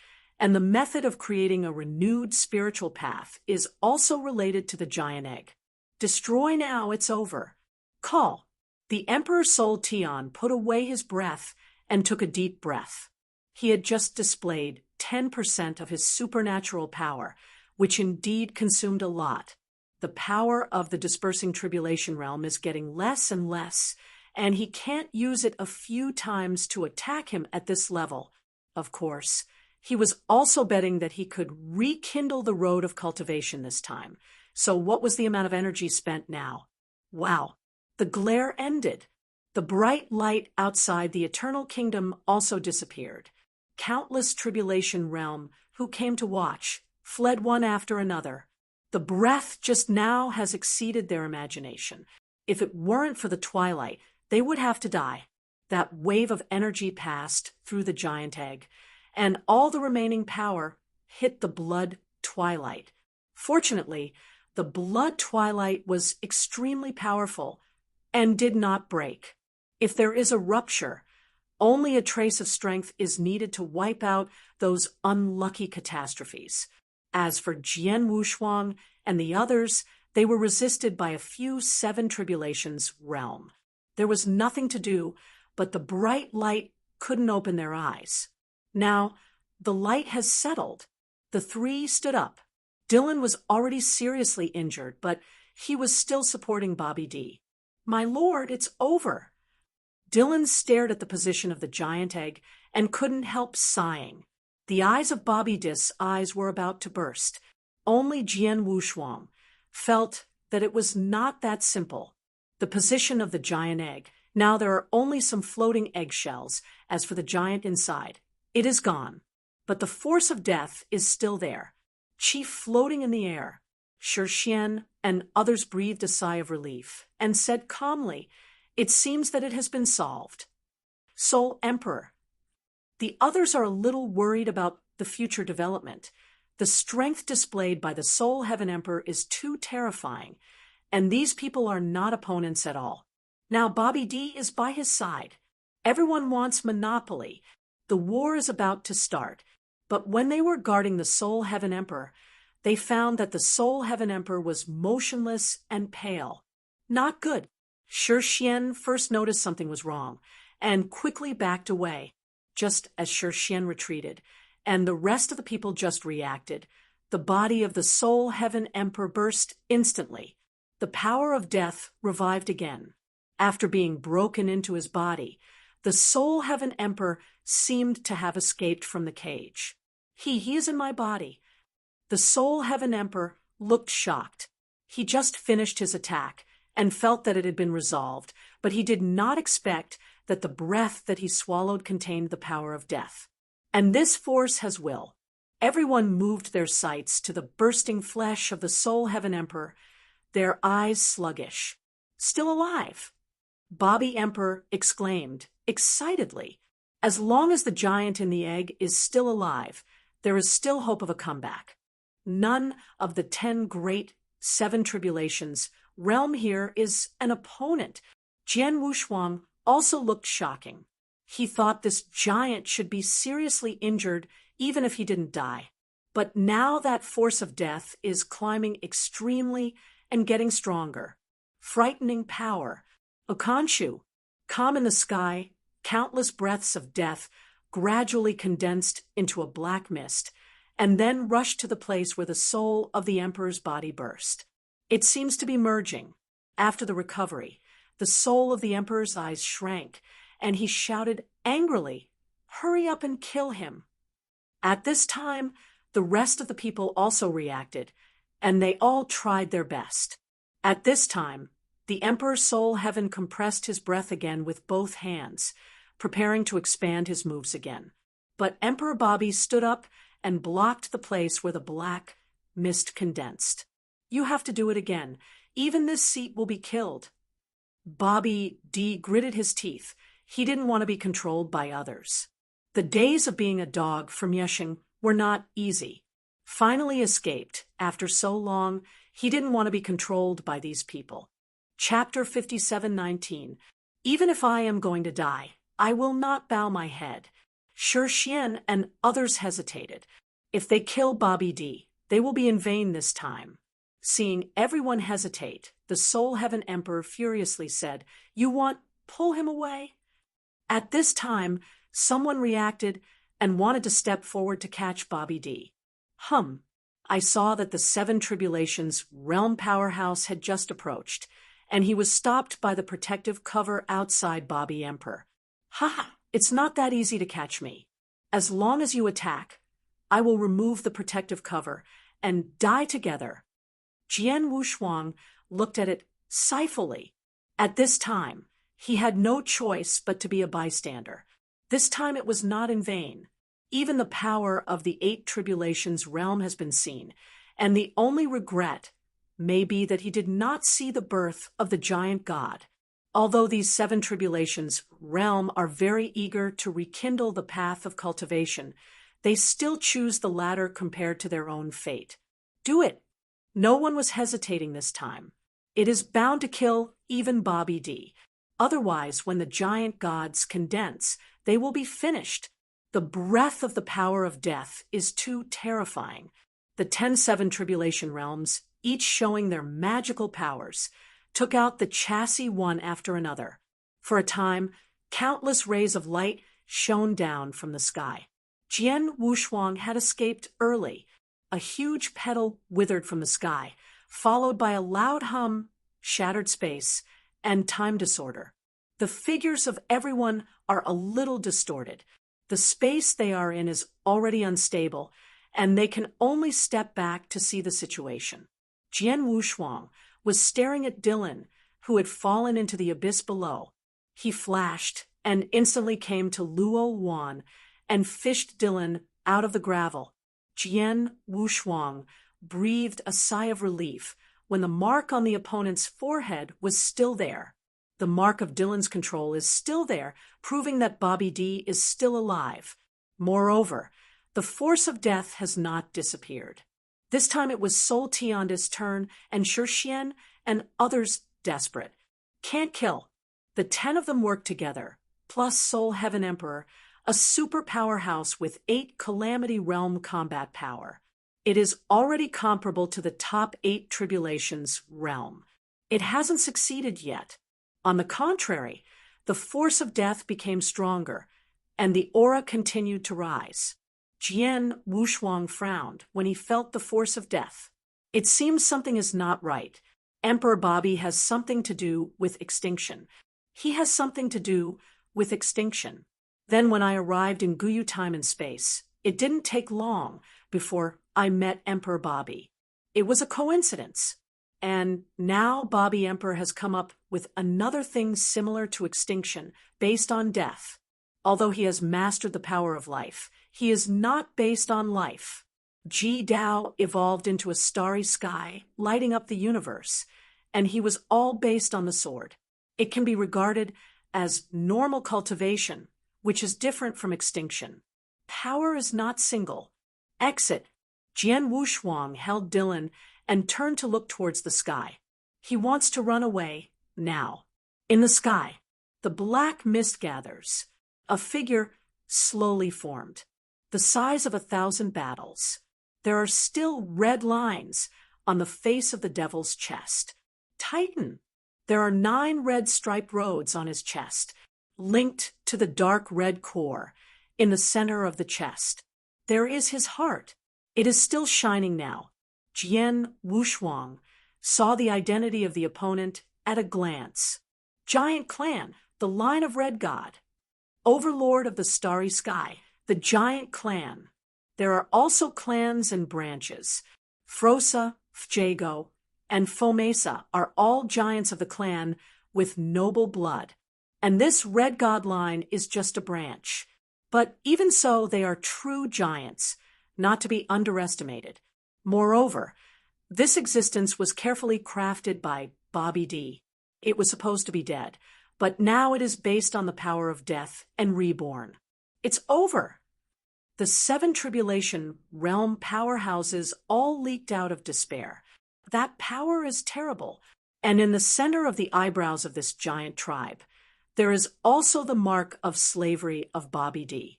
and the method of creating a renewed spiritual path is also related to the giant egg. Destroy now, it's over. Call. The Emperor Soul Tian put away his breath and took a deep breath. He had just displayed 10% of his supernatural power, which indeed consumed a lot. The power of the dispersing tribulation realm is getting less and less, and he can't use it a few times to attack him at this level. Of course, he was also betting that he could rekindle the road of cultivation this time. So what was the amount of energy spent now? Wow, the glare ended. The bright light outside the eternal kingdom also disappeared. Countless tribulation realm who came to watch fled one after another. The breath just now has exceeded their imagination. If it weren't for the twilight, they would have to die. That wave of energy passed through the giant egg, and all the remaining power hit the blood twilight. Fortunately, the blood twilight was extremely powerful and did not break. If there is a rupture, only a trace of strength is needed to wipe out those unlucky catastrophes. As for Jian Wushuang and the others, they were resisted by a few seven tribulations realm. There was nothing to do, but the bright light couldn't open their eyes. Now, the light has settled. The three stood up. Dylan was already seriously injured, but he was still supporting Bobby D. "My lord, it's over." Dylan stared at the position of the giant egg and couldn't help sighing. The eyes of Bobby D's eyes were about to burst. Only Jian Wushuang felt that it was not that simple. The position of the giant egg. Now there are only some floating eggshells. As for the giant inside, it is gone. But the force of death is still there, chief floating in the air. Shixian and others breathed a sigh of relief and said calmly, "It seems that it has been solved." Soul Emperor. The others are a little worried about the future development. The strength displayed by the Soul Heaven Emperor is too terrifying, and these people are not opponents at all. Now Bobby D is by his side. Everyone wants monopoly. The war is about to start. But when they were guarding the Soul Heaven Emperor, they found that the Soul Heaven Emperor was motionless and pale. Not good. Shixian first noticed something was wrong and quickly backed away. Just as Shixian retreated, and the rest of the people just reacted, the body of the Soul Heaven Emperor burst instantly. The power of death revived again. After being broken into his body, the Soul Heaven Emperor seemed to have escaped from the cage. He is in my body. The Soul Heaven Emperor looked shocked. He just finished his attack and felt that it had been resolved, but he did not expect that the breath that he swallowed contained the power of death. And this force has will. Everyone moved their sights to the bursting flesh of the Soul Heaven Emperor, their eyes sluggish. Still alive! Bobby Emperor exclaimed, excitedly. As long as the giant in the egg is still alive, there is still hope of a comeback. None of the 10 great 7 tribulations realm here is an opponent. Jian Wushuang also looked shocking. He thought this giant should be seriously injured even if he didn't die. But now that force of death is climbing extremely and getting stronger. Frightening power. Okanshu, calm in the sky, countless breaths of death gradually condensed into a black mist, and then rushed to the place where the soul of the Emperor's body burst. It seems to be merging. After the recovery, the soul of the Emperor's eyes shrank, and he shouted angrily, "Hurry up and kill him." At this time, the rest of the people also reacted, and they all tried their best. At this time, the Emperor's Soul Heaven compressed his breath again with both hands, preparing to expand his moves again. But Emperor Bobby stood up and blocked the place where the black mist condensed. "You have to do it again. Even this seat will be killed." Bobby D gritted his teeth. He didn't want to be controlled by others. The days of being a dog from Yesheng were not easy. Finally escaped, after so long, he didn't want to be controlled by these people. Chapter 57:19. Even if I am going to die, I will not bow my head. Shixian and others hesitated. If they kill Bobby D, they will be in vain this time. Seeing everyone hesitate, the Soul Heaven Emperor furiously said, "You want, pull him away?" At this time, someone reacted and wanted to step forward to catch Bobby D. I saw that the 7 tribulations realm powerhouse had just approached, and he was stopped by the protective cover outside Bobby Emperor. It's not that easy to catch me. As long as you attack, I will remove the protective cover and die together. Jian Wushuang looked at it sifily. At this time, he had no choice but to be a bystander. This time it was not in vain. Even the power of the 8 tribulations realm has been seen, and the only regret may be that he did not see the birth of the giant god. Although these seven tribulations realm are very eager to rekindle the path of cultivation, they still choose the latter compared to their own fate. Do it. No one was hesitating this time. It is bound to kill even Bobby D. Otherwise, when the giant gods condense, they will be finished. The breath of the power of death is too terrifying. The 10-7 tribulation realms, each showing their magical powers, took out the chassis one after another. For a time, countless rays of light shone down from the sky. Jian Wushuang had escaped early. A huge petal withered from the sky, followed by a loud hum, shattered space, and time disorder. The figures of everyone are a little distorted. The space they are in is already unstable, and they can only step back to see the situation. Jian Wushuang was staring at Dylan, who had fallen into the abyss below. He flashed and instantly came to Luo Wan and fished Dylan out of the gravel. Jian Wushuang breathed a sigh of relief when the mark on the opponent's forehead was still there. The mark of Dylan's control is still there, proving that Bobby D is still alive. Moreover, the force of death has not disappeared. This time it was Sol Tianda's turn, and Shixian and others desperate. Can't kill. The 10 of them worked together, plus Soul Heaven Emperor, a super powerhouse with 8 Calamity Realm combat power. It is already comparable to the top 8 Tribulations realm. It hasn't succeeded yet. On the contrary, the force of death became stronger, and the aura continued to rise. Jian Wushuang frowned when he felt the force of death. It seems something is not right. Emperor Bobby has something to do with extinction. He has something to do with extinction. Then when I arrived in Guyu time and space, it didn't take long before I met Emperor Bobby. It was a coincidence. And now Bobby Emperor has come up with another thing similar to extinction, based on death. Although he has mastered the power of life, he is not based on life. Ji Dao evolved into a starry sky, lighting up the universe, and he was all based on the sword. It can be regarded as normal cultivation, which is different from extinction. Power is not single. Exit. Jian Wushuang held Dylan and turned to look towards the sky. He wants to run away, now. In the sky, the black mist gathers. A figure slowly formed, the size of 1,000 battles. There are still red lines on the face of the devil's chest. Titan. There are 9 red striped roads on his chest, linked to the dark red core in the center of the chest. There is his heart. It is still shining now. Jian Wushuang saw the identity of the opponent at a glance. Giant clan, the line of Red God. Overlord of the starry sky, the giant clan. There are also clans and branches. Frosa, Fjago, and Fomesa are all giants of the clan with noble blood. And this Red God line is just a branch. But even so, they are true giants, not to be underestimated. Moreover, this existence was carefully crafted by Bobby D. It was supposed to be dead, but now it is based on the power of death and reborn. It's over. The 7 tribulation realm powerhouses all leaked out of despair. That power is terrible, and in the center of the eyebrows of this giant tribe, there is also the mark of slavery of Bobby D.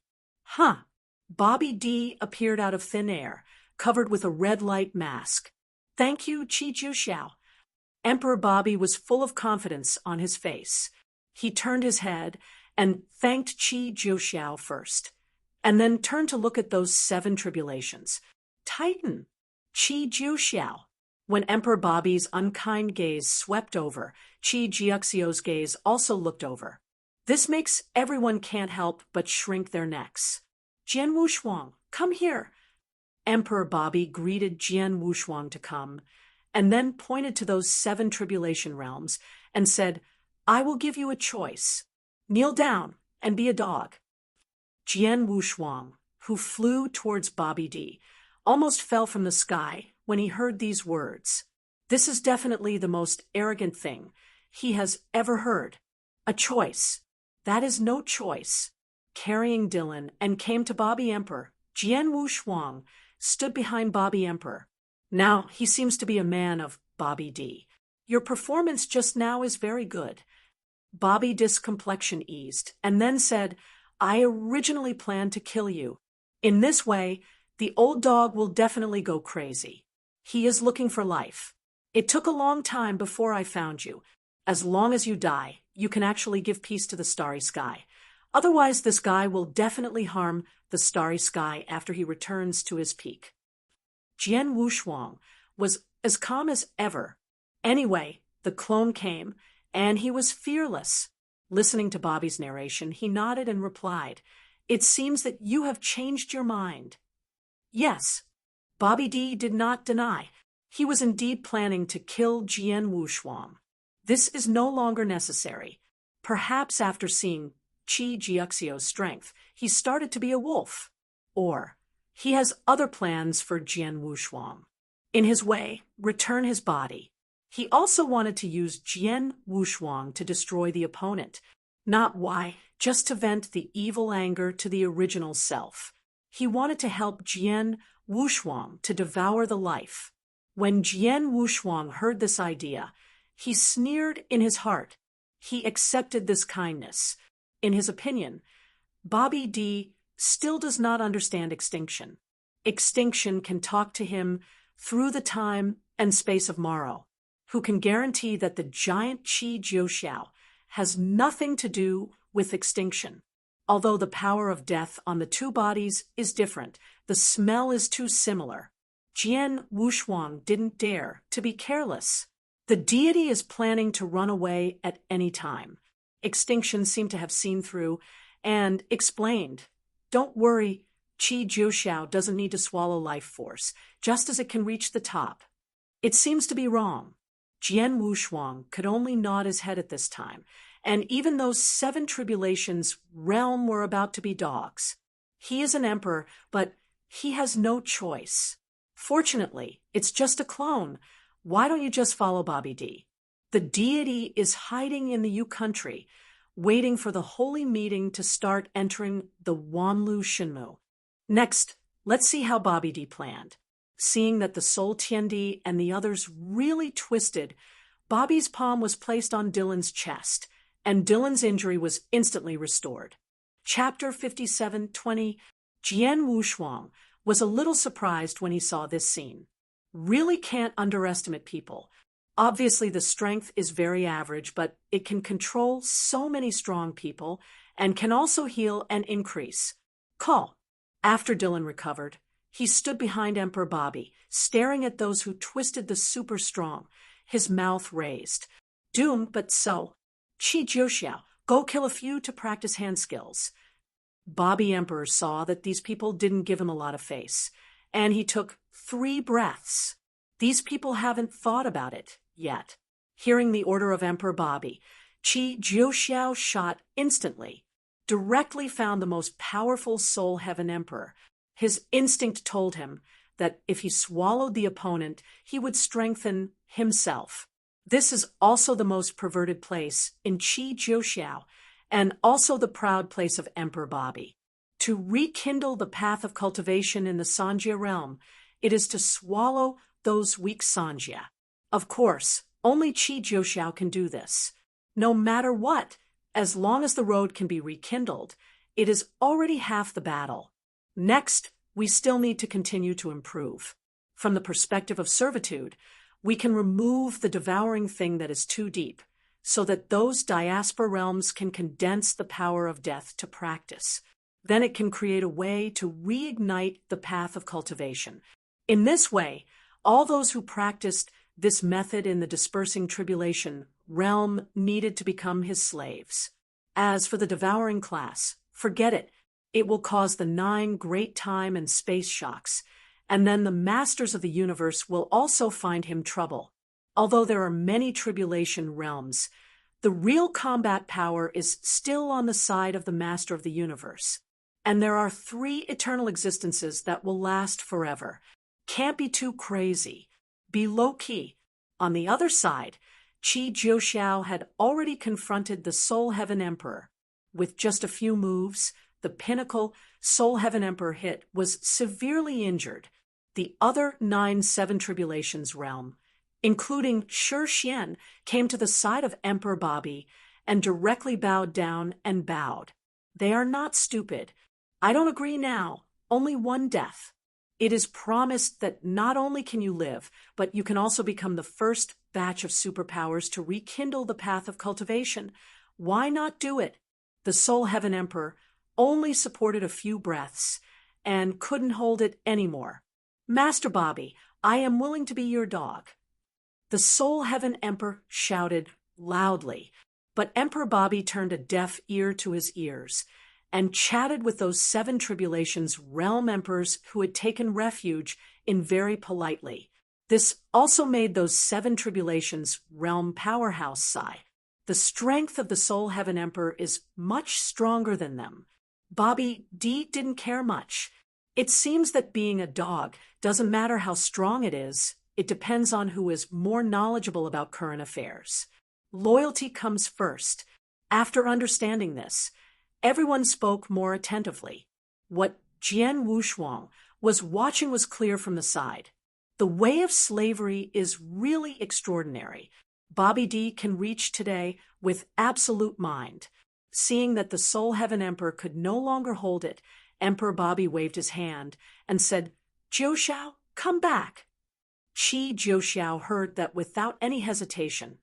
Bobby D appeared out of thin air, covered with a red light mask. Thank you, Qi Juxiao. Emperor Bobby was full of confidence on his face. He turned his head and thanked Qi Juxiao first, and then turned to look at those 7 tribulations. Titan, Qi Juxiao. When Emperor Bobby's unkind gaze swept over, Qi Jiuxiao's gaze also looked over. This makes everyone can't help but shrink their necks. Jian Wushuang, come here. Emperor Bobby greeted Jian Wushuang to come, and then pointed to those 7 tribulation realms and said, I will give you a choice. Kneel down and be a dog. Jian Wushuang, who flew towards Bobby D, almost fell from the sky when he heard these words. This is definitely the most arrogant thing he has ever heard. A choice. That is no choice. Carrying Dylan and came to Bobby Emperor. Jian Wu Shuang stood behind Bobby Emperor. Now he seems to be a man of Bobby D. Your performance just now is very good. Bobby D's complexion eased and then said, I originally planned to kill you. In this way, the old dog will definitely go crazy. He is looking for life. It took a long time before I found you. As long as you die, you can actually give peace to the starry sky. Otherwise, this guy will definitely harm the starry sky after he returns to his peak. Jian Wu Shuang was as calm as ever. Anyway, the clone came, and he was fearless. Listening to Bobby's narration, he nodded and replied, It seems that you have changed your mind. Yes, Bobby D did not deny. He was indeed planning to kill Jian Wu Shuang. This is no longer necessary. Perhaps after seeing Qi Jiuxio's strength, he started to be a wolf. Or he has other plans for Jian Wu Shuang. In his way, return his body. He also wanted to use Jian Wu Shuang to destroy the opponent. Not why, just to vent the evil anger to the original self. He wanted to help Jian Wu Shuang to devour the life. When Jian Wu Shuang heard this idea, he sneered in his heart. He accepted this kindness. In his opinion, Bobby D still does not understand extinction. Extinction can talk to him through the time and space of Morrow, who can guarantee that the giant Qi Jiuxiao has nothing to do with extinction. Although the power of death on the two bodies is different, the smell is too similar. Jian Wu Shuang didn't dare to be careless. The deity is planning to run away at any time. Extinction seemed to have seen through and explained, Don't worry, Qi Jiuxiao doesn't need to swallow life force, just as it can reach the top. It seems to be wrong. Jian Wu Shuang could only nod his head at this time, and even those 7 tribulations realm were about to be dogs. He is an emperor, but he has no choice. Fortunately, it's just a clone. Why don't you just follow Bobby D? The deity is hiding in the Yu country, waiting for the holy meeting to start entering the Wanlu Shinmu. Next, let's see how Bobby D planned. Seeing that the Soul Tiandi and the others really twisted, Bobby's palm was placed on Dylan's chest, and Dylan's injury was instantly restored. Chapter 57:20. Jian Wu Shuang was a little surprised when he saw this scene. Really can't underestimate people. Obviously, the strength is very average, but it can control so many strong people and can also heal and increase. Call. After Dylan recovered, he stood behind Emperor Bobby, staring at those who twisted the super strong, his mouth raised. Doomed, but so. Qi Jiuxiao, go kill a few to practice hand skills. Bobby Emperor saw that these people didn't give him a lot of face, and he took 3 breaths. These people haven't thought about it yet. Hearing the order of Emperor Bobby, Qi Jiuxiao shot instantly, directly found the most powerful Soul Heaven Emperor. His instinct told him that if he swallowed the opponent, he would strengthen himself. This is also the most perverted place in Qi Jiuxiao, and also the proud place of Emperor Bobby. To rekindle the path of cultivation in the Sanjia realm, it is to swallow those weak Sanjia. Of course, only Qi Jiuxiao can do this. No matter what, as long as the road can be rekindled, it is already half the battle. Next, we still need to continue to improve. From the perspective of servitude, we can remove the devouring thing that is too deep, so that those diaspora realms can condense the power of death to practice. Then it can create a way to reignite the path of cultivation. In this way, all those who practiced this method in the dispersing tribulation realm needed to become his slaves. As for the devouring class, forget it. It will cause the 9 great time and space shocks, and then the masters of the universe will also find him trouble. Although there are many tribulation realms, the real combat power is still on the side of the master of the universe. And there are 3 eternal existences that will last forever. Can't be too crazy. Be low-key. On the other side, Qi Jiuxiao had already confronted the Soul Heaven Emperor. With just a few moves, the pinnacle Soul Heaven Emperor hit was severely injured. The other 9 Seven Tribulations realm, including Shi Xian, came to the side of Emperor Bobby and directly bowed down and bowed. They are not stupid. I don't agree now. Only one death. It is promised that not only can you live, but you can also become the first batch of superpowers to rekindle the path of cultivation. Why not do it? The Soul Heaven Emperor only supported a few breaths and couldn't hold it anymore. Master Bobby, I am willing to be your dog. The Soul Heaven Emperor shouted loudly, but Emperor Bobby turned a deaf ear to his ears and chatted with those 7 Tribulations realm emperors who had taken refuge in very politely. This also made those 7 Tribulations realm powerhouse sigh. The strength of the Soul Heaven Emperor is much stronger than them. Bobby D didn't care much. It seems that being a dog doesn't matter how strong it is. It depends on who is more knowledgeable about current affairs. Loyalty comes first. After understanding this, everyone spoke more attentively. What Jian Wushuang was watching was clear from the side. The way of slavery is really extraordinary. Bobby D can reach today with absolute mind. Seeing that the Soul Heaven Emperor could no longer hold it, Emperor Bobby waved his hand and said, "Jiuxiao, come back." Qi Jiuxiao heard that without any hesitation.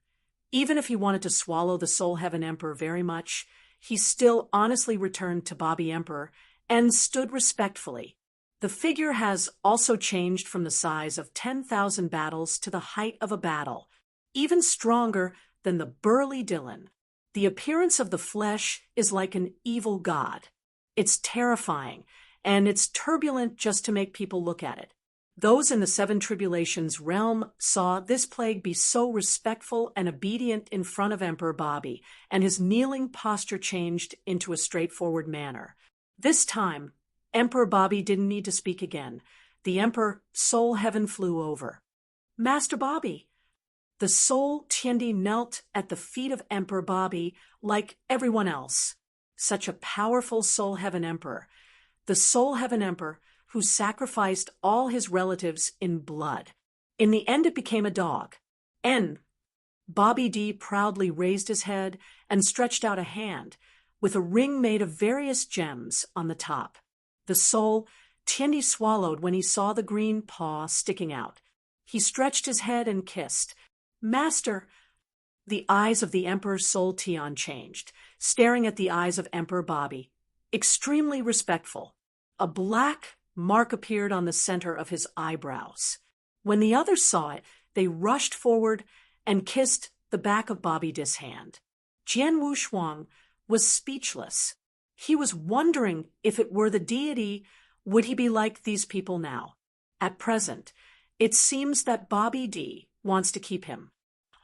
Even if he wanted to swallow the Soul Heaven Emperor very much, he still honestly returned to Bobby Emperor and stood respectfully. The figure has also changed from the size of 10,000 battles to the height of a battle, even stronger than the burly Dylan. The appearance of the flesh is like an evil god. It's terrifying, and it's turbulent just to make people look at it. Those in the 7 Tribulations realm saw this plague be so respectful and obedient in front of Emperor Bobby, and his kneeling posture changed into a straightforward manner. This time, Emperor Bobby didn't need to speak again. The Emperor Soul Heaven flew over. "Master Bobby." The Soul Tiandi knelt at the feet of Emperor Bobby like everyone else. Such a powerful Soul Heaven Emperor. The Soul Heaven Emperor who sacrificed all his relatives in blood. In the end, it became a dog. Bobby D proudly raised his head and stretched out a hand with a ring made of various gems on the top. The Soul Tiandi swallowed when he saw the green paw sticking out. He stretched his head and kissed. "Master." The eyes of the Emperor's Soul Tian changed, staring at the eyes of Emperor Bobby. Extremely respectful. A black mark appeared on the center of his eyebrows. When the others saw it, they rushed forward and kissed the back of Bobby D's hand. Jian Wushuang was speechless. He was wondering if it were the deity, would he be like these people now? At present, it seems that Bobby D wants to keep him.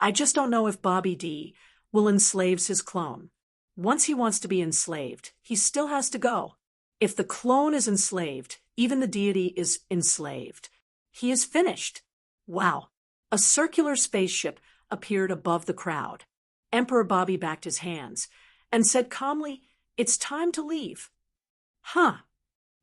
I just don't know if Bobby D will enslave his clone. Once he wants to be enslaved, he still has to go. If the clone is enslaved, even the deity is enslaved. He is finished. Wow. A circular spaceship appeared above the crowd. Emperor Bobby backed his hands and said calmly, "It's time to leave." Huh.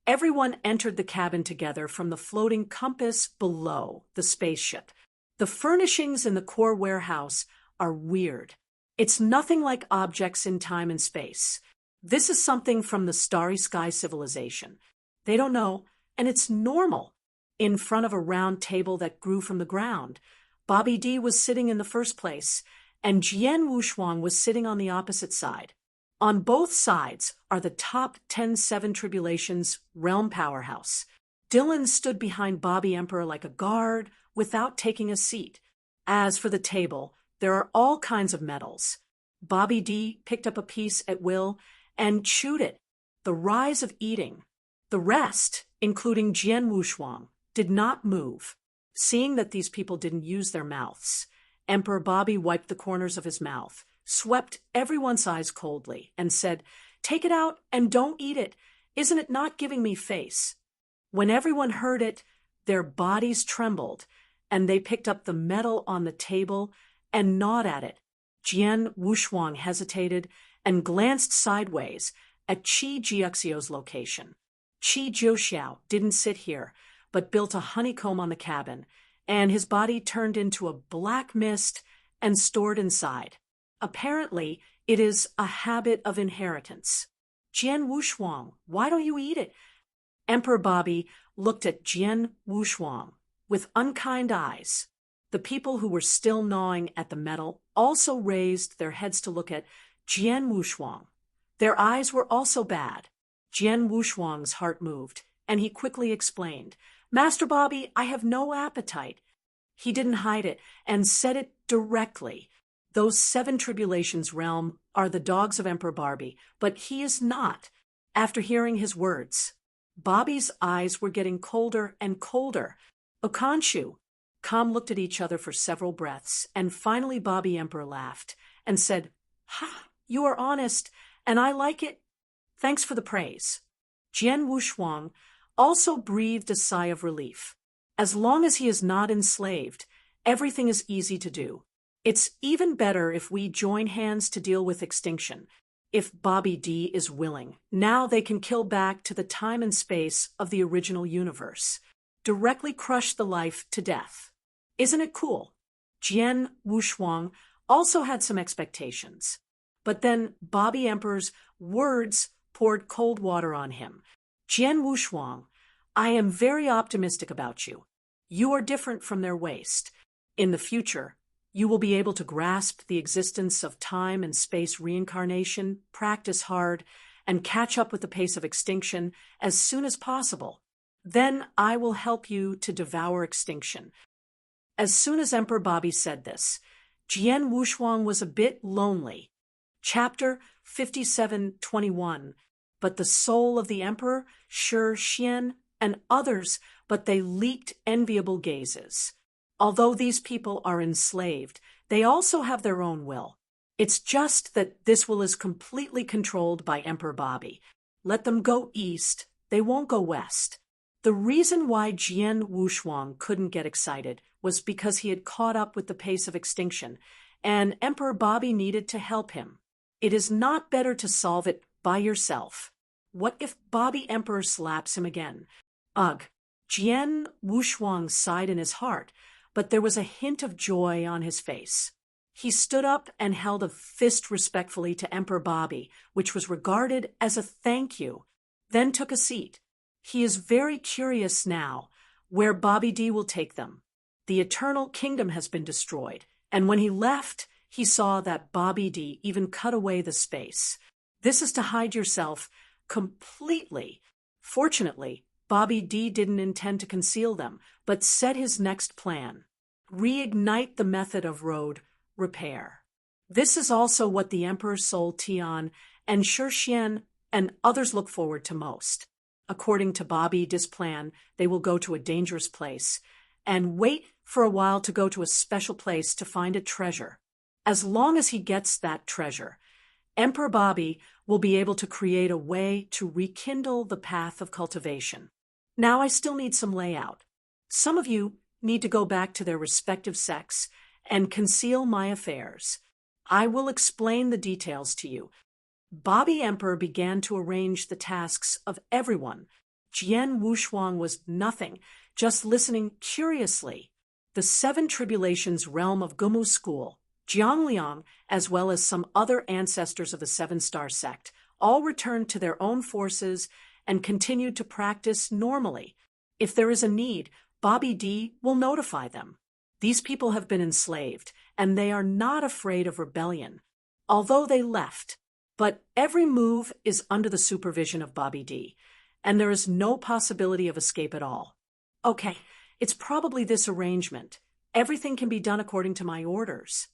Everyone entered the cabin together from the floating compass below the spaceship. The furnishings in the core warehouse are weird. It's nothing like objects in time and space. This is something from the Starry Sky civilization. They don't know, and it's normal. In front of a round table that grew from the ground, Bobby D was sitting in the first place, and Jian Wushuang was sitting on the opposite side. On both sides are the top 10 Seven Tribulations realm powerhouse. Dylan stood behind Bobby Emperor like a guard without taking a seat. As for the table, there are all kinds of metals. Bobby D picked up a piece at will and chewed it. The rise of eating. The rest, including Jian Wushuang, did not move. Seeing that these people didn't use their mouths, Emperor Bobby wiped the corners of his mouth, swept everyone's eyes coldly, and said, "Take it out and don't eat it. Isn't it not giving me face?" When everyone heard it, their bodies trembled, and they picked up the metal on the table and gnawed at it. Jian Wushuang hesitated and glanced sideways at Qi Jiuxiao's location. Qi Jiuxiao didn't sit here, but built a honeycomb on the cabin, and his body turned into a black mist and stored inside. Apparently, it is a habit of inheritance. Jian Wushuang, why don't you eat it? Emperor Bobby looked at Jian Wushuang with unkind eyes. The people who were still gnawing at the metal also raised their heads to look at Jian Wushuang. Their eyes were also bad. Jian Wushuang's heart moved, and he quickly explained, "Master Bobby, I have no appetite." He didn't hide it and said it directly. Those 7 tribulations realm are the dogs of Emperor Barbie, but he is not. After hearing his words, Bobby's eyes were getting colder and colder. Okanshu, Kam looked at each other for several breaths, and finally Bobby Emperor laughed and said, "Ha, you are honest, and I like it. Thanks for the praise." Jian Wushuang also breathed a sigh of relief. As long as he is not enslaved, everything is easy to do. It's even better if we join hands to deal with extinction. If Bobby D is willing, now they can kill back to the time and space of the original universe. Directly crush the life to death. Isn't it cool? Jian Wushuang also had some expectations. But then Bobby Emperor's words poured cold water on him. Jian Wushuang, I am very optimistic about you. You are different from their waste. In the future, you will be able to grasp the existence of time and space reincarnation, practice hard, and catch up with the pace of extinction as soon as possible. Then I will help you to devour extinction. As soon as Emperor Bobby said this, Jian Wushuang was a bit lonely. Chapter 57:21. But the soul of the emperor, Shi Xian, and others, but they leaked enviable gazes. Although these people are enslaved, they also have their own will. It's just that this will is completely controlled by Emperor Bobby. Let them go east, they won't go west. The reason why Jian Wushuang couldn't get excited was because he had caught up with the pace of extinction, and Emperor Bobby needed to help him. It is not better to solve it by yourself. What if Bobby Emperor slaps him again? Ugh. Jian Wushuang sighed in his heart, but there was a hint of joy on his face. He stood up and held a fist respectfully to Emperor Bobby, which was regarded as a thank you, then took a seat. He is very curious now where Bobby D will take them. The Eternal Kingdom has been destroyed, and when he left, he saw that Bobby D even cut away the space. This is to hide yourself completely. Fortunately, Bobby D didn't intend to conceal them, but set his next plan. Reignite the method of road repair. This is also what the Emperor's soul Tian and Shi Xian and others look forward to most. According to Bobby D's plan, they will go to a dangerous place and wait for a while to go to a special place to find a treasure. As long as he gets that treasure, Emperor Bobby will be able to create a way to rekindle the path of cultivation. Now I still need some layout. Some of you need to go back to their respective sects and conceal my affairs. I will explain the details to you. Bobby Emperor began to arrange the tasks of everyone. Jian Wushuang was nothing, just listening curiously. The 7 tribulations realm of Gumu School, Jiangliang, as well as some other ancestors of the 7-star sect, all returned to their own forces and continued to practice normally. If there is a need, Bobby D will notify them. These people have been enslaved, and they are not afraid of rebellion, although they left. But every move is under the supervision of Bobby D, and there is no possibility of escape at all. Okay, it's probably this arrangement. Everything can be done according to my orders.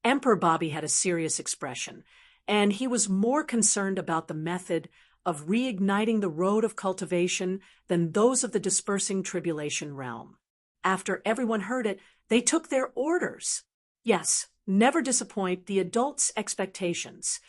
Emperor Bobby had a serious expression, and he was more concerned about the method of reigniting the road of cultivation than those of the dispersing tribulation realm. After everyone heard it, they took their orders. Yes, never disappoint the adults' expectations.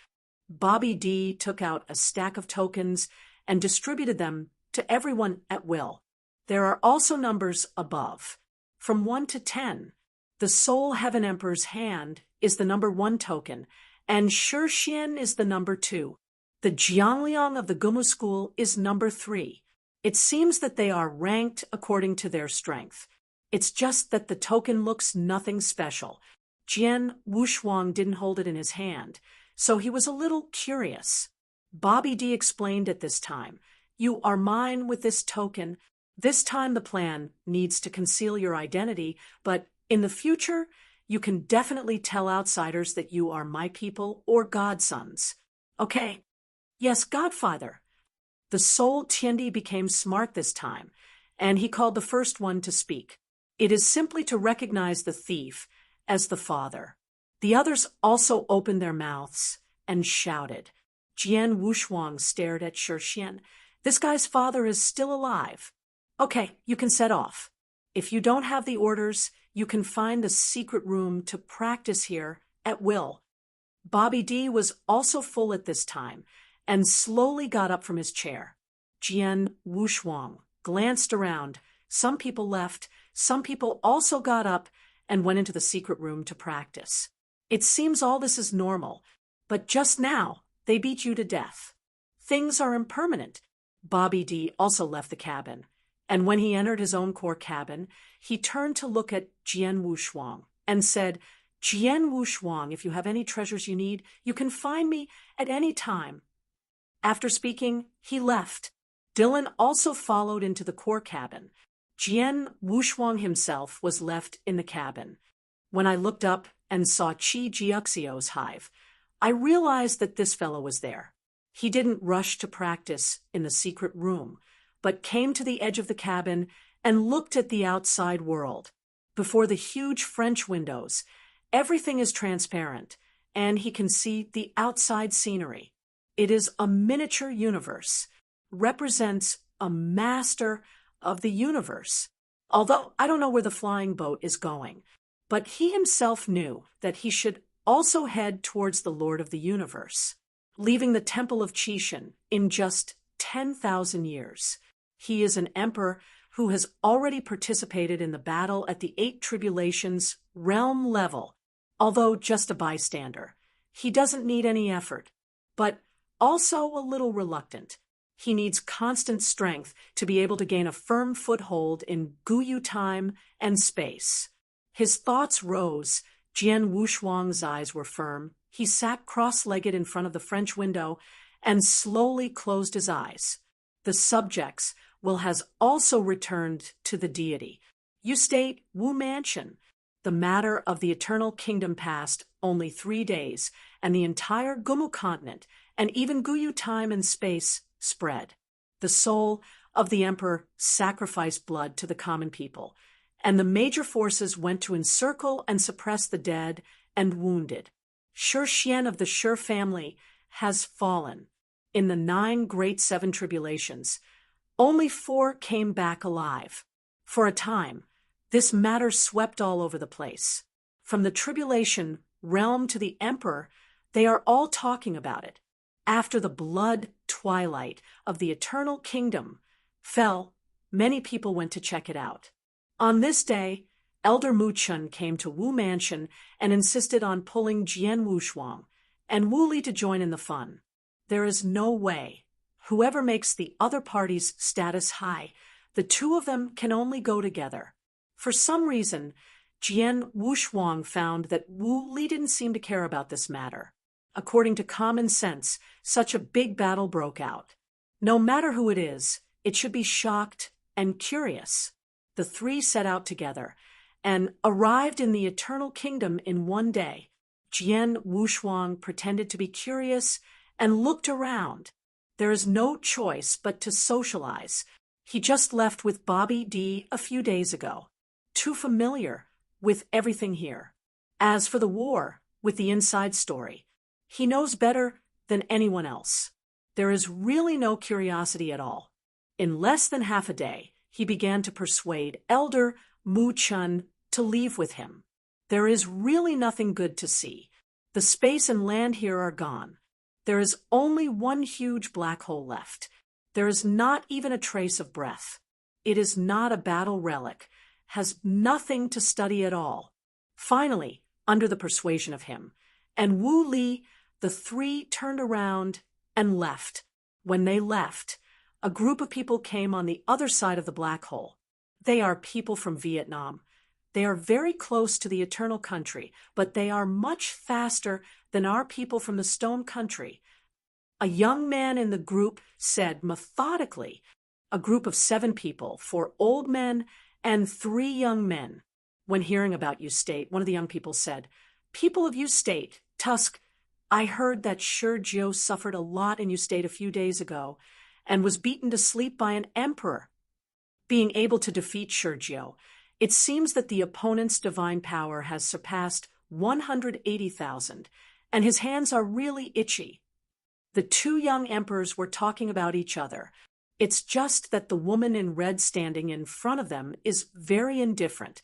Bobby D took out a stack of tokens and distributed them to everyone at will. There are also numbers above, from 1 to 10. The The Soul Heaven Emperor's hand is the number 1 token, and Shixian is the number 2. The Jiangliang of the Gumu school is number 3. It seems that they are ranked according to their strength. It's just that the token looks nothing special. Jian Wushuang didn't hold it in his hand, so he was a little curious. Bobby D explained at this time, "You are mine with this token. This time the plan needs to conceal your identity, but in the future, you can definitely tell outsiders that you are my people or godsons." Okay. Yes, Godfather. The Soul Tiendi became smart this time, and he called the first one to speak. It is simply to recognize the thief as the father. The others also opened their mouths and shouted. Jian Wushuang stared at Shixian. "This guy's father is still alive. Okay, you can set off. If you don't have the orders, you can find the secret room to practice here at will." Bobby D was also full at this time and slowly got up from his chair. Jian Wushuang glanced around. Some people left. Some people also got up and went into the secret room to practice. It seems all this is normal, but just now they beat you to death. Things are impermanent. Bobby D also left the cabin, and when he entered his own core cabin, he turned to look at Jian Wushuang and said, "Jian Wushuang, if you have any treasures you need, you can find me at any time." After speaking, he left. Dylan also followed into the core cabin. Jian Wushuang himself was left in the cabin. When I looked up and saw Qi Jiuxio's hive, I realized that this fellow was there. He didn't rush to practice in the secret room, but came to the edge of the cabin and looked at the outside world. Before the huge French windows, everything is transparent, and he can see the outside scenery. It is a miniature universe, represents a master of the universe. Although I don't know where the flying boat is going, but he himself knew that he should also head towards the Lord of the Universe, leaving the Temple of Qishan in just 10,000 years. He is an emperor who has already participated in the battle at the 8 Tribulations realm level, although just a bystander. He doesn't need any effort, but also a little reluctant. He needs constant strength to be able to gain a firm foothold in Guyu time and space. His thoughts rose. Jian Wushuang's eyes were firm. He sat cross-legged in front of the French window and slowly closed his eyes. The subjects has also returned to the deity. You state Wu Mansion. The matter of the eternal kingdom passed only 3 days, and the entire Gumu continent, and even Guyu time and space, spread. The soul of the emperor sacrificed blood to the common people, and the major forces went to encircle and suppress the dead and wounded. Shixian of the Shi family has fallen. In the 9 great 7 tribulations, only 4 came back alive. For a time, this matter swept all over the place. From the tribulation realm to the emperor, they are all talking about it. After the blood twilight of the eternal kingdom fell, many people went to check it out. On this day, Elder Mu Chun came to Wu Mansion and insisted on pulling Jian Wushuang and Wu Li to join in the fun. There is no way. Whoever makes the other party's status high, the 2 of them can only go together. For some reason, Jian Wushuang found that Wu Li didn't seem to care about this matter. According to common sense, such a big battle broke out. No matter who it is, it should be shocked and curious. The 3 set out together and arrived in the eternal kingdom in 1 day. Jian Wushuang pretended to be curious and looked around. There is no choice but to socialize. He just left with Bobby D a few days ago. Too familiar with everything here. As for the war, with the inside story, he knows better than anyone else. There is really no curiosity at all. In less than half a day, he began to persuade Elder Mu Chun to leave with him. There is really nothing good to see. The space and land here are gone. There is only one huge black hole left. There is not even a trace of breath. It is not a battle relic, has nothing to study at all. Finally, under the persuasion of him, and Wu Li, the three turned around and left. When they left, a group of people came on the other side of the black hole. They are people from Vietnam. They are very close to the Eternal Country, but they are much faster than our people from the Stone Country. A young man in the group said methodically, a group of 7 people, 4 old men and 3 young men. When hearing about you state, one of the young people said, "People of you state, Tusk, I heard that Shurjo suffered a lot in you state a few days ago and was beaten to sleep by an emperor. Being able to defeat Shurjo, it seems that the opponent's divine power has surpassed 180,000, and his hands are really itchy." The 2 young emperors were talking about each other. It's just that the woman in red standing in front of them is very indifferent.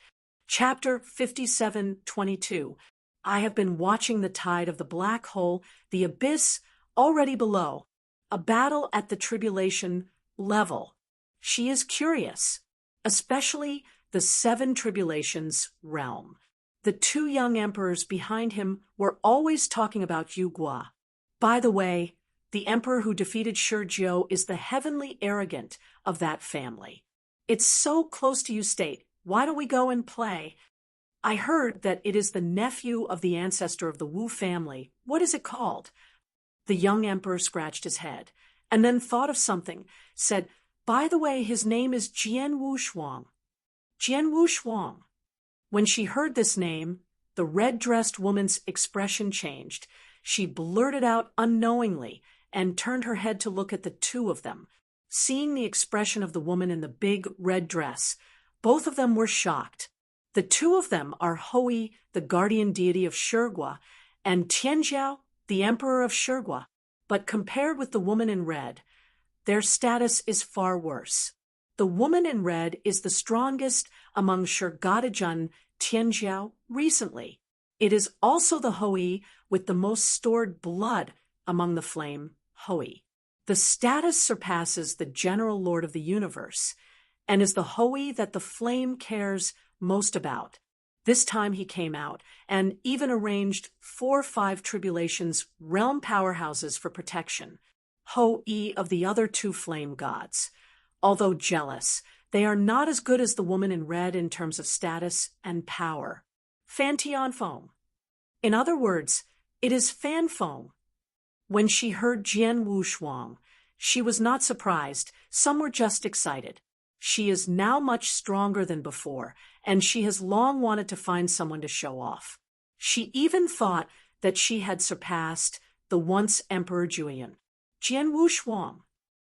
Chapter 57:22. I have been watching the tide of the black hole, the abyss already below, a battle at the tribulation level. She is curious, especially the 7 tribulations realm. The 2 young emperors behind him were always talking about Yu Gua. By the way, the emperor who defeated Shurjo is the heavenly arrogant of that family. It's so close to you state. Why don't we go and play? I heard that it is the nephew of the ancestor of the Wu family. What is it called? The young emperor scratched his head, and then thought of something, said, "By the way, his name is Jian Wu Shuang." Jian Wu Shuang. When she heard this name, the red-dressed woman's expression changed. She blurted out unknowingly and turned her head to look at the 2 of them. Seeing the expression of the woman in the big red dress, both of them were shocked. The 2 of them are Hoi, the guardian deity of Shurgua, and Tianjiao, the emperor of Shurgua. But compared with the woman in red, their status is far worse. The woman in red is the strongest among Shurgadajun Tianjiao recently. It is also the Hoi with the most stored blood among the flame Hoi. The status surpasses the general lord of the universe, and is the Hoi that the flame cares most about. This time he came out and even arranged 4 or 5 tribulations realm powerhouses for protection. Hoi of the other 2 flame gods. Although jealous, they are not as good as the woman in red in terms of status and power. Fan Tianfeng. In other words, it is Fan Feng. When she heard Jian Wu Shuang, she was not surprised. Some were just excited. She is now much stronger than before, and she has long wanted to find someone to show off. She even thought that she had surpassed the once Emperor Julian. Jian Wu Shuang,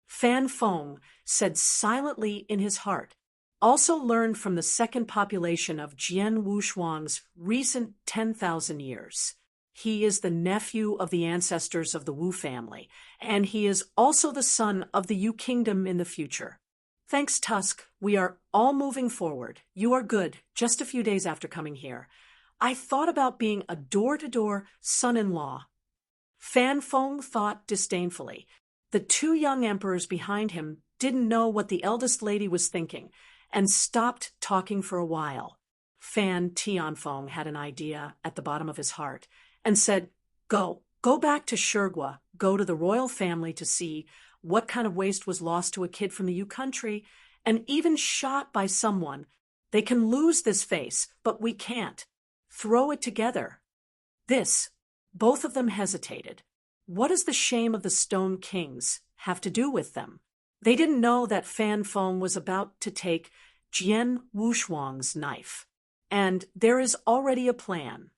Fan Feng said silently in his heart, also learned from the second population of Jian Wu Shuang's recent 10,000 years. He is the nephew of the ancestors of the Wu family, and he is also the son of the Yu kingdom in the future. Thanks, Tusk. We are all moving forward. You are good. Just a few days after coming here, I thought about being a door-to-door son-in-law. Fan Feng thought disdainfully. The 2 young emperors behind him didn't know what the eldest lady was thinking, and stopped talking for a while. Fan Tianfeng had an idea at the bottom of his heart, and said, Go back to Shurgua, go to the royal family to see what kind of waste was lost to a kid from the Yu country, and even shot by someone. They can lose this face, but we can't. Throw it together. Both of them hesitated. What does the shame of the Stone Kings have to do with them? They didn't know that Fan Feng was about to take Jian Wu Shuang's knife. And there is already a plan.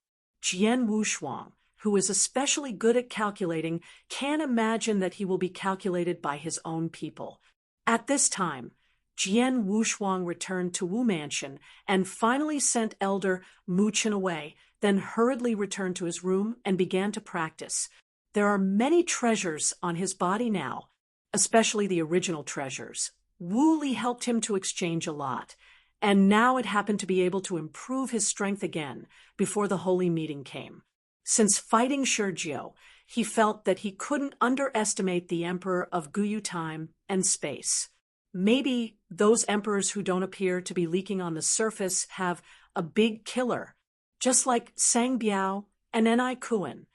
Jian Wu Shuang, who is especially good at calculating, can't imagine that he will be calculated by his own people. At this time, Jian Wu Shuang returned to Wu Mansion and finally sent Elder Mu Chen away, then hurriedly returned to his room and began to practice. There are many treasures on his body now, especially the original treasures. Wu Li helped him to exchange a lot, and now it happened to be able to improve his strength again before the holy meeting came. Since fighting Shurjo, he felt that he couldn't underestimate the emperor of Guyu time and space. Maybe those emperors who don't appear to be leaking on the surface have a big killer. Just like Sang Biao and Ni Kuan,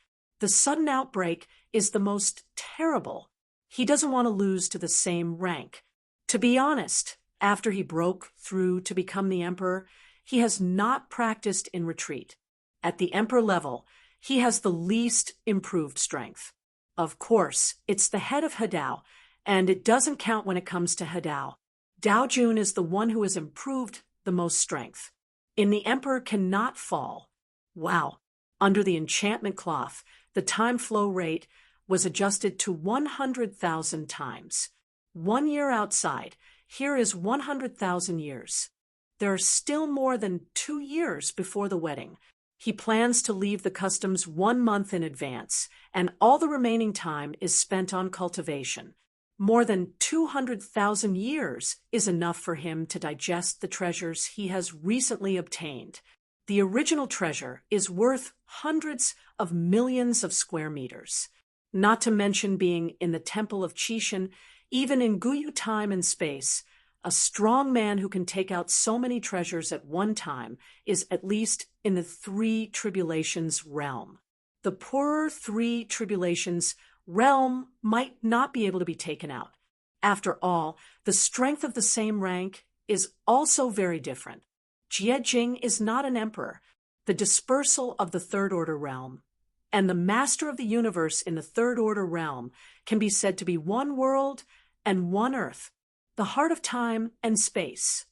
the sudden outbreak is the most terrible. He doesn't want to lose to the same rank. To be honest, after he broke through to become the emperor, he has not practiced in retreat. At the emperor level, he has the least improved strength. Of course, it's the head of Hadao, and it doesn't count when it comes to Hadao. Dao Jun is the one who has improved the most strength. In the emperor cannot fall. Wow. Under the enchantment cloth, the time flow rate was adjusted to 100,000 times. 1 year outside, here is 100,000 years. There are still more than 2 years before the wedding. He plans to leave the customs 1 month in advance, and all the remaining time is spent on cultivation. More than 200,000 years is enough for him to digest the treasures he has recently obtained. The original treasure is worth hundreds of millions of square meters. Not to mention being in the temple of Qishan, even in Guyu time and space, a strong man who can take out so many treasures at one time is at least in the 3 tribulations realm. The poorer 3 tribulations realm might not be able to be taken out. After all, the strength of the same rank is also very different. Jie Jing is not an emperor. The dispersal of the third order realm and the master of the universe in the third order realm can be said to be one world and one earth, the heart of time and space.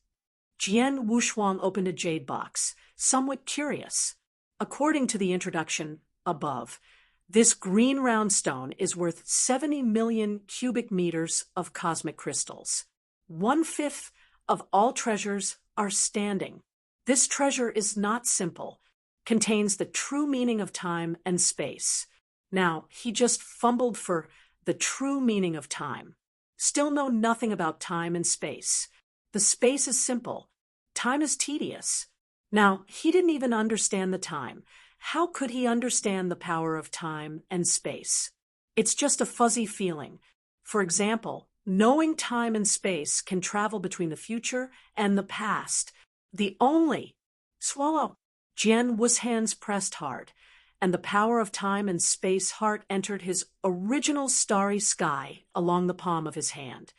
Jian Wushuang opened a jade box, somewhat curious. According to the introduction above, this green round stone is worth 70 million cubic meters of cosmic crystals. 1/5 of all treasures are standing. This treasure is not simple, contains the true meaning of time and space. Now, he just fumbled for the true meaning of time. Still know nothing about time and space. The space is simple. Time is tedious. Now, he didn't even understand the time. How could he understand the power of time and space? It's just a fuzzy feeling. For example, knowing time and space can travel between the future and the past. The only swallow. Jian Wu's hands pressed hard, and the power of time and space heart entered his original starry sky along the palm of his hand.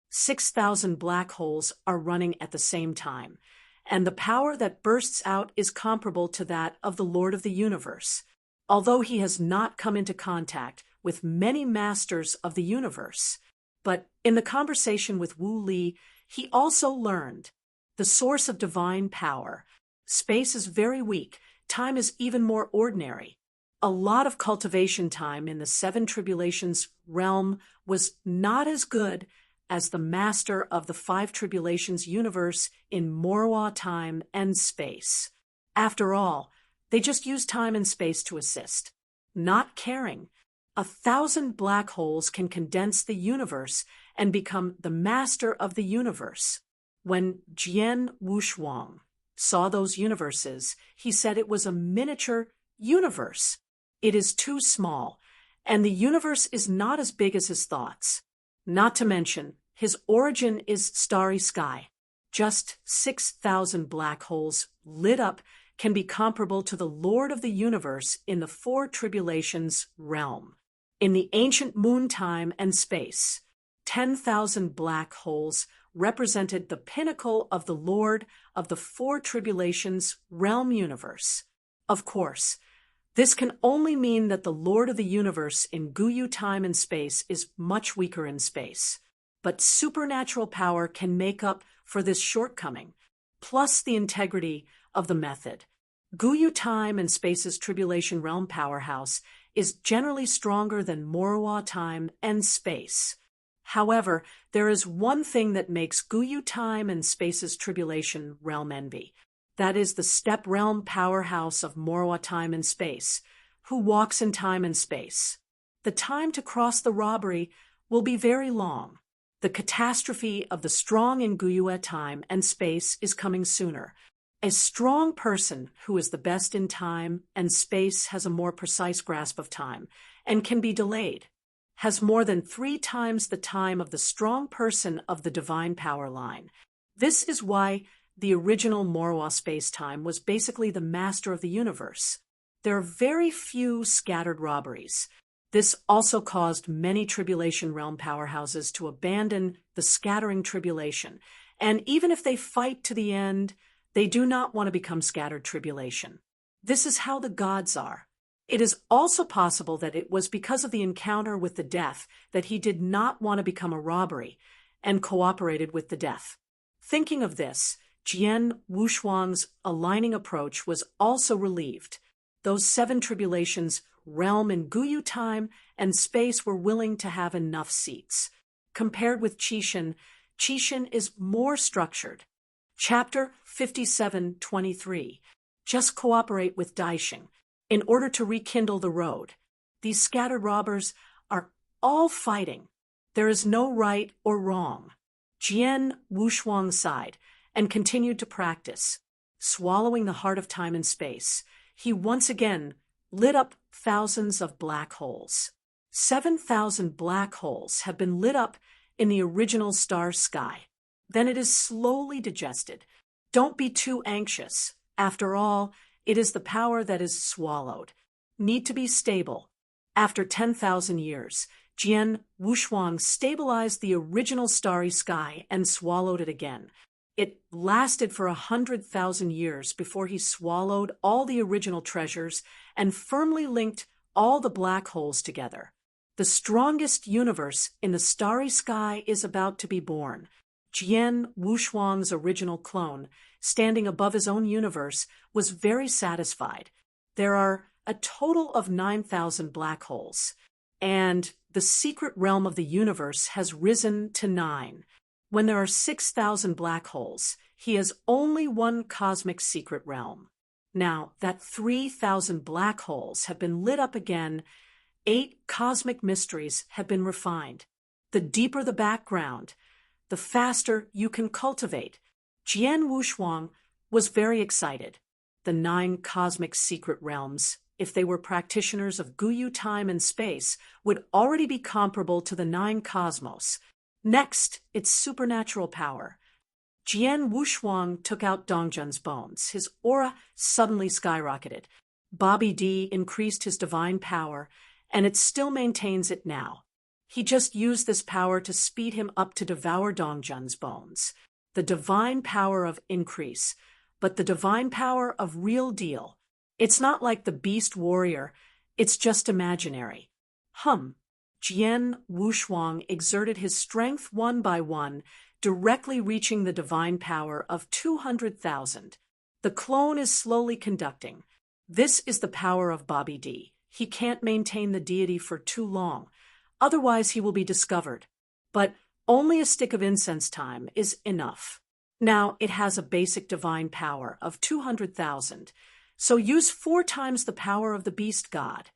6,000 black holes are running at the same time, and the power that bursts out is comparable to that of the Lord of the Universe. Although he has not come into contact with many masters of the universe, but in the conversation with Wu Li, he also learned the source of divine power. Space is very weak. Time is even more ordinary. A lot of cultivation time in the 7 tribulations realm was not as good as the master of the 5 tribulations universe in Morwa time and space. After all, they just use time and space to assist, not caring. 1,000 black holes can condense the universe and become the master of the universe. When Jian Wushuang saw those universes, he said it was a miniature universe. It is too small, and the universe is not as big as his thoughts. Not to mention, his origin is starry sky. Just 6,000 black holes lit up can be comparable to the Lord of the Universe in the 4 tribulations realm. In the ancient moon time and space, 10,000 black holes represented the pinnacle of the Lord of the 4 tribulations realm universe. Of course, this can only mean that the Lord of the Universe in Guyu time and space is much weaker in space. But supernatural power can make up for this shortcoming, plus the integrity of the method. Guyu time and space's tribulation realm powerhouse is generally stronger than Morwa time and space. However, there is one thing that makes Guyu time and space's tribulation realm envy. That is the step realm powerhouse of Morwa time and space, who walks in time and space. The time to cross the robbery will be very long. The catastrophe of the strong in Guyu time and space is coming sooner. A strong person who is the best in time and space has a more precise grasp of time and can be delayed, has more than 3 times the time of the strong person of the divine power line. This is why the original Morwa space-time, was basically the master of the universe. There are very few scattered robberies. This also caused many Tribulation Realm powerhouses to abandon the scattering tribulation, and even if they fight to the end, they do not want to become scattered tribulation. This is how the gods are. It is also possible that it was because of the encounter with the death that he did not want to become a robbery and cooperated with the death. Thinking of this, Jian Wushuang's aligning approach was also relieved. Those 7 tribulations, realm and Guyu time and space, were willing to have enough seats. Compared with Qixin, Qixin is more structured. Chapter 57:23. Just cooperate with Daixing in order to rekindle the road. These scattered robbers are all fighting. There is no right or wrong. Jian Wushuang sighed and continued to practice. Swallowing the heart of time and space, he once again lit up thousands of black holes. 7,000 black holes have been lit up in the original star sky. Then it is slowly digested. Don't be too anxious. After all, it is the power that is swallowed. Need to be stable. After 10,000 years, Jian Wushuang stabilized the original starry sky and swallowed it again. It lasted for 100,000 years before he swallowed all the original treasures and firmly linked all the black holes together. The strongest universe in the starry sky is about to be born. Jian Wushuang's original clone, standing above his own universe, was very satisfied. There are a total of 9,000 black holes, and the secret realm of the universe has risen to 9. When there are 6,000 black holes, he has only one cosmic secret realm. Now that 3,000 black holes have been lit up again, 8 cosmic mysteries have been refined. The deeper the background, the faster you can cultivate. Jian Wushuang was very excited. The 9 cosmic secret realms, if they were practitioners of Guyu time and space, would already be comparable to the 9 cosmos. Next, its supernatural power. Jian Wushuang took out Dongjun's bones. His aura suddenly skyrocketed. Bobby D increased his divine power, and it still maintains it now. He just used this power to speed him up to devour Dongjun's bones. The divine power of increase, but the divine power of real deal. It's not like the beast warrior, it's just imaginary. Jian Wushuang exerted his strength one by one, directly reaching the divine power of 200,000. The clone is slowly conducting. This is the power of Bobby D. He can't maintain the deity for too long, otherwise he will be discovered. But only a stick of incense time is enough. Now it has a basic divine power of 200,000, so use 4 times the power of the beast god.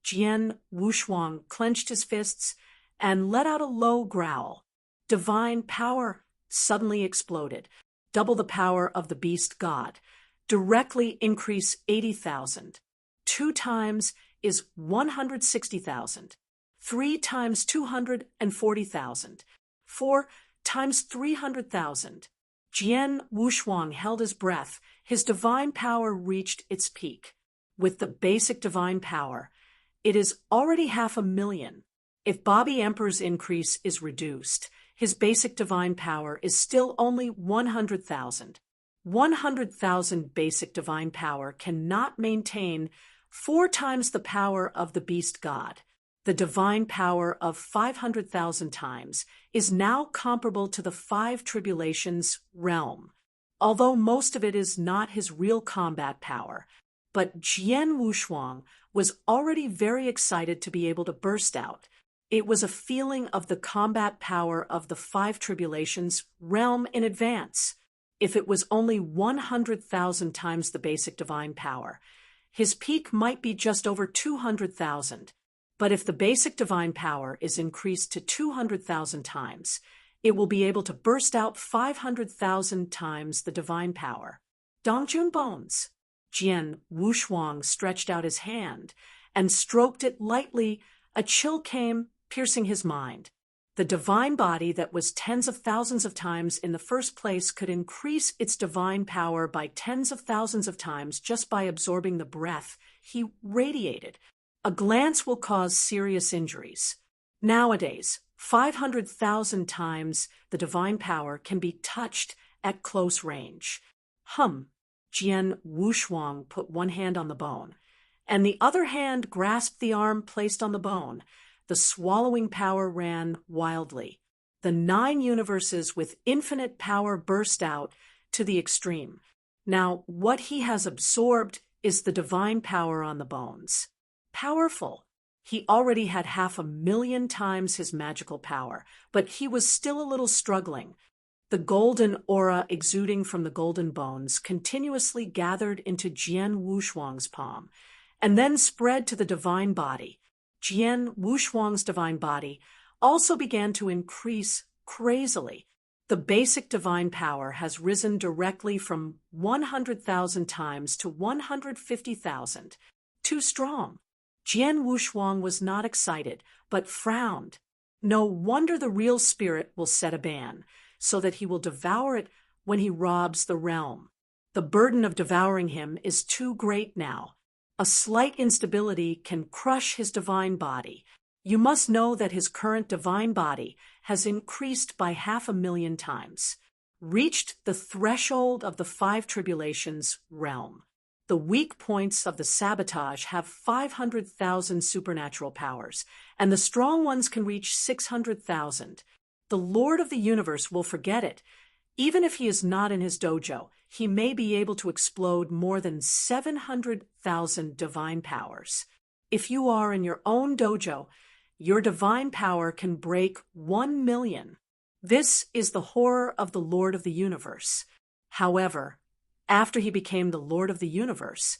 Jian Wushuang clenched his fists and let out a low growl. Divine power suddenly exploded. Double the power of the beast god. Directly increase 80,000. 2 times is 160,000. 3 times 240,000. 4 times 300,000. Jian Wushuang held his breath. His divine power reached its peak. With the basic divine power, it is already 500,000. If Bobby Emperor's increase is reduced, his basic divine power is still only 100,000. 100,000 basic divine power cannot maintain 4 times the power of the beast god. The divine power of 500,000 times is now comparable to the 5 tribulations realm, although most of it is not his real combat power. But Jian Wushuang was already very excited to be able to burst out. It was a feeling of the combat power of the 5 tribulations realm in advance. If it was only 100,000 times the basic divine power, his peak might be just over 200,000. But if the basic divine power is increased to 200,000 times, it will be able to burst out 500,000 times the divine power. Dongjun bones. Jian Wushuang stretched out his hand and stroked it lightly. A chill came, piercing his mind. The divine body that was tens of thousands of times in the first place could increase its divine power by tens of thousands of times just by absorbing the breath he radiated. A glance will cause serious injuries. Nowadays, 500,000 times the divine power can be touched at close range. Jian Wushuang put one hand on the bone, and the other hand grasped the arm placed on the bone. The swallowing power ran wildly. The 9 universes with infinite power burst out to the extreme. Now, what he has absorbed is the divine power on the bones. Powerful. He already had 500,000 times his magical power, but he was still a little struggling. The golden aura exuding from the golden bones continuously gathered into Jian Wushuang's palm, and then spread to the divine body. Jian Wushuang's divine body also began to increase crazily. The basic divine power has risen directly from 100,000 times to 150,000. Too strong. Jian Wushuang was not excited, but frowned. No wonder the real spirit will set a ban, so that he will devour it when he robs the realm. The burden of devouring him is too great now. A slight instability can crush his divine body. You must know that his current divine body has increased by 500,000 times, reached the threshold of the 5 tribulations realm. The weak points of the sabotage have 500,000 supernatural powers, and the strong ones can reach 600,000. The Lord of the universe will forget it. Even if he is not in his dojo, he may be able to explode more than 700,000 divine powers. If you are in your own dojo, your divine power can break 1 million. This is the horror of the Lord of the universe. However, after he became the Lord of the universe,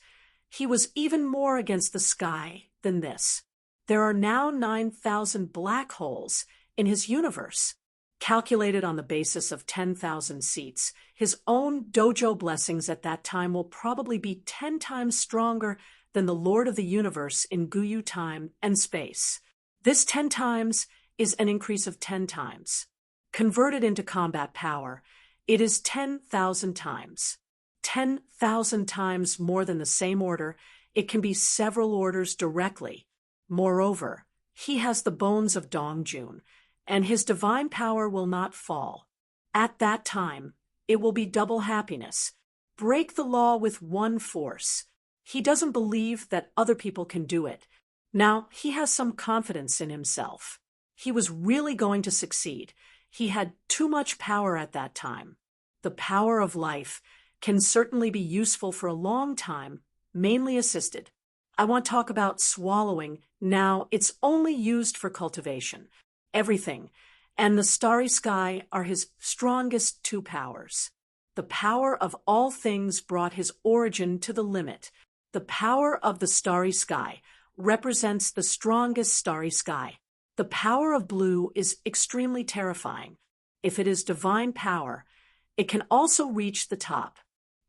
he was even more against the sky than this. There are now 9,000 black holes in his universe. Calculated on the basis of 10,000 seats, his own dojo blessings at that time will probably be 10 times stronger than the Lord of the universe in Guyu time and space. This 10 times is an increase of 10 times. Converted into combat power, it is 10,000 times. 10,000 times more than the same order. It can be several orders directly. Moreover, he has the bones of Dongjun, and his divine power will not fall. At that time, it will be double happiness. Break the law with one force. He doesn't believe that other people can do it. Now, he has some confidence in himself. He was really going to succeed. He had too much power at that time. The power of life can certainly be useful for a long time, mainly assisted. I want to talk about swallowing. Now, it's only used for cultivation. Everything and the starry sky are his strongest 2 powers. The power of all things brought his origin to the limit. The power of the starry sky represents the strongest starry sky. The power of blue is extremely terrifying. If it is divine power, it can also reach the top.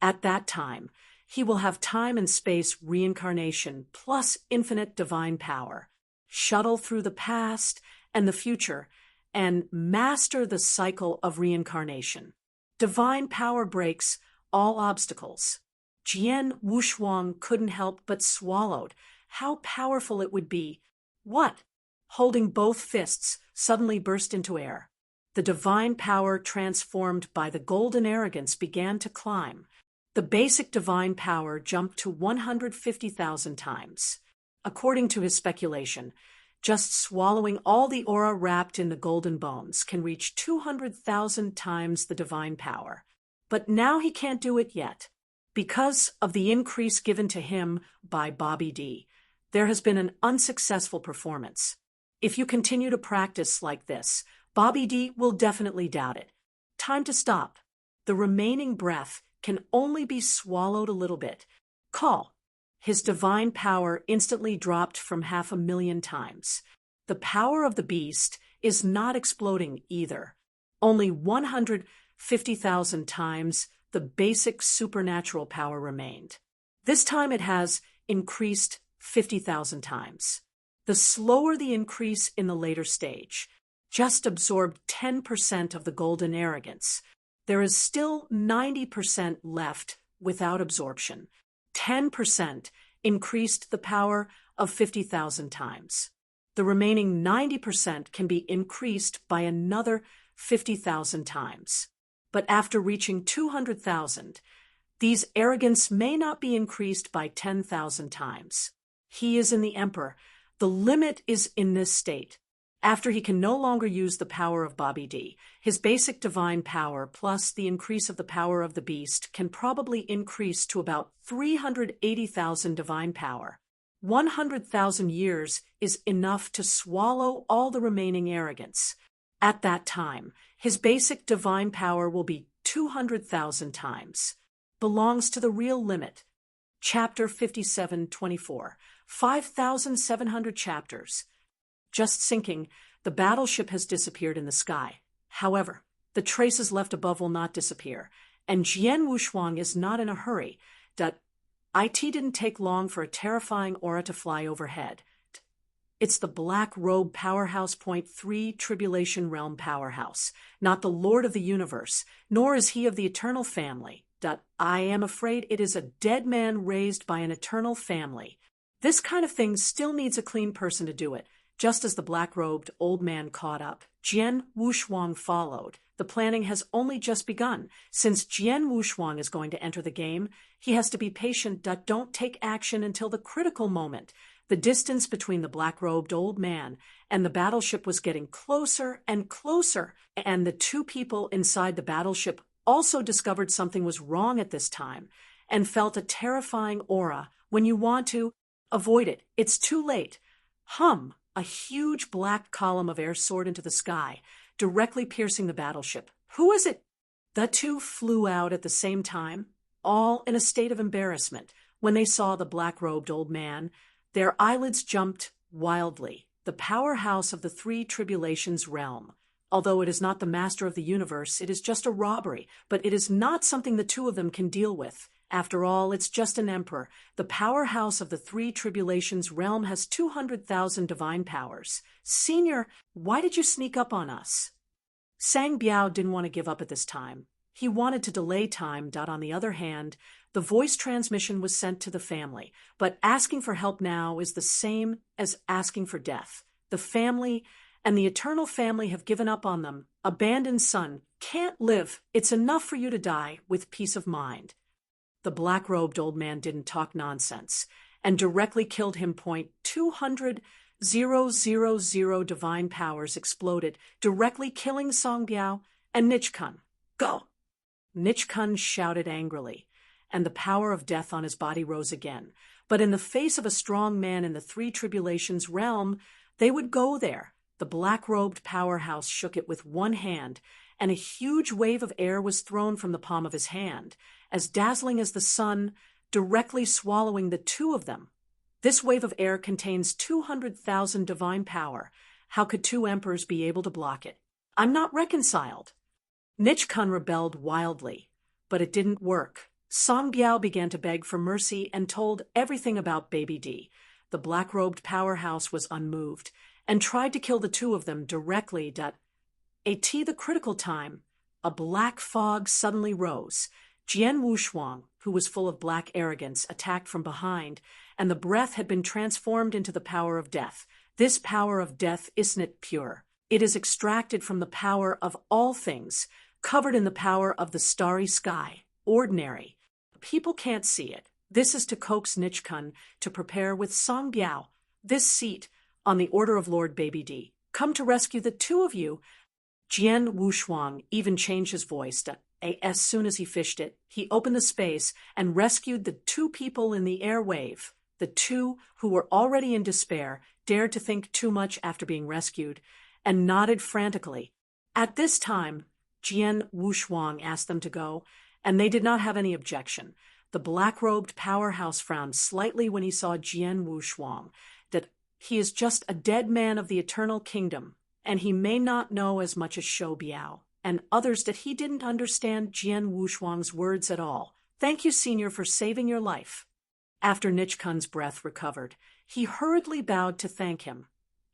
At that time, he will have time and space reincarnation plus infinite divine power, shuttle through the past and the future, and master the cycle of reincarnation. Divine power breaks all obstacles. Jian Wushuang couldn't help but swallowed. How powerful it would be. What? Holding both fists, suddenly burst into air. The divine power transformed by the golden arrogance began to climb. The basic divine power jumped to 150,000 times. According to his speculation, just swallowing all the aura wrapped in the golden bones can reach 200,000 times the divine power. But now he can't do it yet. Because of the increase given to him by Bobby D, there has been an unsuccessful performance. If you continue to practice like this, Bobby D will definitely doubt it. Time to stop. The remaining breath can only be swallowed a little bit. Call. His divine power instantly dropped from 500,000 times. The power of the beast is not exploding either. Only 150,000 times the basic supernatural power remained. This time it has increased 50,000 times. The slower the increase in the later stage. just absorbed 10% of the golden arrogance. There is still 90% left without absorption. 10% increased the power of 50,000 times. The remaining 90% can be increased by another 50,000 times. But after reaching 200,000, these arrogance may not be increased by 10,000 times. He is in the emperor. The limit is in this state. After he can no longer use the power of Bobby D, his basic divine power plus the increase of the power of the beast can probably increase to about 380,000 divine power. 100,000 years is enough to swallow all the remaining arrogance. At that time, his basic divine power will be 200,000 times. Belongs to the real limit. Chapter 57:24. 5,700 chapters. Just sinking, the battleship has disappeared in the sky. However, the traces left above will not disappear, and Jian Wushuang is not in a hurry. It didn't take long for a terrifying aura to fly overhead. It's the Black Robe Powerhouse .3 Tribulation Realm Powerhouse, not the Lord of the Universe, nor is he of the Eternal Family. I am afraid it is a dead man raised by an eternal family. This kind of thing still needs a clean person to do it. Just as the black-robed old man caught up, Jian Wushuang followed. The planning has only just begun. Since Jian Wushuang is going to enter the game, he has to be patient. Don't take action until the critical moment. The distance between the black-robed old man and the battleship was getting closer and closer, and the two people inside the battleship also discovered something was wrong at this time and felt a terrifying aura. When you want to avoid it, it's too late. A huge black column of air soared into the sky, directly piercing the battleship. Who is it? The two flew out at the same time, all in a state of embarrassment. When they saw the black-robed old man, their eyelids jumped wildly. The powerhouse of the three tribulations realm. Although it is not the master of the universe, it is just a robbery, but it is not something the two of them can deal with. After all, it's just an emperor. The powerhouse of the three tribulations realm has 200,000 divine powers. Senior, why did you sneak up on us? Sang Biao didn't want to give up at this time. He wanted to delay time. On the other hand, the voice transmission was sent to the family, but asking for help now is the same as asking for death. The family and the eternal family have given up on them. Abandoned son, can't live. It's enough for you to die with peace of mind. The black-robed old man didn't talk nonsense and directly killed him. 200,000 divine powers exploded, directly killing Song Biao and Nichkun. Go! Nichkun shouted angrily, and the power of death on his body rose again. But in the face of a strong man in the three tribulations realm, they would go there. The black-robed powerhouse shook it with one hand, and a huge wave of air was thrown from the palm of his hand, as dazzling as the sun, directly swallowing the two of them. This wave of air contains 200,000 divine power. How could two emperors be able to block it? I'm not reconciled. Nichkun rebelled wildly, but it didn't work. Song Biao began to beg for mercy and told everything about Baby D. The black-robed powerhouse was unmoved and tried to kill the two of them directly. At the critical time, a black fog suddenly rose. Jian Wushuang, who was full of black arrogance, attacked from behind, and the breath had been transformed into the power of death. This power of death isn't pure. It is extracted from the power of all things, covered in the power of the starry sky, ordinary. People can't see it. This is to coax Nichkun to prepare with Song Biao. This seat, on the order of Lord Baby D, come to rescue the two of you. Jian Wushuang even changed his voice. As soon as he fished it, he opened the space and rescued the two people in the airwave. The two, who were already in despair, dared to think too much after being rescued, and nodded frantically. At this time, Jian Wushuang asked them to go, and they did not have any objection. The black-robed powerhouse frowned slightly when he saw Jian Wushuang, that he is just a dead man of the eternal kingdom, and he may not know as much as Shou Biao, and others that he didn't understand Jian Wushuang's words at all. Thank you, Senior, for saving your life. After Nichkun's breath recovered, he hurriedly bowed to thank him.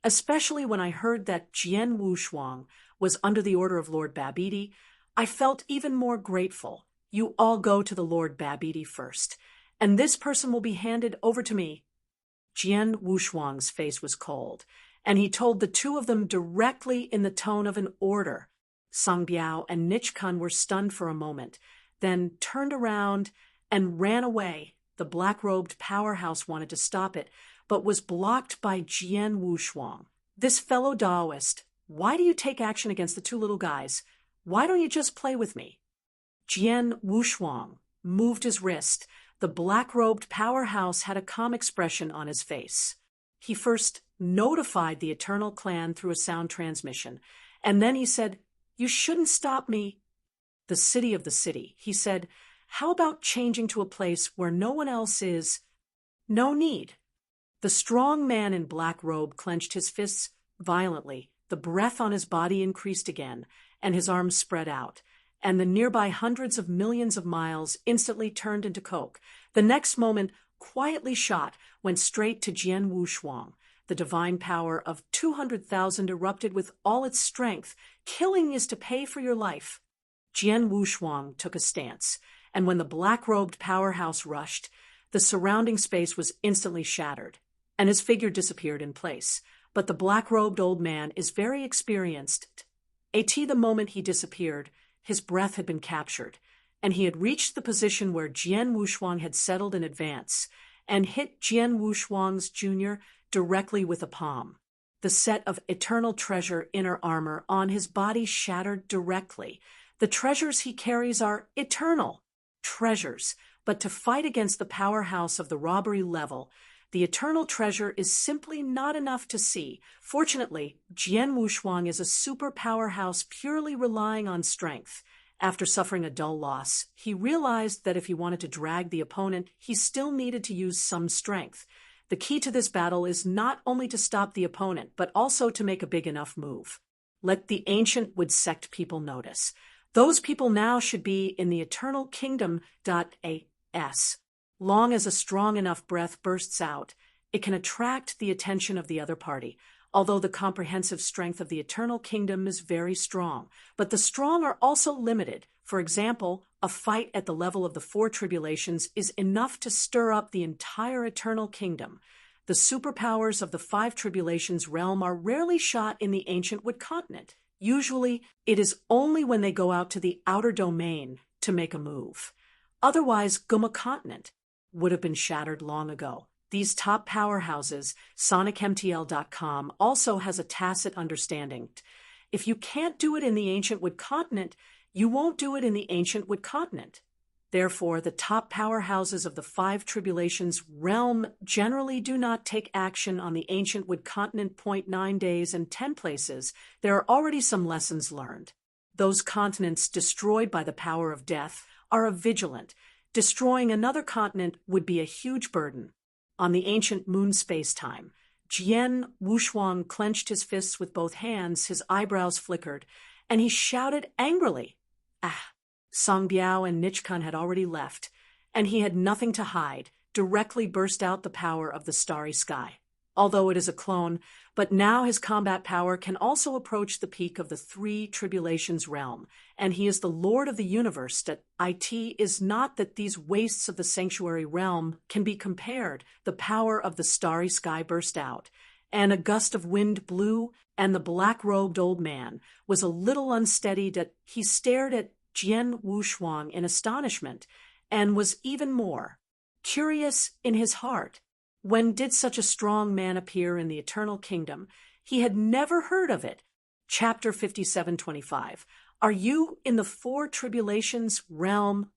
Especially when I heard that Jian Wushuang was under the order of Lord Babidi, I felt even more grateful. You all go to the Lord Babidi first, and this person will be handed over to me. Jian Wushuang's face was cold, and he told the two of them directly in the tone of an order. Song Biao and Nichkun were stunned for a moment, then turned around and ran away. The black-robed powerhouse wanted to stop it, but was blocked by Jian Wushuang. This fellow Taoist, why do you take action against the two little guys? Why don't you just play with me? Jian Wushuang moved his wrist. The black-robed powerhouse had a calm expression on his face. He first notified the Eternal Clan through a sound transmission, and then he said, "You shouldn't stop me." The city of the city, he said, "How about changing to a place where no one else is? No need." The strong man in black robe clenched his fists violently. The breath on his body increased again, and his arms spread out, and the nearby hundreds of millions of miles instantly turned into coke. The next moment, quietly shot, went straight to Jian Wushuang. The divine power of 200,000 erupted with all its strength. Killing is to pay for your life. Jian Wushuang took a stance, and when the black-robed powerhouse rushed, the surrounding space was instantly shattered, and his figure disappeared in place. But the black-robed old man is very experienced. The moment he disappeared, his breath had been captured, and he had reached the position where Jian Wushuang had settled in advance, and hit Jian Wushuang's junior directly with a palm. The set of eternal treasure inner armor on his body shattered directly. The treasures he carries are eternal treasures, but to fight against the powerhouse of the robbery level, the eternal treasure is simply not enough to see. Fortunately, Jian Wushuang is a super powerhouse purely relying on strength. After suffering a dull loss, he realized that if he wanted to drag the opponent, he still needed to use some strength. The key to this battle is not only to stop the opponent, but also to make a big enough move. Let the ancient Wood sect people notice. Those people now should be in the eternal kingdom. As long as a strong enough breath bursts out, it can attract the attention of the other party, although the comprehensive strength of the eternal kingdom is very strong. But the strong are also limited. For example, a fight at the level of the four tribulations is enough to stir up the entire eternal kingdom. The superpowers of the five tribulations realm are rarely shot in the ancient Wood continent. Usually, it is only when they go out to the outer domain to make a move. Otherwise, Guma continent would have been shattered long ago. These top powerhouses, SonicMTL.com, also has a tacit understanding. If you can't do it in the ancient Wood continent, you won't do it in the ancient Wood continent. Therefore, the top powerhouses of the five tribulations realm generally do not take action on the ancient Wood continent. 9 days and 10 places. There are already some lessons learned. Those continents destroyed by the power of death are vigilant. Destroying another continent would be a huge burden. On the ancient moon space-time, Jian Wushuang clenched his fists with both hands, his eyebrows flickered, and he shouted angrily. Song Biao and Nichkun had already left, and he had nothing to hide. Directly burst out the power of the starry sky. Although it is a clone, but now his combat power can also approach the peak of the three tribulations realm, and he is the Lord of the universe. That it is not that these wastes of the sanctuary realm can be compared. The power of the starry sky burst out, and a gust of wind blew, and the black-robed old man was a little unsteady. That he stared at Jian Wushuang in astonishment, and was even more curious in his heart. When did such a strong man appear in the eternal kingdom? He had never heard of it. Chapter 57:25. Are you in the four tribulations realm?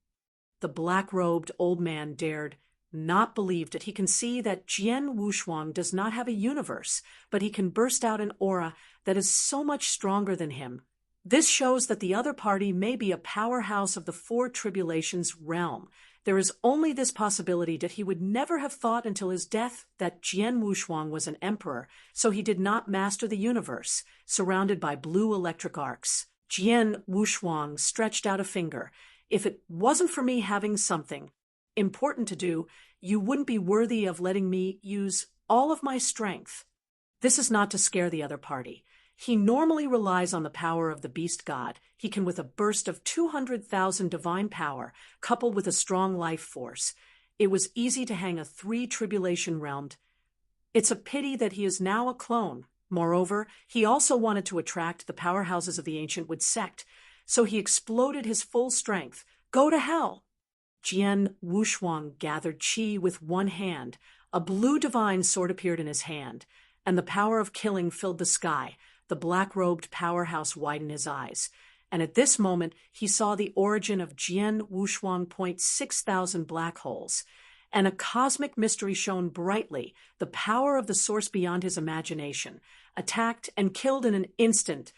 The black-robed old man dared not believe that he can see that Jian Wushuang does not have a universe, but he can burst out an aura that is so much stronger than him. This shows that the other party may be a powerhouse of the four tribulations realm. There is only this possibility that he would never have thought until his death that Jian Wushuang was an emperor, so he did not master the universe, surrounded by blue electric arcs. Jian Wushuang stretched out a finger. If it wasn't for me having something important to do, you wouldn't be worthy of letting me use all of my strength. This is not to scare the other party. He normally relies on the power of the beast god. He can, with a burst of 200,000 divine power, coupled with a strong life force. It was easy to hang a 3 tribulation realmed. It's a pity that he is now a clone. Moreover, he also wanted to attract the powerhouses of the ancient Wood sect, so he exploded his full strength. Go to hell! Jian Wushuang gathered qi with one hand. A blue divine sword appeared in his hand, and the power of killing filled the sky. The black-robed powerhouse widened his eyes, and at this moment he saw the origin of Jian Wushuang 6,000 black holes, and a cosmic mystery shone brightly, the power of the source beyond his imagination, attacked and killed in an instant.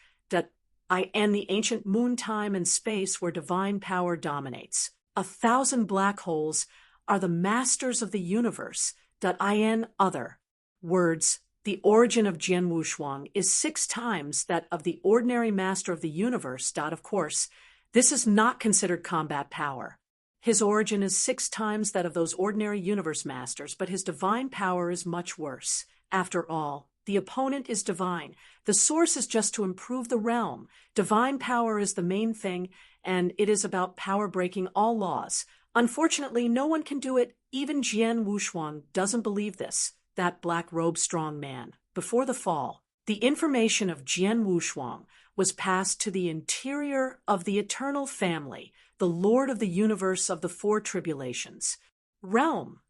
I am the ancient moon, time and space where divine power dominates. 1,000 black holes are the masters of the universe. In other words, the origin of Jian Wushuang is 6 times that of the ordinary master of the universe. Of course, this is not considered combat power. His origin is 6 times that of those ordinary universe masters, but his divine power is much worse. After all, the opponent is divine. The source is just to improve the realm. Divine power is the main thing, and it is about power breaking all laws. Unfortunately, no one can do it. Even Jian Wushuang doesn't believe this, that black-robed strong man. Before the fall, the information of Jian Wushuang was passed to the interior of the eternal family, the Lord of the universe of the 4 tribulations. Realm.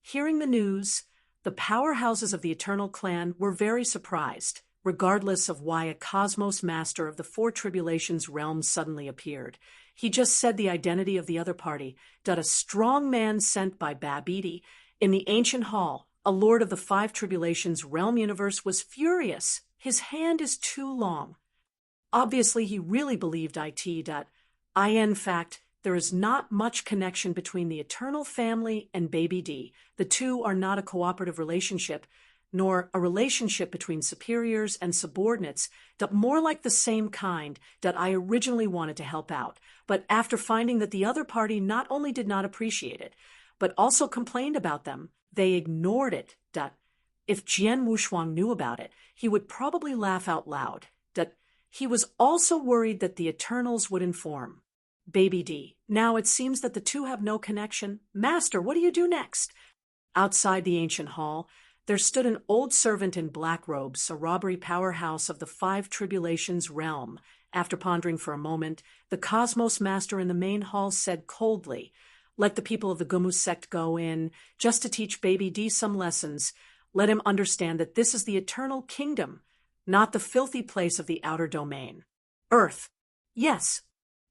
Hearing the news, the powerhouses of the Eternal Clan were very surprised, regardless of why a cosmos master of the 4 tribulations realm suddenly appeared. He just said the identity of the other party, a strong man sent by Babidi in the ancient hall. A lord of the 5 tribulations realm universe was furious. His hand is too long. Obviously, he really believed it. In fact, there is not much connection between the eternal family and Baby D. The two are not a cooperative relationship, nor a relationship between superiors and subordinates, but more like the same kind that I originally wanted to help out. But after finding that the other party not only did not appreciate it, but also complained about them, they ignored it. If Jian Wushuang knew about it, he would probably laugh out loud. He was also worried that the Eternals would inform Baby D. Now it seems that the two have no connection. Master, what do you do next? Outside the ancient hall, there stood an old servant in black robes, a robbery powerhouse of the 5 tribulations realm. After pondering for a moment, the Cosmos Master in the main hall said coldly, "Let the people of the Gumu sect go in, just to teach Baby D some lessons. Let him understand that this is the eternal kingdom, not the filthy place of the outer domain. Earth." Yes.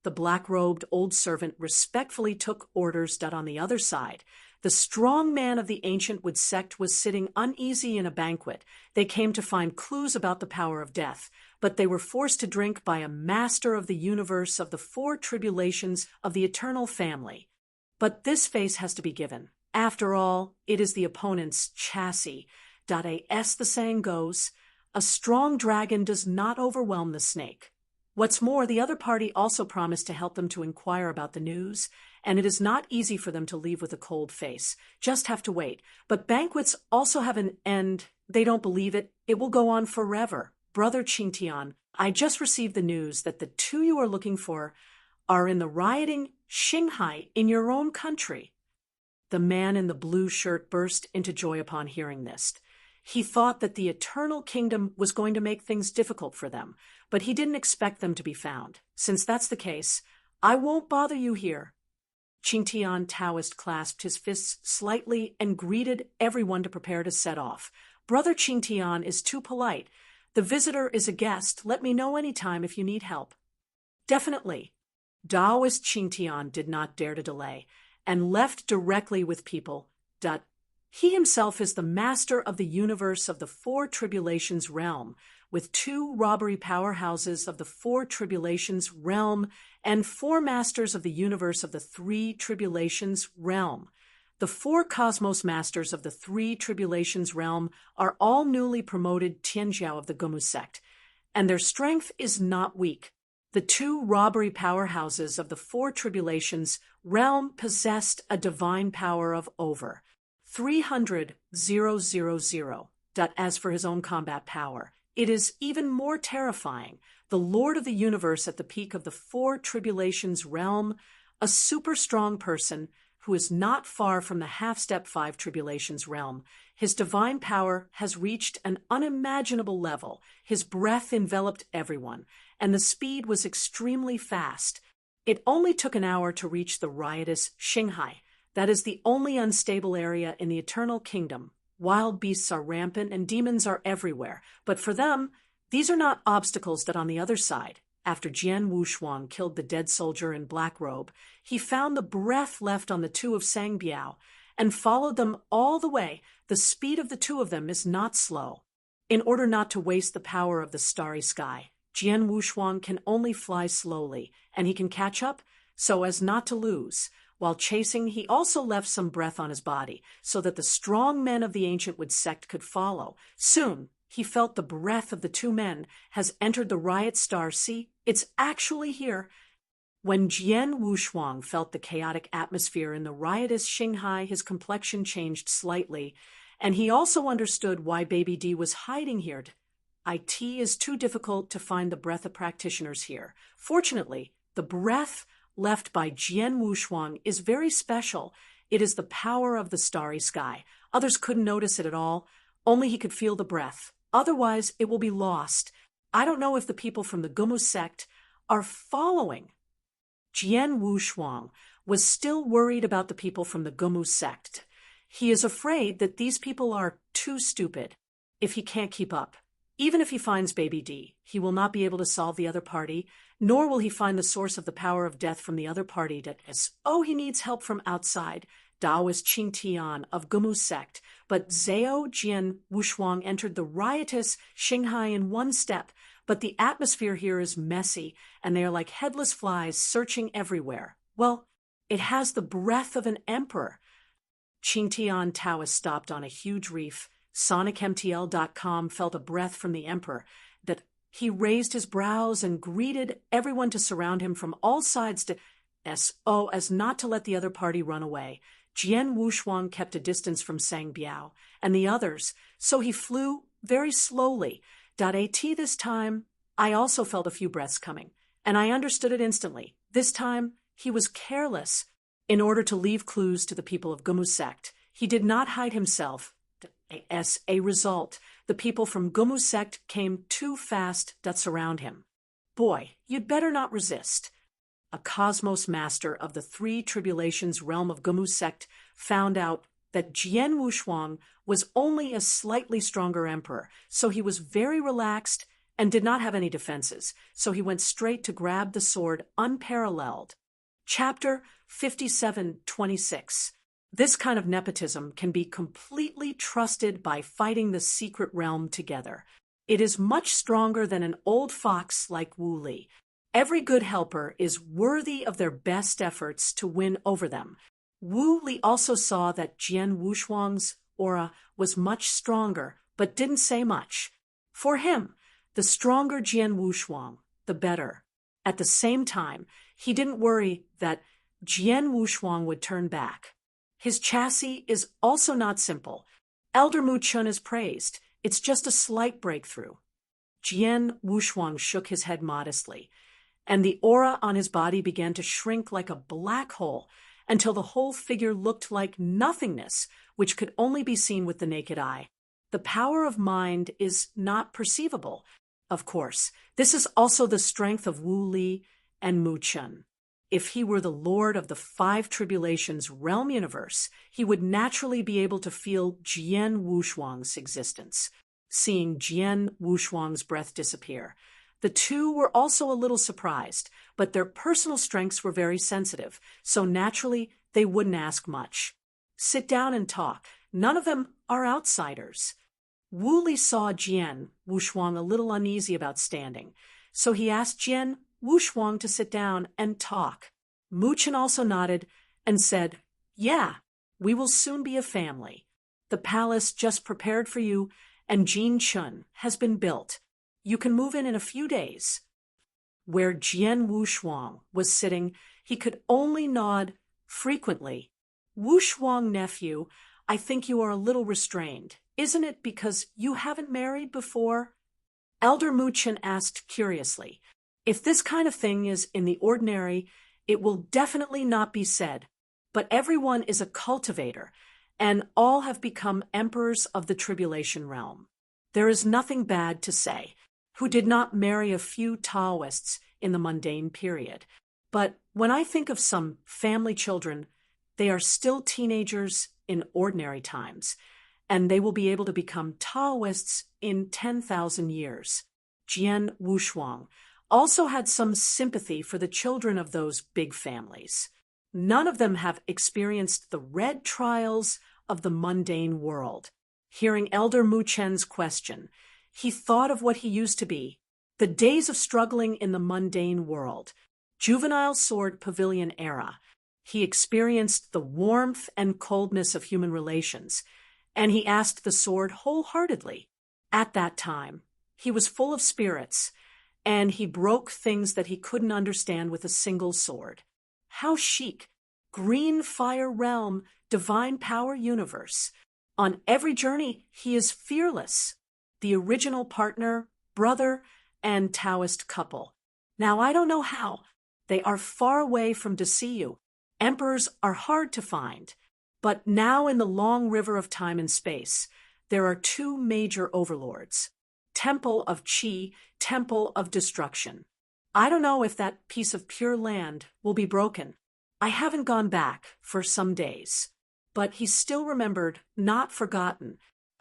The black-robed old servant respectfully took orders. On the other side, the strong man of the ancient Wood sect was sitting uneasy in a banquet. They came to find clues about the power of death, but they were forced to drink by a master of the universe of the 4 tribulations of the eternal family. But this face has to be given. After all, it is the opponent's chassis. As the saying goes, a strong dragon does not overwhelm the snake. What's more, the other party also promised to help them to inquire about the news, and it is not easy for them to leave with a cold face. Just have to wait. But banquets also have an end. They don't believe it. It will go on forever. Brother Qingtian, I just received the news that the 2 you are looking for are in the rioting Xinghai in your own country. The man in the blue shirt burst into joy upon hearing this. He thought that the eternal kingdom was going to make things difficult for them, but he didn't expect them to be found. Since that's the case, I won't bother you here. Qingtian Taoist clasped his fists slightly and greeted everyone to prepare to set off. Brother Qingtian is too polite. The visitor is a guest. Let me know any time if you need help. Definitely. Taoist Qingtian did not dare to delay and left directly with people. He himself is the master of the universe of the 4 tribulations realm, with 2 robbery powerhouses of the 4 tribulations realm and 4 masters of the universe of the 3 tribulations realm. The 4 cosmos masters of the 3 tribulations realm are all newly promoted Tianjiao of the Gumu sect, and their strength is not weak. The 2 robbery powerhouses of the 4 tribulations realm possessed a divine power of over 300,000. As for his own combat power, it is even more terrifying. The Lord of the Universe at the peak of the four tribulations realm, a super strong person who is not far from the half-step five tribulations realm. His divine power has reached an unimaginable level. His breath enveloped everyone, and the speed was extremely fast. It only took an hour to reach the riotous Shanghai. That is the only unstable area in the Eternal Kingdom. Wild beasts are rampant and demons are everywhere, but for them, these are not obstacles that on the other side. After Jian Wushuang killed the dead soldier in black robe, he found the breath left on the two of Sangbiao and followed them all the way. The speed of the two of them is not slow. In order not to waste the power of the starry sky, Jian Wushuang can only fly slowly, and he can catch up so as not to lose. While chasing, he also left some breath on his body, so that the strong men of the ancient Wood sect could follow. Soon, he felt the breath of the two men has entered the riot star. See, it's actually here. When Jian Wushuang felt the chaotic atmosphere in the riotous Shanghai, his complexion changed slightly, and he also understood why Baby D was hiding here. It is too difficult to find the breath of practitioners here. Fortunately, the breath left by Jian Wushuang is very special. It is the power of the starry sky. Others couldn't notice it at all. Only he could feel the breath. Otherwise, it will be lost. I don't know if the people from the Gumu sect are following. Jian Wushuang was still worried about the people from the Gumu sect. He is afraid that these people are too stupid if he can't keep up. Even if he finds Baby D, he will not be able to solve the other party, nor will he find the source of the power of death from the other party. He needs help from outside. Taoist Qing Tian of Gumu sect, but Zhao Jian Wushuang entered the riotous Shanghai in one step. But the atmosphere here is messy, and they are like headless flies searching everywhere. Well, it has the breath of an emperor. Qing Tian Taoist stopped on a huge reef. SonicMTL.com felt a breath from the emperor that he raised his brows and greeted everyone to surround him from all sides as not to let the other party run away. Jian Wushuang kept a distance from Sangbiao and the others, so he flew very slowly. This time, I also felt a few breaths coming, and I understood it instantly. This time, he was careless. In order to leave clues to the people of Gumu sect, he did not hide himself. As a result, the people from Gumu sect came too fast to surround him. Boy, you'd better not resist. A cosmos master of the three tribulations realm of Gumu sect found out that Jian Wushuang was only a slightly stronger emperor, so he was very relaxed and did not have any defenses, so he went straight to grab the sword unparalleled. Chapter 57:26. This kind of nepotism can be completely trusted by fighting the secret realm together. It is much stronger than an old fox like Wu Li. Every good helper is worthy of their best efforts to win over them. Wu Li also saw that Jian Wushuang's aura was much stronger, but didn't say much. For him, the stronger Jian Wushuang, the better. At the same time, he didn't worry that Jian Wushuang would turn back. His chassis is also not simple. Elder Mu Chun is praised. It's just a slight breakthrough. Jian Wushuang shook his head modestly, and the aura on his body began to shrink like a black hole until the whole figure looked like nothingness, which could only be seen with the naked eye. The power of mind is not perceivable. Of course, this is also the strength of Wu Li and Mu Chun. If he were the lord of the five tribulations realm universe, he would naturally be able to feel Jian Wushuang's existence. Seeing Jian Wushuang's breath disappear, the two were also a little surprised, but their personal strengths were very sensitive, so naturally they wouldn't ask much. Sit down and talk. None of them are outsiders. Wu Li saw Jian Wushuang a little uneasy about standing, so he asked Jian Wushuang to sit down and talk. Mu Chun also nodded and said, "Yeah, we will soon be a family. The palace just prepared for you and Jin Chun has been built. You can move in a few days." Where Jian Wushuang was sitting, he could only nod frequently. "Wushuang nephew, I think you are a little restrained. isn't it because you haven't married before? Elder Muchen asked curiously. If this kind of thing is in the ordinary, it will definitely not be said. But everyone is a cultivator, and all have become emperors of the tribulation realm. There is nothing bad to say, who did not marry a few Taoists in the mundane period. But when I think of some family children, they are still teenagers in ordinary times, and they will be able to become Taoists in 10,000 years. Jian Wushuang also had some sympathy for the children of those big families. None of them have experienced the red trials of the mundane world. Hearing Elder Muchen's question, he thought of what he used to be, the days of struggling in the mundane world, juvenile sword pavilion era. He experienced the warmth and coldness of human relations, and he asked the sword wholeheartedly. At that time, he was full of spirits, and he broke things that he couldn't understand with a single sword. How chic! Green fire realm, divine power universe. On every journey, he is fearless. The original partner, brother, and Taoist couple. Now, I don't know how. They are far away from Desiyu. Emperors are hard to find. But now in the long river of time and space, there are two major overlords. Temple of Qi, Temple of Destruction. I don't know if that piece of pure land will be broken. I haven't gone back for some days. But he still remembered, not forgotten.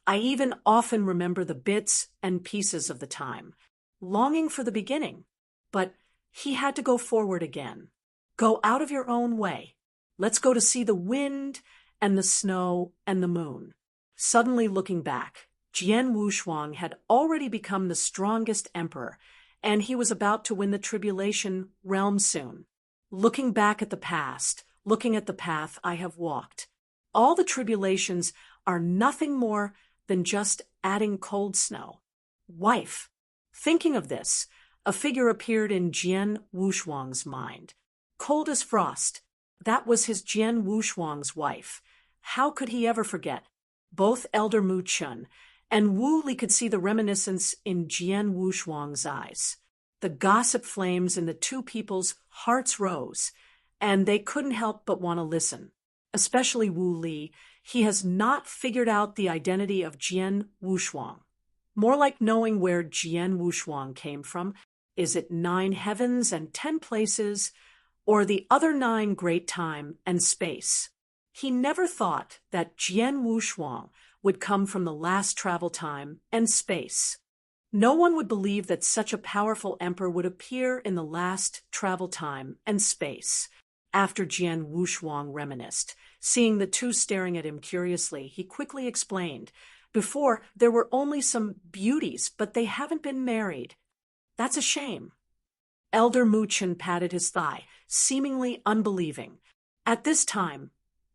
I even often remember the bits and pieces of the time, longing for the beginning. But he had to go forward again. Go out of your own way. Let's go to see the wind and the snow and the moon. Suddenly looking back, Jian Wushuang had already become the strongest emperor, and he was about to win the tribulation realm soon. Looking back at the past, looking at the path I have walked, all the tribulations are nothing more than just adding cold snow. Wife. Thinking of this, a figure appeared in Jian Wushuang's mind. Cold as frost. That was his Jian Wushuang's wife. How could he ever forget? Both Elder Mu Chun and Wu Li could see the reminiscence in Jian Wushuang's eyes. The gossip flames in the two people's hearts rose, and they couldn't help but want to listen. Especially Wu Li, he has not figured out the identity of Jian Wushuang. More like knowing where Jian Wushuang came from. Is it 9 heavens and 10 places, or the other 9 great time and space? He never thought that Jian Wushuang would come from the last travel time and space. No one would believe that such a powerful emperor would appear in the last travel time and space. After Jian Wushuang reminisced, seeing the two staring at him curiously, he quickly explained, "Before, there were only some beauties, but they haven't been married. That's a shame." Elder Muchen patted his thigh, seemingly unbelieving. At this time,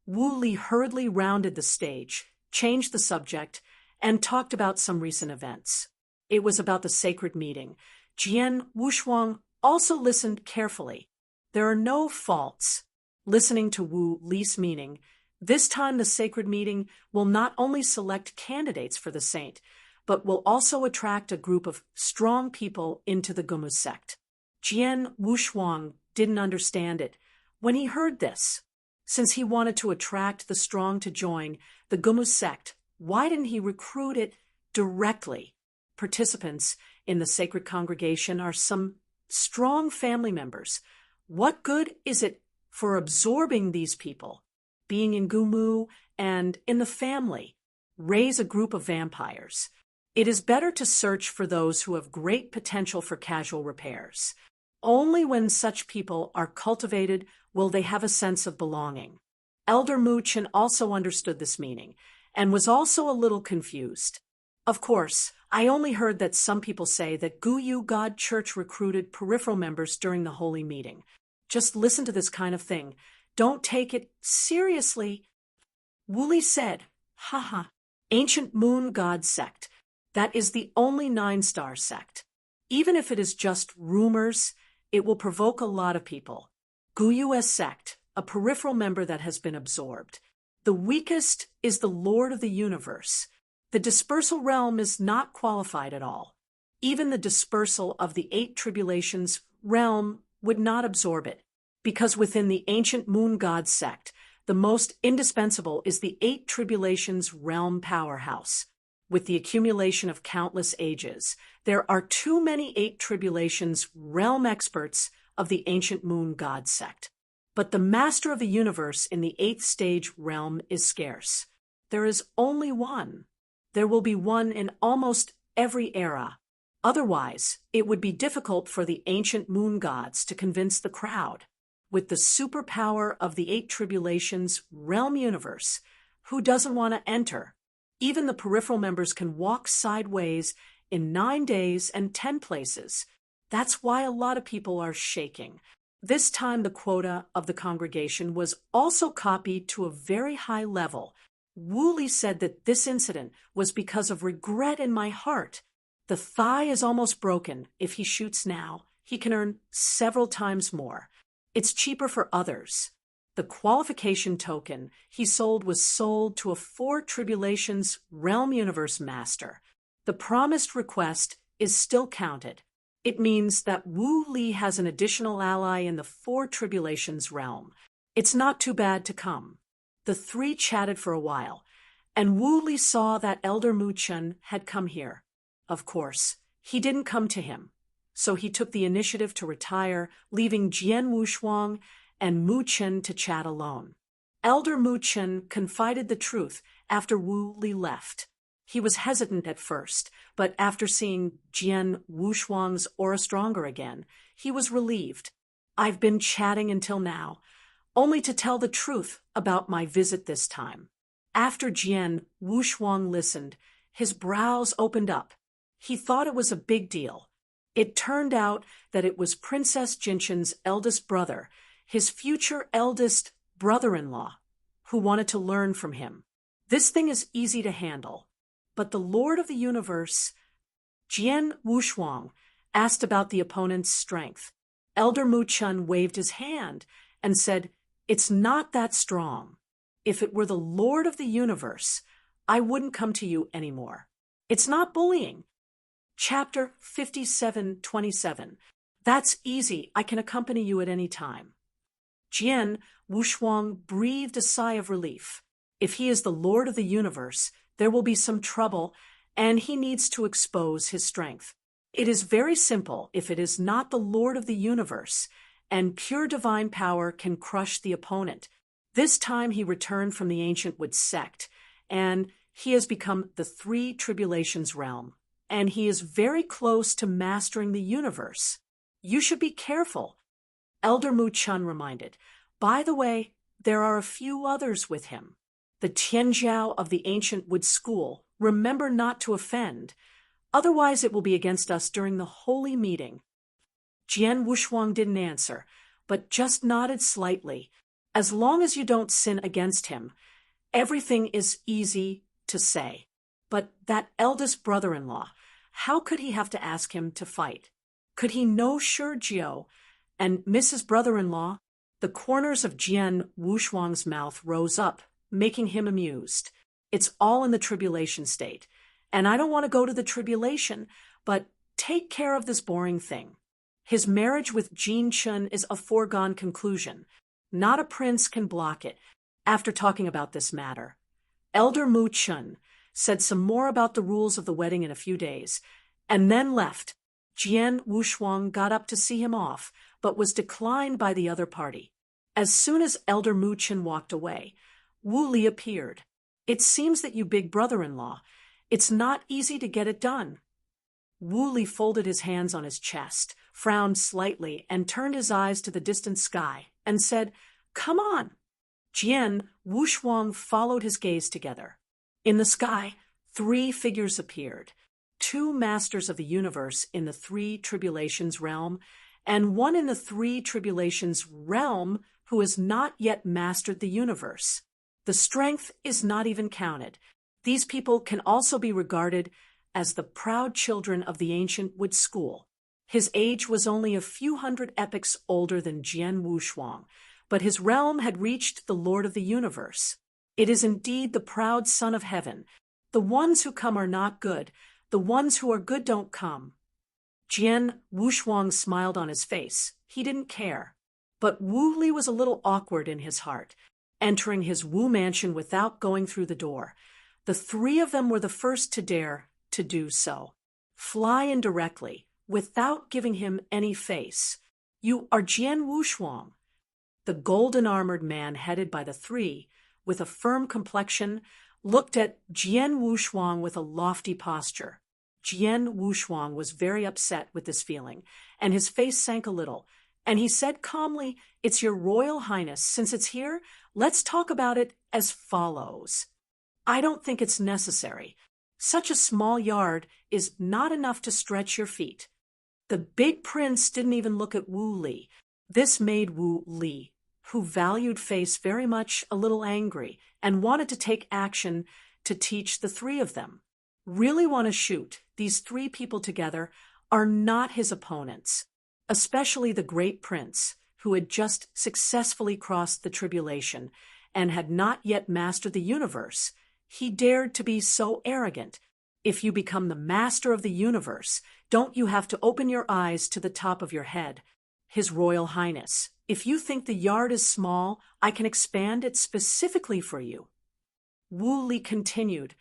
Wu Li hurriedly rounded the stage, changed the subject, and talked about some recent events. It was about the sacred meeting. Jian Wushuang also listened carefully. There are no faults. Listening to Wu Li's meaning, this time the sacred meeting will not only select candidates for the saint, but will also attract a group of strong people into the Gumu sect. Jian Wushuang didn't understand it when he heard this. Since he wanted to attract the strong to join the Gumu sect, why didn't he recruit it directly? Participants in the sacred congregation are some strong family members. What good is it for absorbing these people? Being in Gumu and in the family, raise a group of vampires. It is better to search for those who have great potential for casual repairs. Only when such people are cultivated will they have a sense of belonging. Elder Muchen also understood this meaning and was also a little confused. Of course, I only heard that some people say that Guyu God Church recruited peripheral members during the holy meeting. Just listen to this kind of thing. Don't take it seriously. Wu Li said, "Haha, ancient moon god sect. That is the only 9-star sect. Even if it is just rumors, it will provoke a lot of people. Guyu's sect, a peripheral member that has been absorbed. The weakest is the Lord of the universe. The dispersal realm is not qualified at all. Even the dispersal of the 8 tribulations realm would not absorb it, because within the ancient moon god sect, the most indispensable is the 8 tribulations realm powerhouse. With the accumulation of countless ages, there are too many 8 tribulations realm experts of the ancient moon god sect. But the master of the universe in the 8th stage realm is scarce. There is only one. There will be one in almost every era. Otherwise, it would be difficult for the ancient moon gods to convince the crowd. With the superpower of the 8 tribulations realm universe, who doesn't want to enter? Even the peripheral members can walk sideways in 9 days and 10 places. That's why a lot of people are shaking. This time the quota of the congregation was also copied to a very high level. Wu Li said that this incident was because of regret in my heart. The thigh is almost broken. If he shoots now, he can earn several times more. It's cheaper for others. The qualification token he sold was sold to a 4 tribulations realm universe master. The promised request is still counted. It means that Wu Li has an additional ally in the 4 tribulations realm. It's not too bad to come. The 3 chatted for a while, and Wu Li saw that Elder Mu Chen had come here. Of course, he didn't come to him, so he took the initiative to retire, leaving Jian Wushuang and Mu Chen to chat alone. Elder Mu Chen confided the truth after Wu Li left. He was hesitant at first, but after seeing Jian Wushuang's aura stronger again, he was relieved. I've been chatting until now, only to tell the truth about my visit this time. After Jian Wushuang listened, his brows opened up. He thought it was a big deal. It turned out that it was Princess Jinshen's eldest brother, his future eldest brother-in-law, who wanted to learn from him. This thing is easy to handle. But the Lord of the Universe, Jian Wushuang, asked about the opponent's strength. Elder Mu Chen waved his hand and said, "It's not that strong. If it were the Lord of the Universe, I wouldn't come to you anymore. It's not bullying." Chapter 57:27. That's easy. I can accompany you at any time. Jian Wushuang breathed a sigh of relief. If he is the Lord of the Universe, there will be some trouble, and he needs to expose his strength. It is very simple if it is not the Lord of the Universe, and pure divine power can crush the opponent. This time he returned from the Ancient Wood sect, and he has become the 3 tribulations realm, and he is very close to mastering the universe. You should be careful, Elder Mu Chen reminded. By the way, there are a few others with him. The Tianjiao of the Ancient Wood School, remember not to offend. Otherwise it will be against us during the holy meeting. Jian Wushuang didn't answer, but just nodded slightly. As long as you don't sin against him, everything is easy to say. But that eldest brother-in-law, how could he have to ask him to fight? Could he know Shurjiao and Mrs. Brother-in-law? The corners of Jian Wushuang's mouth rose up, making him amused. It's all in the tribulation state, and I don't want to go to the tribulation, but take care of this boring thing. His marriage with Jin Chun is a foregone conclusion. Not a prince can block it. After talking about this matter, Elder Mu Chen said some more about the rules of the wedding in a few days, and then left. Jian Wushuang got up to see him off, but was declined by the other party. As soon as Elder Mu Chen walked away, Wu Li appeared. It seems that you big brother-in-law. It's not easy to get it done. Wu Li folded his hands on his chest, frowned slightly, and turned his eyes to the distant sky, and said, "Come on." Jian Wushuang followed his gaze together. In the sky, 3 figures appeared. 2 masters of the universe in the 3 tribulations realm, and one in the 3 tribulations realm who has not yet mastered the universe. The strength is not even counted. These people can also be regarded as the proud children of the Ancient Wood School. His age was only a few hundred epochs older than Jian Wushuang, but his realm had reached the Lord of the Universe. It is indeed the proud Son of Heaven. The ones who come are not good. The ones who are good don't come. Jian Wushuang smiled on his face. He didn't care. But Wu Li was a little awkward in his heart, entering his Wu mansion without going through the door. The three of them were the first to dare to do so. Fly in directly, without giving him any face. You are Jian Wushuang. The golden-armored man headed by the three, with a firm complexion, looked at Jian Wushuang with a lofty posture. Jian Wushuang was very upset with this feeling, and his face sank a little, and he said calmly, "It's your Royal Highness. Since it's here, let's talk about it as follows. I don't think it's necessary. Such a small yard is not enough to stretch your feet." The big prince didn't even look at Wu Li. This made Wu Li, who valued face very much, a little angry, and wanted to take action to teach the three of them. Really want to shoot. These three people together are not his opponents, especially the great prince, who had just successfully crossed the tribulation and had not yet mastered the universe. He dared to be so arrogant. If you become the master of the universe, don't you have to open your eyes to the top of your head? His Royal Highness, if you think the yard is small, I can expand it specifically for you. Wu Li continued,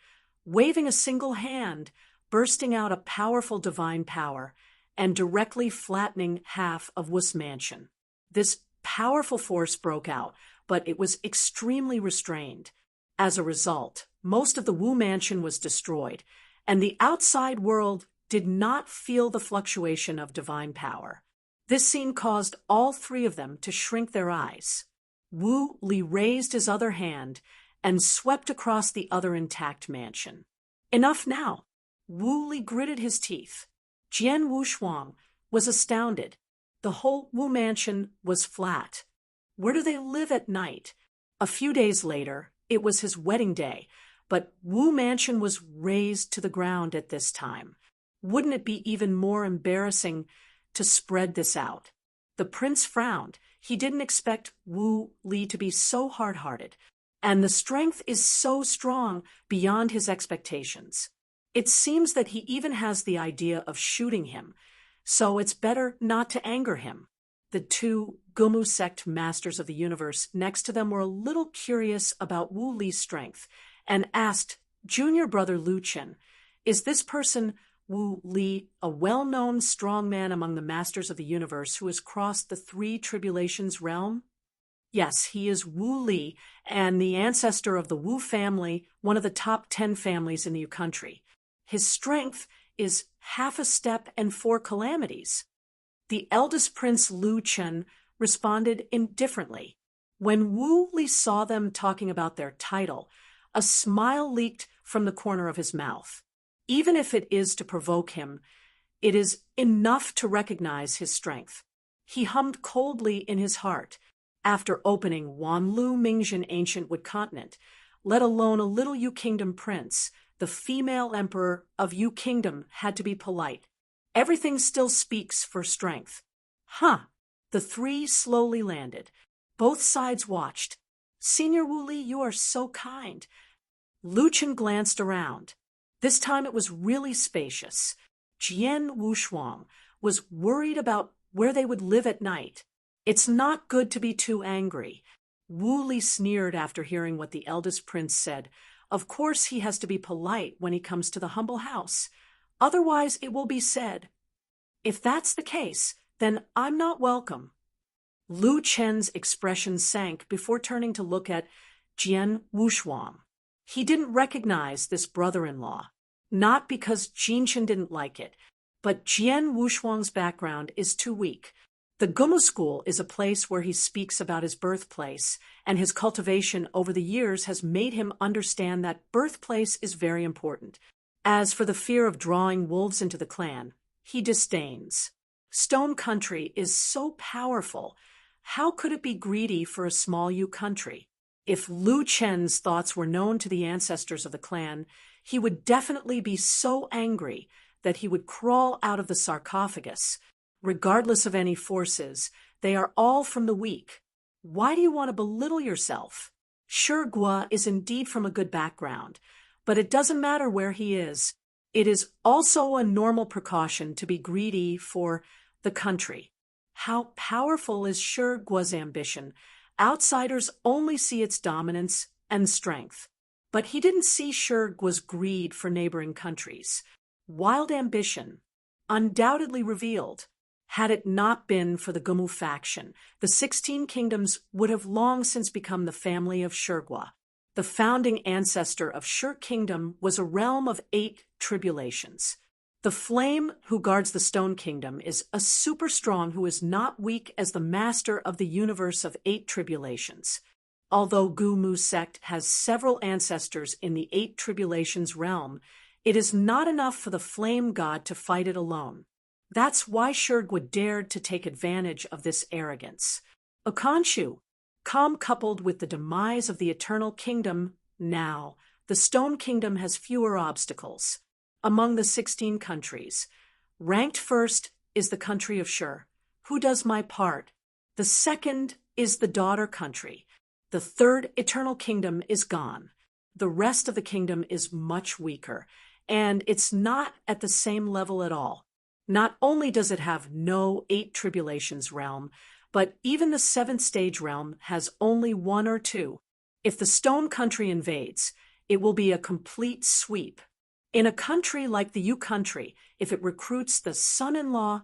waving a single hand, bursting out a powerful divine power, and directly flattening half of Wu's mansion. This powerful force broke out, but it was extremely restrained. As a result, most of the Wu mansion was destroyed, and the outside world did not feel the fluctuation of divine power. This scene caused all three of them to shrink their eyes. Wu Li raised his other hand and swept across the other intact mansion. Enough now. Wu Li gritted his teeth. Jian Wushuang was astounded. The whole Wu mansion was flat. Where do they live at night? A few days later, it was his wedding day, but Wu mansion was razed to the ground at this time. Wouldn't it be even more embarrassing to spread this out? The prince frowned. He didn't expect Wu Li to be so hard-hearted, and the strength is so strong beyond his expectations. It seems that he even has the idea of shooting him, so it's better not to anger him. The two Gumu sect masters of the universe next to them were a little curious about Wu Li's strength and asked junior brother Lu Chen, "Is this person Wu Li a well-known strong man among the masters of the universe who has crossed the three tribulations realm?" "Yes, he is Wu Li, and the ancestor of the Wu family, one of the top 10 families in the country. His strength is half a step and 4 calamities." The eldest prince Lu Chen responded indifferently. When Wu Li saw them talking about their title, a smile leaked from the corner of his mouth. Even if it is to provoke him, it is enough to recognize his strength. He hummed coldly in his heart. After opening Wanlu Mingjin ancient Wood Continent, let alone a little Yu Kingdom prince, the female emperor of Yu Kingdom had to be polite. Everything still speaks for strength. Huh. The three slowly landed. Both sides watched. "Senior Wu Li, you are so kind." Lu Chen glanced around. This time it was really spacious. Jian Wushuang was worried about where they would live at night. It's not good to be too angry. Wu Li sneered after hearing what the eldest prince said. Of course he has to be polite when he comes to the humble house. Otherwise it will be said, "If that's the case, then I'm not welcome." Lu Chen's expression sank before turning to look at Jian Wushuang. He didn't recognize this brother-in-law, not because Jinchen didn't like it, but Jian Wushuang's background is too weak. The Gumu school is a place where he speaks about his birthplace, and his cultivation over the years has made him understand that birthplace is very important. As for the fear of drawing wolves into the clan, he disdains. Stone country is so powerful. How could it be greedy for a small Yu country? If Lu Chen's thoughts were known to the ancestors of the clan, he would definitely be so angry that he would crawl out of the sarcophagus. Regardless of any forces, they are all from the weak. Why do you want to belittle yourself? Sure, Gua is indeed from a good background, But it doesn't matter where he is. It is also a normal precaution to be greedy for the country. How powerful is Shurgua's ambition? Outsiders only see its dominance and strength. But he didn't see Shurgua's greed for neighboring countries. Wild ambition, undoubtedly revealed. Had it not been for the Gumu faction, the 16 kingdoms would have long since become the family of Shurgua. The founding ancestor of Shur Kingdom was a realm of 8 tribulations. The flame who guards the Stone Kingdom is a super strong who is not weak as the master of the universe of 8 tribulations. Although Gumu sect has several ancestors in the 8 tribulations realm, it is not enough for the flame god to fight it alone. That's why Shurgwa dared to take advantage of this arrogance. Okanshu, calm coupled with the demise of the Eternal Kingdom, now, the Stone Kingdom has fewer obstacles. Among the 16 countries, ranked first is the country of Shur, who does my part. The second is the daughter country. The third Eternal Kingdom is gone. The rest of the kingdom is much weaker, and it's not at the same level at all. Not only does it have no 8 tribulations realm, but even the 7th stage realm has only 1 or 2. If the Stone Country invades, it will be a complete sweep. In a country like the U country, if it recruits the son-in-law,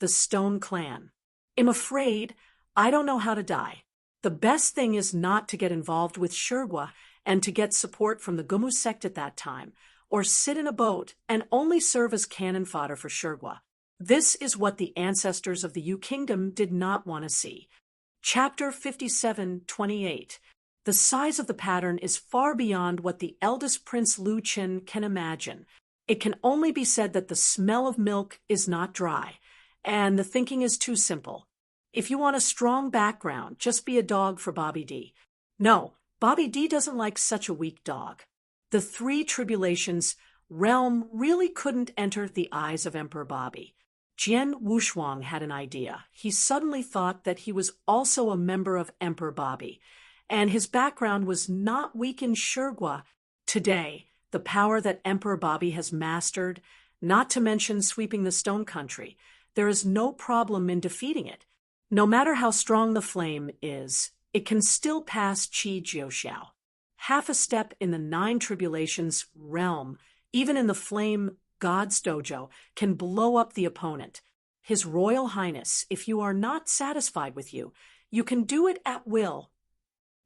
the Stone clan. I'm afraid I don't know how to die. The best thing is not to get involved with Shurgwa and to get support from the Gumu sect at that time, or sit in a boat and only serve as cannon fodder for Shurgwa. This is what the ancestors of the U Kingdom did not want to see. Chapter 57:28. The size of the pattern is far beyond what the eldest Prince Lu Qin can imagine. It can only be said that the smell of milk is not dry, and the thinking is too simple. If you want a strong background, just be a dog for Bobby D. No, Bobby D doesn't like such a weak dog. The 3 tribulations realm really couldn't enter the eyes of Emperor Bobby. Jian Wushuang had an idea. He suddenly thought that he was also a member of Emperor Bobby, and his background was not weak in Shurgwa. Today, the power that Emperor Bobby has mastered, not to mention sweeping the Stone Country, there is no problem in defeating it. No matter how strong the flame is, it can still pass Qi Jiuxiao. Half a step in the 9 tribulations realm, even in the flame God's dojo, can blow up the opponent. His Royal Highness, if you are not satisfied with you, you can do it at will.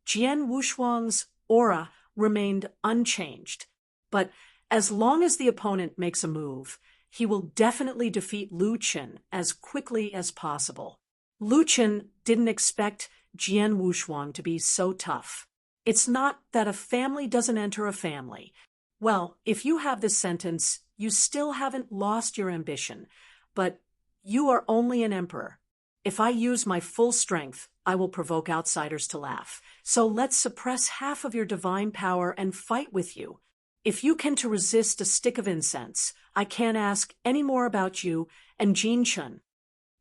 Jian Wushuang's aura remained unchanged, but as long as the opponent makes a move, he will definitely defeat Lu Qin as quickly as possible. Lu Qin didn't expect Jian Wushuang to be so tough. It's not that a family doesn't enter a family. Well, if you have this sentence, you still haven't lost your ambition, but you are only an emperor. If I use my full strength, I will provoke outsiders to laugh. So let's suppress half of your divine power and fight with you. If you can to resist a stick of incense, I can't ask any more about you and Jin Chun.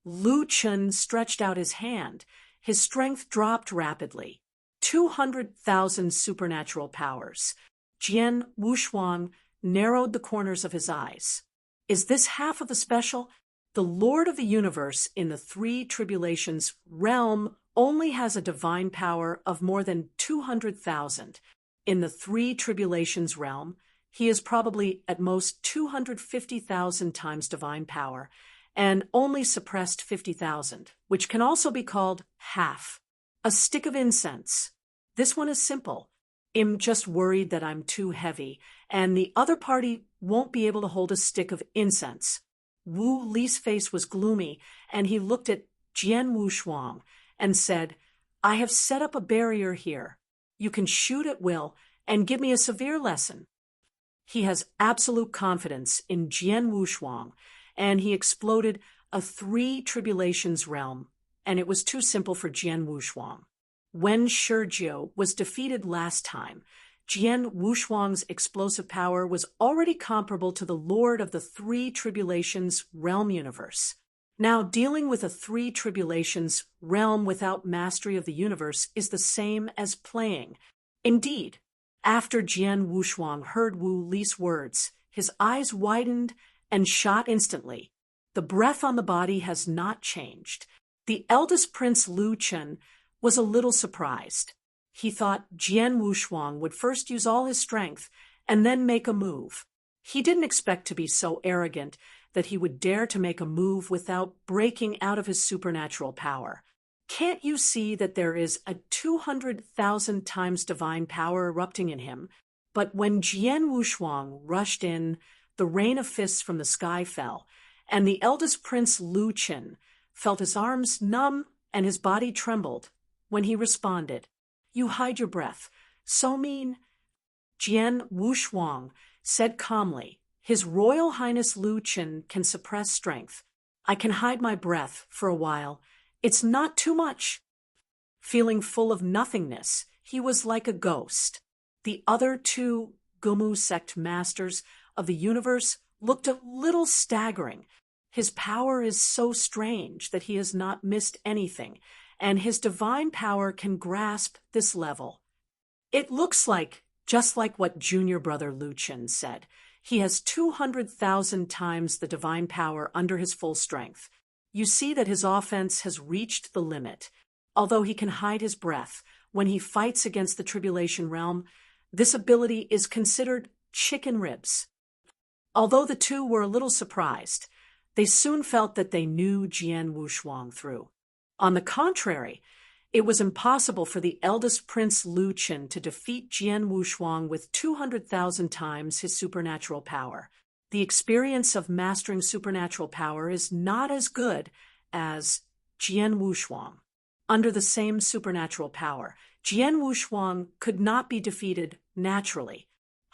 Lu Chun stretched out his hand. His strength dropped rapidly. 200,000 supernatural powers. Jian Wushuang narrowed the corners of his eyes. Is this half of the special? The Lord of the Universe in the 3 tribulations realm only has a divine power of more than 200,000. In the 3 tribulations realm, he is probably at most 250,000 times divine power, and only suppressed 50,000, which can also be called half. A stick of incense. This one is simple. I'm just worried that I'm too heavy, and the other party won't be able to hold a stick of incense. Wu Li's face was gloomy, and he looked at Jian Wushuang and said, I have set up a barrier here. You can shoot at will and give me a severe lesson. He has absolute confidence in Jian Wushuang, and he exploded a 3 tribulations realm, and it was too simple for Jian Wushuang. When Shurjiu was defeated last time, Jian Wushuang's explosive power was already comparable to the Lord of the 3 tribulations realm universe. Now, dealing with a 3 tribulations realm without mastery of the universe is the same as playing. Indeed, After Jian Wushuang heard Wu Li's words, his eyes widened and shot instantly. The breath on the body has not changed. The eldest prince Lu Chen was a little surprised. He thought Jian Wushuang would first use all his strength and then make a move. He didn't expect to be so arrogant that he would dare to make a move without breaking out of his supernatural power. Can't you see that there is a 200,000 times divine power erupting in him? But when Jian Wushuang rushed in, the rain of fists from the sky fell, and the eldest prince Lu Chen felt his arms numb and his body trembled. When he responded, "You hide your breath. So mean." Jian Wushuang said calmly, "His Royal Highness Lu Chen can suppress strength. I can hide my breath for a while. It's not too much." Feeling full of nothingness, he was like a ghost. The other two Gumu sect masters of the universe looked a little staggering. His power is so strange that he has not missed anything, and his divine power can grasp this level. It looks just like what junior brother Lu Chen said. He has 200,000 times the divine power under his full strength. You see that his offense has reached the limit. Although he can hide his breath when he fights against the tribulation realm, this ability is considered chicken ribs. Although the two were a little surprised, they soon felt that they knew Jian Wushuang through. On the contrary, it was impossible for the eldest prince Lu Chen to defeat Jian Wushuang with 200,000 times his supernatural power. The experience of mastering supernatural power is not as good as Jian Wushuang. Under the same supernatural power, Jian Wushuang could not be defeated naturally.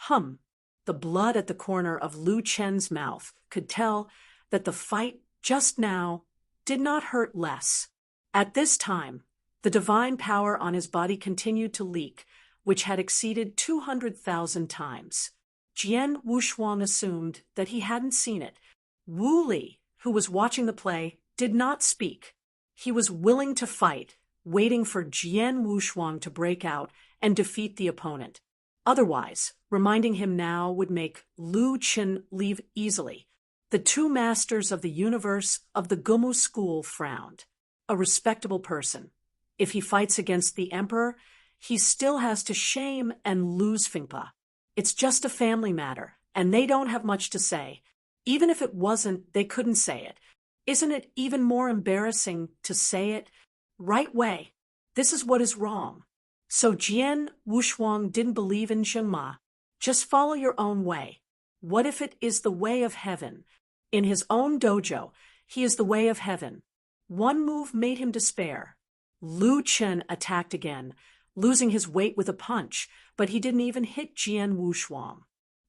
The blood at the corner of Lu Chen's mouth could tell that the fight just now did not hurt less. At this time, the divine power on his body continued to leak, which had exceeded 200,000 times. Jian Wushuang assumed that he hadn't seen it. Wu Li, who was watching the play, did not speak. He was willing to fight, waiting for Jian Wushuang to break out and defeat the opponent. Otherwise, reminding him now would make Lu Chen leave easily. The two masters of the universe of the Gumu school frowned. A respectable person. If he fights against the emperor, he still has to shame and lose Fingpa. It's just a family matter, and they don't have much to say. Even if it wasn't, they couldn't say it. Isn't it even more embarrassing to say it? Right way. This is what is wrong. So Jian Wushuang didn't believe in Zhengma. Just follow your own way. What if it is the way of heaven? In his own dojo, he is the way of heaven. One move made him despair. Lu Chen attacked again, losing his weight with a punch, but he didn't even hit Jian Wushuang.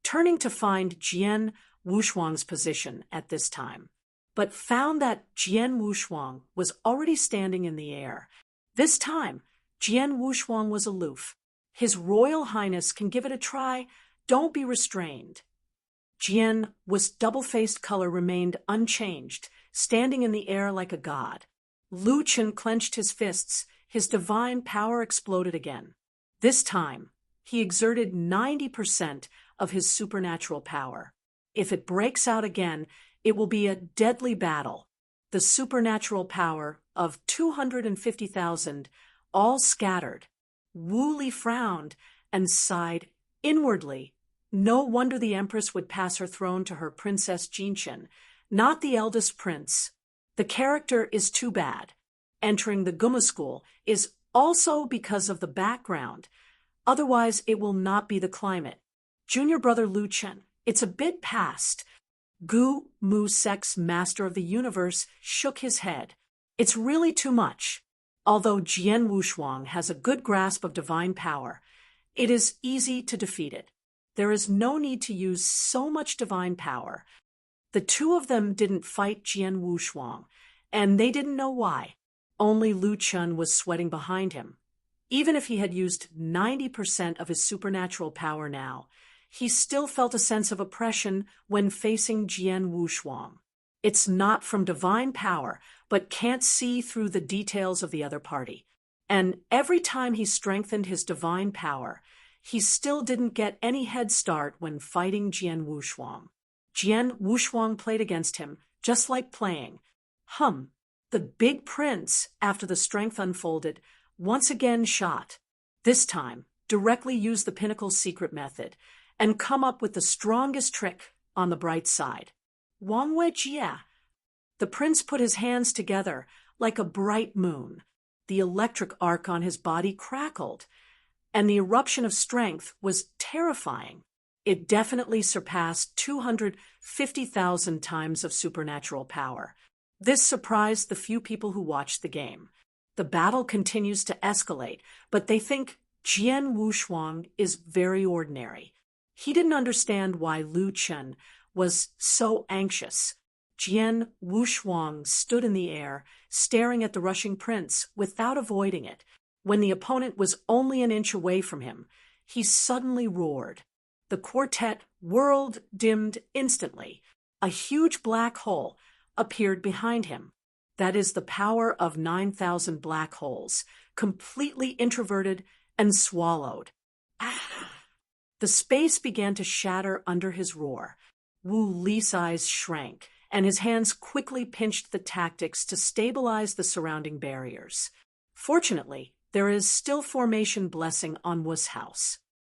Turning to find Jian Wushuang's position at this time, but found that Jian Wushuang was already standing in the air. This time, Jian Wushuang was aloof. His Royal Highness can give it a try. Don't be restrained. Jian's double-faced color remained unchanged, standing in the air like a god. Lu Chen clenched his fists. His divine power exploded again. This time, he exerted 90% of his supernatural power. If it breaks out again, it will be a deadly battle. The supernatural power of 250,000 all scattered. Wu Li frowned and sighed inwardly. No wonder the empress would pass her throne to her Princess Jinchen, not the eldest prince. The character is too bad. Entering the Guma school is also because of the background. Otherwise, it will not be the climate. Junior brother Lu Chen, it's a bit past. Gu Mu Sek's master of the universe shook his head. It's really too much. Although Jian Wushuang has a good grasp of divine power, it is easy to defeat it. There is no need to use so much divine power. The two of them didn't fight Jian Wushuang, and they didn't know why. Only Lu Chen was sweating behind him. Even if he had used 90% of his supernatural power now, he still felt a sense of oppression when facing Jian Wushuang. It's not from divine power, but can't see through the details of the other party. And every time he strengthened his divine power, he still didn't get any head start when fighting Jian Wushuang. Jian Wushuang played against him, just like playing. The big prince, after the strength unfolded, once again shot. This time, directly used the Pinnacle's secret method, and come up with the strongest trick on the bright side. Wang Weijie. The prince put his hands together like a bright moon. The electric arc on his body crackled, and the eruption of strength was terrifying. It definitely surpassed 250,000 times of supernatural power. This surprised the few people who watched the game. The battle continues to escalate, but they think Jian Wushuang is very ordinary. He didn't understand why Lu Chen was so anxious. Jian Wushuang stood in the air, staring at the rushing prince without avoiding it. When the opponent was only an inch away from him, he suddenly roared. The quartet world dimmed instantly. A huge black hole appeared behind him. That is the power of 9,000 black holes, completely introverted and swallowed. The space began to shatter under his roar. Wu Li's eyes shrank, and his hands quickly pinched the tactics to stabilize the surrounding barriers. Fortunately, there is still formation blessing on Wu's house.